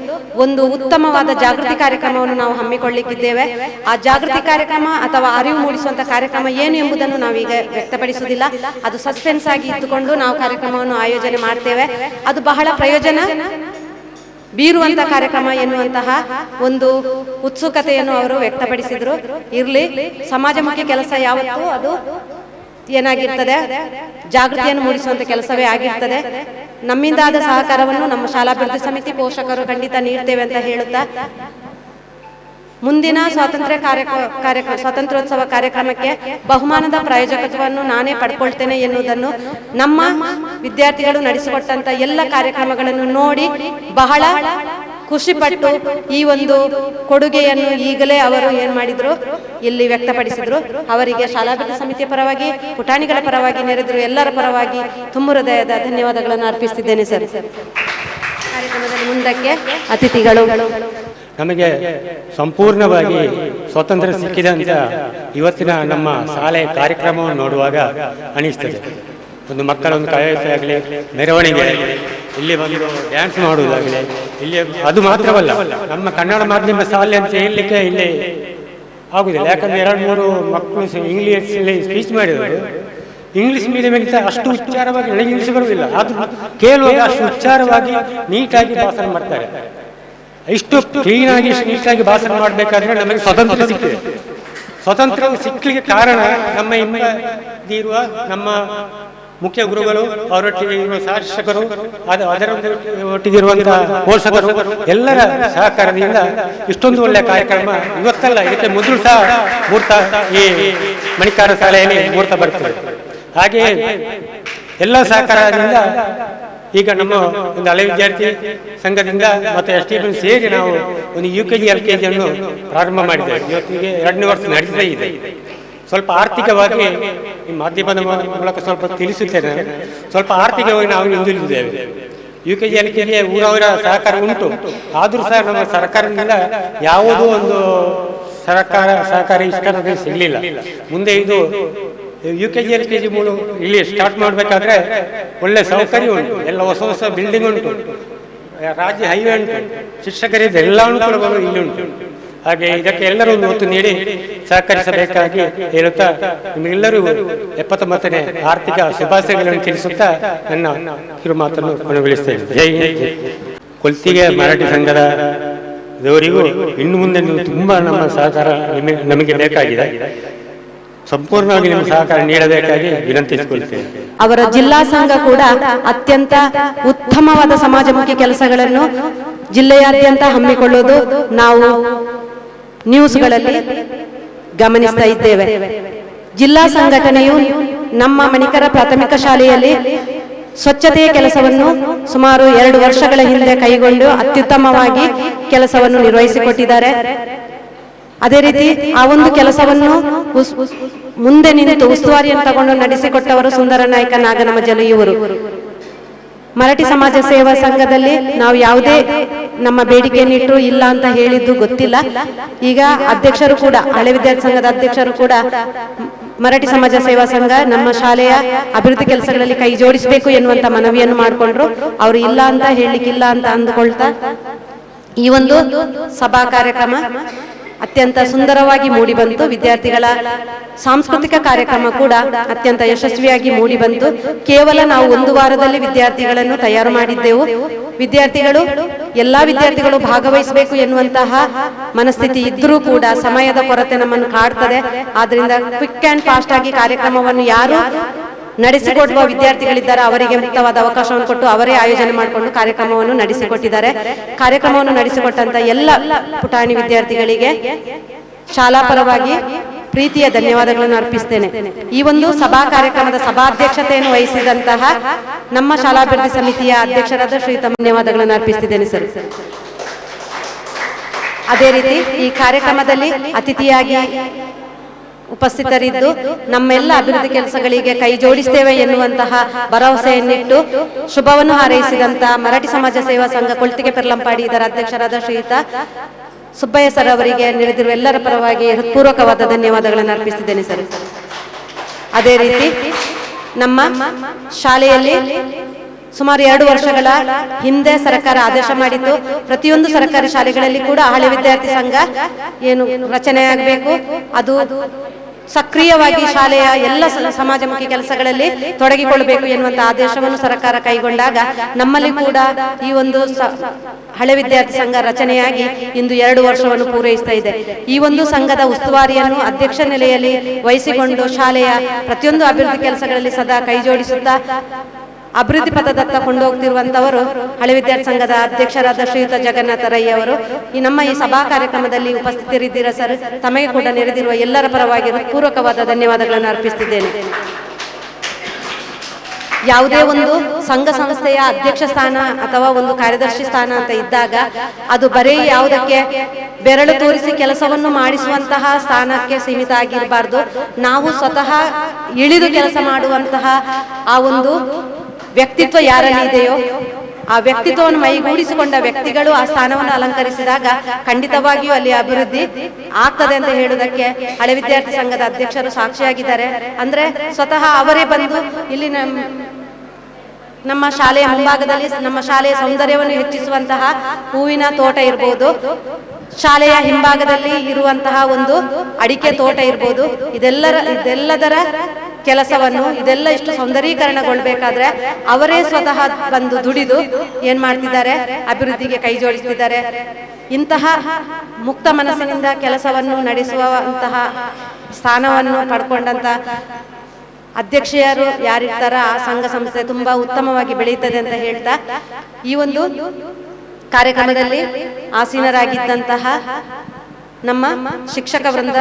F: ಒಂದು ಉತ್ತಮವಾದ ಜಾಗೃತಿ ಕಾರ್ಯಕ್ರಮವನ್ನು ನಾವು ಹಮ್ಮಿಕೊಳ್ಳಲಿಕ್ಕಿದ್ದೇವೆ. ಆ ಜಾಗೃತಿ ಕಾರ್ಯಕ್ರಮ ಅಥವಾ ಅರಿವು ಮೂಡಿಸುವಂತ ಕಾರ್ಯಕ್ರಮ ಏನು ಎಂಬುದನ್ನು ನಾವೀಗ ವ್ಯಕ್ತಪಡಿಸುವುದಿಲ್ಲ. ಅದು ಸಸ್ಪೆನ್ಸ್ ಆಗಿ ಇಟ್ಟುಕೊಂಡು ನಾವು ಕಾರ್ಯಕ್ರಮವನ್ನು ಆಯೋಜನೆ ಮಾಡ್ತೇವೆ. ಅದು ಬಹಳ ಪ್ರಯೋಜನ ಬೀರುವಂತ ಕಾರ್ಯಕ್ರಮ ಎನ್ನುವಂತಹ ಒಂದು ಉತ್ಸುಕತೆಯನ್ನು ಅವರು ವ್ಯಕ್ತಪಡಿಸಿದ್ರು. ಇರ್ಲಿ, ಸಮಾಜಮುಖಿ ಕೆಲಸ ಯಾವತ್ತೂ ಅದು ಏನಾಗಿರ್ತದೆ, ಜಾಗೃತಿಯನ್ನು ಮೂಡಿಸುವಂತ ಕೆಲಸವೇ ಆಗಿರ್ತದೆ. ನಮ್ಮಿಂದಾದ ಸಹಕಾರವನ್ನು ನಮ್ಮ ಶಾಲಾಭಿವೃದ್ಧಿ ಸಮಿತಿ ಪೋಷಕರು ಖಂಡಿತ ನೀಡ್ತೇವೆ ಅಂತ ಹೇಳುತ್ತಾ ಮುಂದಿನ ಸ್ವಾತಂತ್ರ್ಯೋತ್ಸವ ಕಾರ್ಯಕ್ರಮಕ್ಕೆ ಬಹುಮಾನದ ಪ್ರಾಯೋಜಕತ್ವವನ್ನು ನಾನೇ ಪಡ್ಕೊಳ್ತೇನೆ ಎನ್ನುವುದನ್ನು, ನಮ್ಮ ವಿದ್ಯಾರ್ಥಿಗಳು ನಡೆಸಿಕೊಟ್ಟಂತ ಎಲ್ಲ ಕಾರ್ಯಕ್ರಮಗಳನ್ನು ನೋಡಿ ಬಹಳ ಖುಷಿಪಟ್ಟು ಈ ಒಂದು ಕೊಡುಗೆಯನ್ನು ಈಗಲೇ ಅವರು ಏನ್ ಮಾಡಿದ್ರು ಇಲ್ಲಿ ವ್ಯಕ್ತಪಡಿಸಿದ್ರು. ಅವರಿಗೆ ಶಾಲಾಭಿವೃದ್ಧಿ ಸಮಿತಿಯ ಪರವಾಗಿ, ಪುಟಾಣಿಗಳ ಪರವಾಗಿ, ನೆರೆದಿರುವ ಎಲ್ಲರ ಪರವಾಗಿ ತುಂಬ ಹೃದಯದ ಧನ್ಯವಾದಗಳನ್ನು ಅರ್ಪಿಸುತ್ತಿದ್ದೇನೆ ಸರ್. ಕಾರ್ಯಕ್ರಮದಲ್ಲಿ ಮುಂದಕ್ಕೆ ಅತಿಥಿಗಳು.
L: ನಮಗೆ ಸಂಪೂರ್ಣವಾಗಿ ಸ್ವಾತಂತ್ರ್ಯ ಸಿಕ್ಕಿದಂತ ಇವತ್ತಿನ ನಮ್ಮ ಶಾಲೆಯ ಕಾರ್ಯಕ್ರಮವನ್ನು ನೋಡುವಾಗ ಅನಿಸ್ತದೆ. ಒಂದು ಮಕ್ಕಳೊಂದು ಕಲಾವಿದೆ ಆಗಲಿ, ಮೆರವಣಿಗೆ ಆಗಲಿ, ಇಲ್ಲಿ ಬಂದು ಡ್ಯಾನ್ಸ್ ಮಾಡುವುದಾಗಲಿ, ಇಲ್ಲಿ ಅದು ಮಾತ್ರವಲ್ಲ, ನಮ್ಮ ಕನ್ನಡ ಮಾಧ್ಯಮ ಶಾಲೆ ಅಂತ ಹೇಳಲಿಕ್ಕೆ ಇಲ್ಲಿ ಆಗುದಿಲ್ಲ. ಯಾಕಂದ್ರೆ 2-3 ಮಕ್ಕಳು ಇಂಗ್ಲೀಷಲ್ಲಿ ಸ್ಪೀಚ್ ಮಾಡಿದರು. ಇಂಗ್ಲೀಷ್ ಮೀಡಿಯಮ್ಗಿಂತ ಅಷ್ಟು ಉಚ್ಚಾರವಾಗಿ ಇಂಗ್ಲೀಷ್ ಬರುವುದಿಲ್ಲ, ಅದು ಕೇಳುವಾಗ ಅಷ್ಟು ಉಚ್ಚಾರವಾಗಿ ನೀಟಾಗಿ ಭಾಷಣ ಮಾಡ್ತಾರೆ. ಇಷ್ಟು ಕ್ಲೀನಾಗಿ ನೀಟಾಗಿ ಭಾಷಣ ಮಾಡಬೇಕಾದ್ರೆ ನಮಗೆ ಸ್ವಾತಂತ್ರ್ಯ ಸಿಕ್ಕಿದೆ. ಸ್ವಾತಂತ್ರ್ಯ ಸಿಕ್ಕಲಿಕ್ಕೆ ಕಾರಣ ನಮ್ಮ ಇರುವ ನಮ್ಮ ಮುಖ್ಯ ಗುರುಗಳು, ಅವರೊಟ್ಟಿಗೆ ಇರುವ ಶಾಸಕರು, ಅದರ ಒಟ್ಟಿಗಿರುವಂತಹ ಪೋಷಕರು ಎಲ್ಲರ ಸಹಕಾರದಿಂದ ಇಷ್ಟೊಂದು ಒಳ್ಳೆಯ ಕಾರ್ಯಕ್ರಮ ಇವತ್ತಲ್ಲ, ಇದಕ್ಕೆ ಮೊದಲು ಸಹ ಮೂರ್ತ ಈ ಮಣಿಕಾರ ಶಾಲೆಯಲ್ಲಿ ಮೂರ್ತ ಬರ್ತದೆ. ಹಾಗೆಯೇ ಎಲ್ಲ ಸಹಕಾರದಿಂದ ಈಗ ನಮ್ಮ ಒಂದು ಹಳೆ ವಿದ್ಯಾರ್ಥಿ ಸಂಘದಿಂದ ಮತ್ತು STB ಸೇರಿ ನಾವು ಒಂದು UKG LKG ಅನ್ನು ಪ್ರಾರಂಭ ಮಾಡಿದ್ದೇವೆ. ಇವತ್ತಿಗೆ 2ನೇ ವರ್ಷ ನಡೆಸದೇ ಇದೆ. ಸ್ವಲ್ಪ ಆರ್ಥಿಕವಾಗಿ ಈ ಮಾಧ್ಯಮದ ಮೂಲಕ ಸ್ವಲ್ಪ ತಿಳಿಸುತ್ತೇನೆ. ಸ್ವಲ್ಪ ಆರ್ಥಿಕವಾಗಿ ನಾವು ಹಿಂದುಳಿದಿದ್ದೇವೆ. UKG LKG ಊರವರ ಸಹಕಾರ ಉಂಟು, ಆದರೂ ಸಹ ನಮ್ಮ ಸರ್ಕಾರದಿಂದ ಯಾವುದೋ ಒಂದು ಸಹಕಾರ ಇಷ್ಟರದೇ ಸಿಗಲಿಲ್ಲ. ಮುಂದೆ ಇದು UKG LKG ಇಲ್ಲಿ ಸ್ಟಾರ್ಟ್ ಮಾಡಬೇಕಾದ್ರೆ ಒಳ್ಳೆ ಸೌಕರ್ಯ ಉಂಟು, ಎಲ್ಲ ಹೊಸ ಬಿಲ್ಡಿಂಗ್ ಉಂಟು, ರಾಜ್ಯ ಹೈವೇ ಉಂಟು, ಶಿಕ್ಷಕರಿದ್ದ ಎಲ್ಲ ಅನುಕೂಲಗಳು ಇಲ್ಲಿ ಉಂಟು. ಹಾಗೆ ಇದಕ್ಕೆ ಎಲ್ಲರೂ ಒಂದು ಒತ್ತು ನೀಡಿ ಸಹಕರಿಸಬೇಕಾಗಿ ಹೇಳುತ್ತಾ ನಿಮಗೆಲ್ಲರಿಗೂ 79ನೇ ಆರ್ಥಿಕ ಶುಭಾಶಯಗಳನ್ನು ತಿಳಿಸುತ್ತಾ ನನ್ನ ಕಿರು ಮಾತನ್ನು ಕೊನೆಗೊಳಿಸ್ತೇನೆ. ಜೈ ಹಿಂದ್. ಕೊಳ್ತಿಗೆ ಮರಾಠಿ ಸಂಘದ ಇವರಿಗೂ ಇನ್ನು ಮುಂದೆ ನೀವು ತುಂಬ ನಮ್ಮ ಸಹಕಾರ ನಮಗೆ ಬೇಕಾಗಿದೆ. ಸಂಪೂರ್ಣವಾಗಿ ನಿಮ್ಮ ಸಹಕಾರ ನೀಡಬೇಕಾಗಿ ವಿನಂತಿಸಿಕೊಳ್ತೇನೆ.
F: ಅವರ ಜಿಲ್ಲಾ ಸಂಘ ಕೂಡ ಅತ್ಯಂತ ಉತ್ತಮವಾದ ಸಮಾಜಮುಖಿ ಕೆಲಸಗಳನ್ನು ಜಿಲ್ಲೆಯಾದ್ಯಂತ ಹಮ್ಮಿಕೊಳ್ಳುವುದು ನಾವು ನ್ಯೂಸ್ಗಳಲ್ಲಿ ಗಮನಿಸ್ತಾ ಇದ್ದೇವೆ. ಜಿಲ್ಲಾ ಸಂಘಟನೆಯು ನಮ್ಮ ಮಣಿಕರ ಪ್ರಾಥಮಿಕ ಶಾಲೆಯಲ್ಲಿ ಸ್ವಚ್ಛತೆಯ ಕೆಲಸವನ್ನು ಸುಮಾರು 2 ವರ್ಷಗಳ ಹಿಂದೆ ಕೈಗೊಂಡು ಅತ್ಯುತ್ತಮವಾಗಿ ಕೆಲಸವನ್ನು ನಿರ್ವಹಿಸಿಕೊಟ್ಟಿದ್ದಾರೆ. ಅದೇ ರೀತಿ ಆ ಒಂದು ಕೆಲಸವನ್ನು ಮುಂದೆ ನಿಂತು ಉಸ್ತುವಾರಿಯನ್ನು ತಗೊಂಡು ನಡೆಸಿಕೊಟ್ಟವರು ಸುಂದರ ನಾಯ್ಕ ನಾಗನಮಜಲು ಇವರು. ಮರಾಠಿ ಸಮಾಜ ಸೇವಾ ಸಂಘದಲ್ಲಿ ನಾವು ಯಾವುದೇ ನಮ್ಮ ಬೇಡಿಕೆಯನ್ನಿಟ್ಟು ಇಲ್ಲ ಅಂತ ಹೇಳಿದ್ದು ಗೊತ್ತಿಲ್ಲ. ಈಗ ಅಧ್ಯಕ್ಷರು ಕೂಡ, ಹಳೆ ವಿದ್ಯಾರ್ಥಿ ಸಂಘದ ಅಧ್ಯಕ್ಷರು ಕೂಡ ಮರಾಠಿ ಸಮಾಜ ಸೇವಾ ಸಂಘ ನಮ್ಮ ಶಾಲೆಯ ಅಭಿವೃದ್ಧಿ ಕೆಲಸಗಳಲ್ಲಿ ಕೈ ಜೋಡಿಸಬೇಕು ಎನ್ನುವಂತ ಮನವಿಯನ್ನು ಮಾಡಿಕೊಂಡ್ರು. ಅವರು ಇಲ್ಲ ಅಂತ ಹೇಳಲಿಕ್ಕಿಲ್ಲ ಅಂತ ಅಂದುಕೊಳ್ತಾ ಈ ಒಂದು ಸಭಾ ಕಾರ್ಯಕ್ರಮ ಅತ್ಯಂತ ಸುಂದರವಾಗಿ ಮೂಡಿಬಂತು. ವಿದ್ಯಾರ್ಥಿಗಳ ಸಾಂಸ್ಕೃತಿಕ ಕಾರ್ಯಕ್ರಮ ಕೂಡ ಅತ್ಯಂತ ಯಶಸ್ವಿಯಾಗಿ ಮೂಡಿಬಂತು. ಕೇವಲ ನಾವು 1 ವಾರದಲ್ಲಿ ವಿದ್ಯಾರ್ಥಿಗಳನ್ನು ತಯಾರು ಮಾಡಿದ್ದೆವು. ಎಲ್ಲಾ ವಿದ್ಯಾರ್ಥಿಗಳು ಭಾಗವಹಿಸಬೇಕು ಎನ್ನುವಂತಹ ಮನಸ್ಥಿತಿ ಇದ್ರೂ ಕೂಡ ಸಮಯದ ಕೊರತೆ ನಮ್ಮನ್ನು ಕಾಡ್ತದೆ. ಆದ್ರಿಂದ ಕ್ವಿಕ್ ಅಂಡ್ ಫಾಸ್ಟ್ ಆಗಿ ಕಾರ್ಯಕ್ರಮವನ್ನು ಯಾರು ನಡೆಸಿಕೊಡುವ ವಿದ್ಯಾರ್ಥಿಗಳಿದ್ದಾರೆ ಅವರಿಗೆ ಮುಕ್ತವಾದ ಅವಕಾಶವನ್ನು ಕೊಟ್ಟು ಅವರೇ ಆಯೋಜನೆ ಮಾಡಿಕೊಂಡು ಕಾರ್ಯಕ್ರಮವನ್ನು ನಡೆಸಿಕೊಟ್ಟಿದ್ದಾರೆ. ಕಾರ್ಯಕ್ರಮವನ್ನು ನಡೆಸಿಕೊಟ್ಟಂತ ಎಲ್ಲ ಪುಟಾಣಿ ವಿದ್ಯಾರ್ಥಿಗಳಿಗೆ ಶಾಲಾ ಪರವಾಗಿ ಪ್ರೀತಿಯ ಧನ್ಯವಾದಗಳನ್ನು ಅರ್ಪಿಸ್ತೇನೆ. ಈ ಒಂದು ಸಭಾ ಕಾರ್ಯಕ್ರಮದ ಸಭಾಧ್ಯಕ್ಷತೆಯನ್ನು ವಹಿಸಿದಂತಹ ನಮ್ಮ ಶಾಲಾಭಿವೃದ್ಧಿ ಸಮಿತಿಯ ಅಧ್ಯಕ್ಷರಾದ ಶ್ರೀಯುತ ಧನ್ಯವಾದಗಳನ್ನು ಅರ್ಪಿಸ್ತಿದ್ದೇನೆ ಸರ್. ಅದೇ ರೀತಿ ಈ ಕಾರ್ಯಕ್ರಮದಲ್ಲಿ ಅತಿಥಿಯಾಗಿ ಉಪಸ್ಥಿತರಿದ್ದು ನಮ್ಮೆಲ್ಲ ಅಭಿವೃದ್ಧಿ ಕೆಲಸಗಳಿಗೆ ಕೈ ಜೋಡಿಸ್ತೇವೆ ಎನ್ನುವಂತಹ ಭರವಸೆಯನ್ನಿಟ್ಟು ಶುಭವನ್ನು ಹಾರೈಸಿದಂತಹ ಮರಾಠಿ ಸಮಾಜ ಸೇವಾ ಸಂಘ ಕೊಳ್ತಿಗೆ ಪೆರ್ಲಂಪಾಡಿ ಇದರ ಅಧ್ಯಕ್ಷರಾದ ಶ್ರೀಯುತ ಸುಬ್ಬಯ್ಯ ಸರ್ ಅವರಿಗೆ ನೆರೆದಿರುವ ಎಲ್ಲರ ಪರವಾಗಿ ಹೃತ್ಪೂರ್ವಕವಾದ ಧನ್ಯವಾದಗಳನ್ನು ಅರ್ಪಿಸಿದ್ದೇನೆ ಸರ್. ಅದೇ ರೀತಿ ನಮ್ಮ ಶಾಲೆಯಲ್ಲಿ ಸುಮಾರು 2 ವರ್ಷಗಳ ಹಿಂದೆ ಸರ್ಕಾರ ಆದೇಶ ಮಾಡಿದ್ದು ಪ್ರತಿಯೊಂದು ಸರ್ಕಾರಿ ಶಾಲೆಗಳಲ್ಲಿ ಕೂಡ ಹಳೆ ವಿದ್ಯಾರ್ಥಿ ಸಂಘ ಏನು ರಚನೆಯಾಗಬೇಕು, ಅದು ಸಕ್ರಿಯವಾಗಿ ಶಾಲೆಯ ಎಲ್ಲ ಸಮಾಜಮುಖಿ ಕೆಲಸಗಳಲ್ಲಿ ತೊಡಗಿಕೊಳ್ಳಬೇಕು ಎನ್ನುವಂತ ಆದೇಶವನ್ನು ಸರ್ಕಾರ ಕೈಗೊಂಡಾಗ ನಮ್ಮಲ್ಲಿ ಕೂಡ ಈ ಒಂದು ಹಳೆ ವಿದ್ಯಾರ್ಥಿ ಸಂಘ ರಚನೆಯಾಗಿ ಇಂದು 2 ವರ್ಷವನ್ನು ಪೂರೈಸ್ತಾ ಇದೆ. ಈ ಒಂದು ಸಂಘದ ಉಸ್ತುವಾರಿಯನ್ನು ಅಧ್ಯಕ್ಷ ನೆಲೆಯಲ್ಲಿ ವಹಿಸಿಕೊಂಡು ಶಾಲೆಯ ಪ್ರತಿಯೊಂದು ಅಭಿವೃದ್ಧಿ ಕೆಲಸಗಳಲ್ಲಿ ಸದಾ ಕೈ ಜೋಡಿಸುತ್ತಾ ಅಭಿವೃದ್ಧಿ ಪಥದತ್ತ ಕೊಂಡೋಗ್ತಿರುವಂತವರು ಹಳೆ ವಿದ್ಯಾರ್ಥಿ ಸಂಘದ ಅಧ್ಯಕ್ಷರಾದ ಶ್ರೀಯುತ ಜಗನ್ನಾಥ ರೈ ಅವರು. ನಮ್ಮ ಈ ಸಭಾ ಕಾರ್ಯಕ್ರಮದಲ್ಲಿ ಉಪಸ್ಥಿತರಿದ್ದೀರಾ ಸರ್. ತಮಗೆ ಕೂಡ ನೆರೆದಿರುವ ಎಲ್ಲರ ಪರವಾಗಿ ಪೂರ್ವಕವಾದ ಧನ್ಯವಾದಗಳನ್ನು ಅರ್ಪಿಸುತ್ತಿದ್ದೇನೆ. ಯಾವುದೇ ಒಂದು ಸಂಘ ಸಂಸ್ಥೆಯ ಅಧ್ಯಕ್ಷ ಸ್ಥಾನ ಅಥವಾ ಒಂದು ಕಾರ್ಯದರ್ಶಿ ಸ್ಥಾನ ಅಂತ ಇದ್ದಾಗ ಅದು ಬರೀ ಯಾವುದಕ್ಕೆ ಬೆರಳು ತೋರಿಸಿ ಕೆಲಸವನ್ನು ಮಾಡಿಸುವಂತಹ ಸ್ಥಾನಕ್ಕೆ ಸೀಮಿತ ಆಗಿರಬಾರ್ದು. ನಾವು ಸ್ವತಃ ಇಳಿದು ಕೆಲಸ ಮಾಡುವಂತಹ ಆ ಒಂದು ವ್ಯಕ್ತಿತ್ವ ಯಾರಲ್ಲಿ ಇದೆಯೋ ಆ ವ್ಯಕ್ತಿತ್ವವನ್ನು ಮೈಗೂಡಿಸಿಕೊಂಡ ವ್ಯಕ್ತಿಗಳು ಆ ಸ್ಥಾನವನ್ನು ಅಲಂಕರಿಸಿದಾಗ ಖಂಡಿತವಾಗಿಯೂ ಅಲ್ಲಿ ಅಭಿವೃದ್ಧಿ ಆಗ್ತದೆ ಅಂತ ಹೇಳುವುದಕ್ಕೆ ಹಳೆ ವಿದ್ಯಾರ್ಥಿ ಸಂಘದ ಅಧ್ಯಕ್ಷರು ಸಾಕ್ಷಿಯಾಗಿದ್ದಾರೆ. ಅಂದ್ರೆ ಸ್ವತಃ ಅವರೇ ಬಂದು ಇಲ್ಲಿ ನಮ್ಮ ಶಾಲೆಯ ಮುಂಭಾಗದಲ್ಲಿ ನಮ್ಮ ಶಾಲೆಯ ಸೌಂದರ್ಯವನ್ನು ಹೆಚ್ಚಿಸುವಂತಹ ಹೂವಿನ ತೋಟ ಇರ್ಬೋದು, ಶಾಲೆಯ ಹಿಂಭಾಗದಲ್ಲಿ ಇರುವಂತಹ ಒಂದು ಅಡಿಕೆ ತೋಟ ಇರ್ಬೋದು, ಇದೆಲ್ಲದರ ಕೆಲಸವನ್ನು ಇದೆಲ್ಲ ಇಷ್ಟು ಸೌಂದರೀಕರಣಗೊಳ್ಬೇಕಾದ್ರೆ ಅವರೇ ಸ್ವತಃ ಬಂದು ದುಡಿದು ಏನ್ ಮಾಡ್ತಿದ್ದಾರೆ, ಅಭಿವೃದ್ಧಿಗೆ ಕೈ ಜೋಡಿಸ್ತಿದ್ದಾರೆ. ಇಂತಹ ಮುಕ್ತ ಮನಸ್ಸಿನಿಂದ ಕೆಲಸವನ್ನು ನಡೆಸುವಂತಹ ಸ್ಥಾನವನ್ನು ಪಡ್ಕೊಂಡಂತ ಅಧ್ಯಕ್ಷರು ಯಾರಿರ್ತಾರ ಆ ಸಂಘ ಸಂಸ್ಥೆ ತುಂಬಾ ಉತ್ತಮವಾಗಿ ಬೆಳೆಯುತ್ತದೆ ಅಂತ ಹೇಳ್ತಾ ಈ ಒಂದು ಕಾರ್ಯಕ್ರಮದಲ್ಲಿ ಆಸೀನರಾಗಿದ್ದಂತಹ ನಮ್ಮ ಶಿಕ್ಷಕ ವೃಂದ,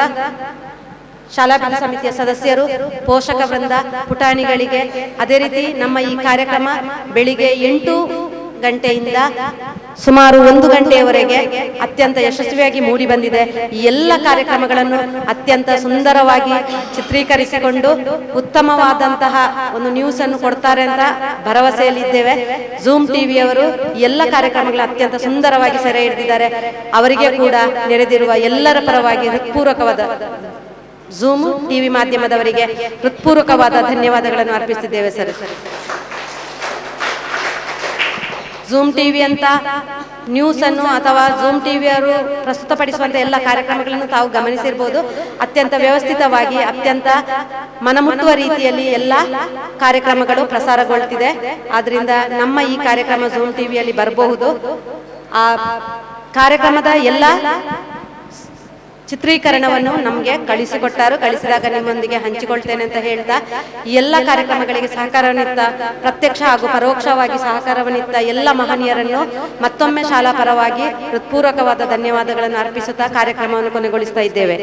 F: ಶಾಲಾಭಿವೃದ್ಧಿ ಸಮಿತಿಯ ಸದಸ್ಯರು, ಪೋಷಕ ವೃಂದ, ಪುಟಾಣಿಗಳಿಗೆ, ಅದೇ ರೀತಿ ನಮ್ಮ ಈ ಕಾರ್ಯಕ್ರಮ ಬೆಳಿಗ್ಗೆ 8 ಗಂಟೆಯಿಂದ ಸುಮಾರು 1 ಗಂಟೆಯವರೆಗೆ ಅತ್ಯಂತ ಯಶಸ್ವಿಯಾಗಿ ಮೂಡಿ ಬಂದಿದೆ. ಈ ಎಲ್ಲ ಕಾರ್ಯಕ್ರಮಗಳನ್ನು ಅತ್ಯಂತ ಸುಂದರವಾಗಿ ಚಿತ್ರೀಕರಿಸಿಕೊಂಡು ಉತ್ತಮವಾದಂತಹ ಒಂದು ನ್ಯೂಸ್ ಅನ್ನು ಕೊಡ್ತಾರೆ ಅಂತ ಭರವಸೆಯಲ್ಲಿದ್ದೇವೆ. ಝೂಮ್ ಟಿವಿಯವರು ಎಲ್ಲ ಕಾರ್ಯಕ್ರಮಗಳ ಅತ್ಯಂತ ಸುಂದರವಾಗಿ ಸೆರೆ ಹಿಡಿದಿದ್ದಾರೆ. ಅವರಿಗೆ ಕೂಡ ನೆರೆದಿರುವ ಎಲ್ಲರ ಪರವಾಗಿ ಹೃತ್ಪೂರ್ವಕವಾದ ಝೂಮ್ ಟಿವಿ ಮಾಧ್ಯಮದವರಿಗೆ ಹೃತ್ಪೂರ್ವಕವಾದ ಧನ್ಯವಾದಗಳನ್ನು ಅರ್ಪಿಸುತ್ತಿದ್ದೇವೆ ಸರ್. ಝೂಮ್ ಟಿವಿ ಅಂತ ನ್ಯೂಸ್ ಅನ್ನು ಅಥವಾ ಝೂಮ್ ಟಿವಿಯವರು ಪ್ರಸ್ತುತಪಡಿಸುವಂತ ಎಲ್ಲ ಕಾರ್ಯಕ್ರಮಗಳನ್ನು ತಾವು ಗಮನಿಸಿರ್ಬೋದು. ಅತ್ಯಂತ ವ್ಯವಸ್ಥಿತವಾಗಿ ಅತ್ಯಂತ ಮನಮುಟ್ಟುವ ರೀತಿಯಲ್ಲಿ ಎಲ್ಲ ಕಾರ್ಯಕ್ರಮಗಳು ಪ್ರಸಾರಗೊಳ್ತಿದೆ. ಆದ್ರಿಂದ ನಮ್ಮ ಈ ಕಾರ್ಯಕ್ರಮ ಝೂಮ್ ಟಿವಿಯಲ್ಲಿ ಬರಬಹುದು. ಆ ಕಾರ್ಯಕ್ರಮದ ಎಲ್ಲ ಚಿತ್ರೀಕರಣವನ್ನು ನಮಗೆ ಕಳಿಸಿಕೊಟ್ಟಾರು. ಕಳಿಸಿದಾಗ ನಿಮ್ಮೊಂದಿಗೆ ಹಂಚಿಕೊಳ್ತೇನೆ ಅಂತ ಹೇಳ್ತಾ, ಈ ಎಲ್ಲ ಕಾರ್ಯಕ್ರಮಗಳಿಗೆ ಸಹಕಾರವನ್ನಿತ್ತ, ಪ್ರತ್ಯಕ್ಷ ಹಾಗೂ ಪರೋಕ್ಷವಾಗಿ ಸಹಕಾರವನ್ನಿತ್ತ ಎಲ್ಲ ಮಹನೀಯರನ್ನು ಮತ್ತೊಮ್ಮೆ ಶಾಲಾ ಪರವಾಗಿ ಹೃತ್ಪೂರ್ವಕವಾದ ಧನ್ಯವಾದಗಳನ್ನು ಅರ್ಪಿಸುತ್ತಾ ಕಾರ್ಯಕ್ರಮವನ್ನು ಕೊನೆಗೊಳಿಸ್ತಾ ಇದ್ದೇವೆ.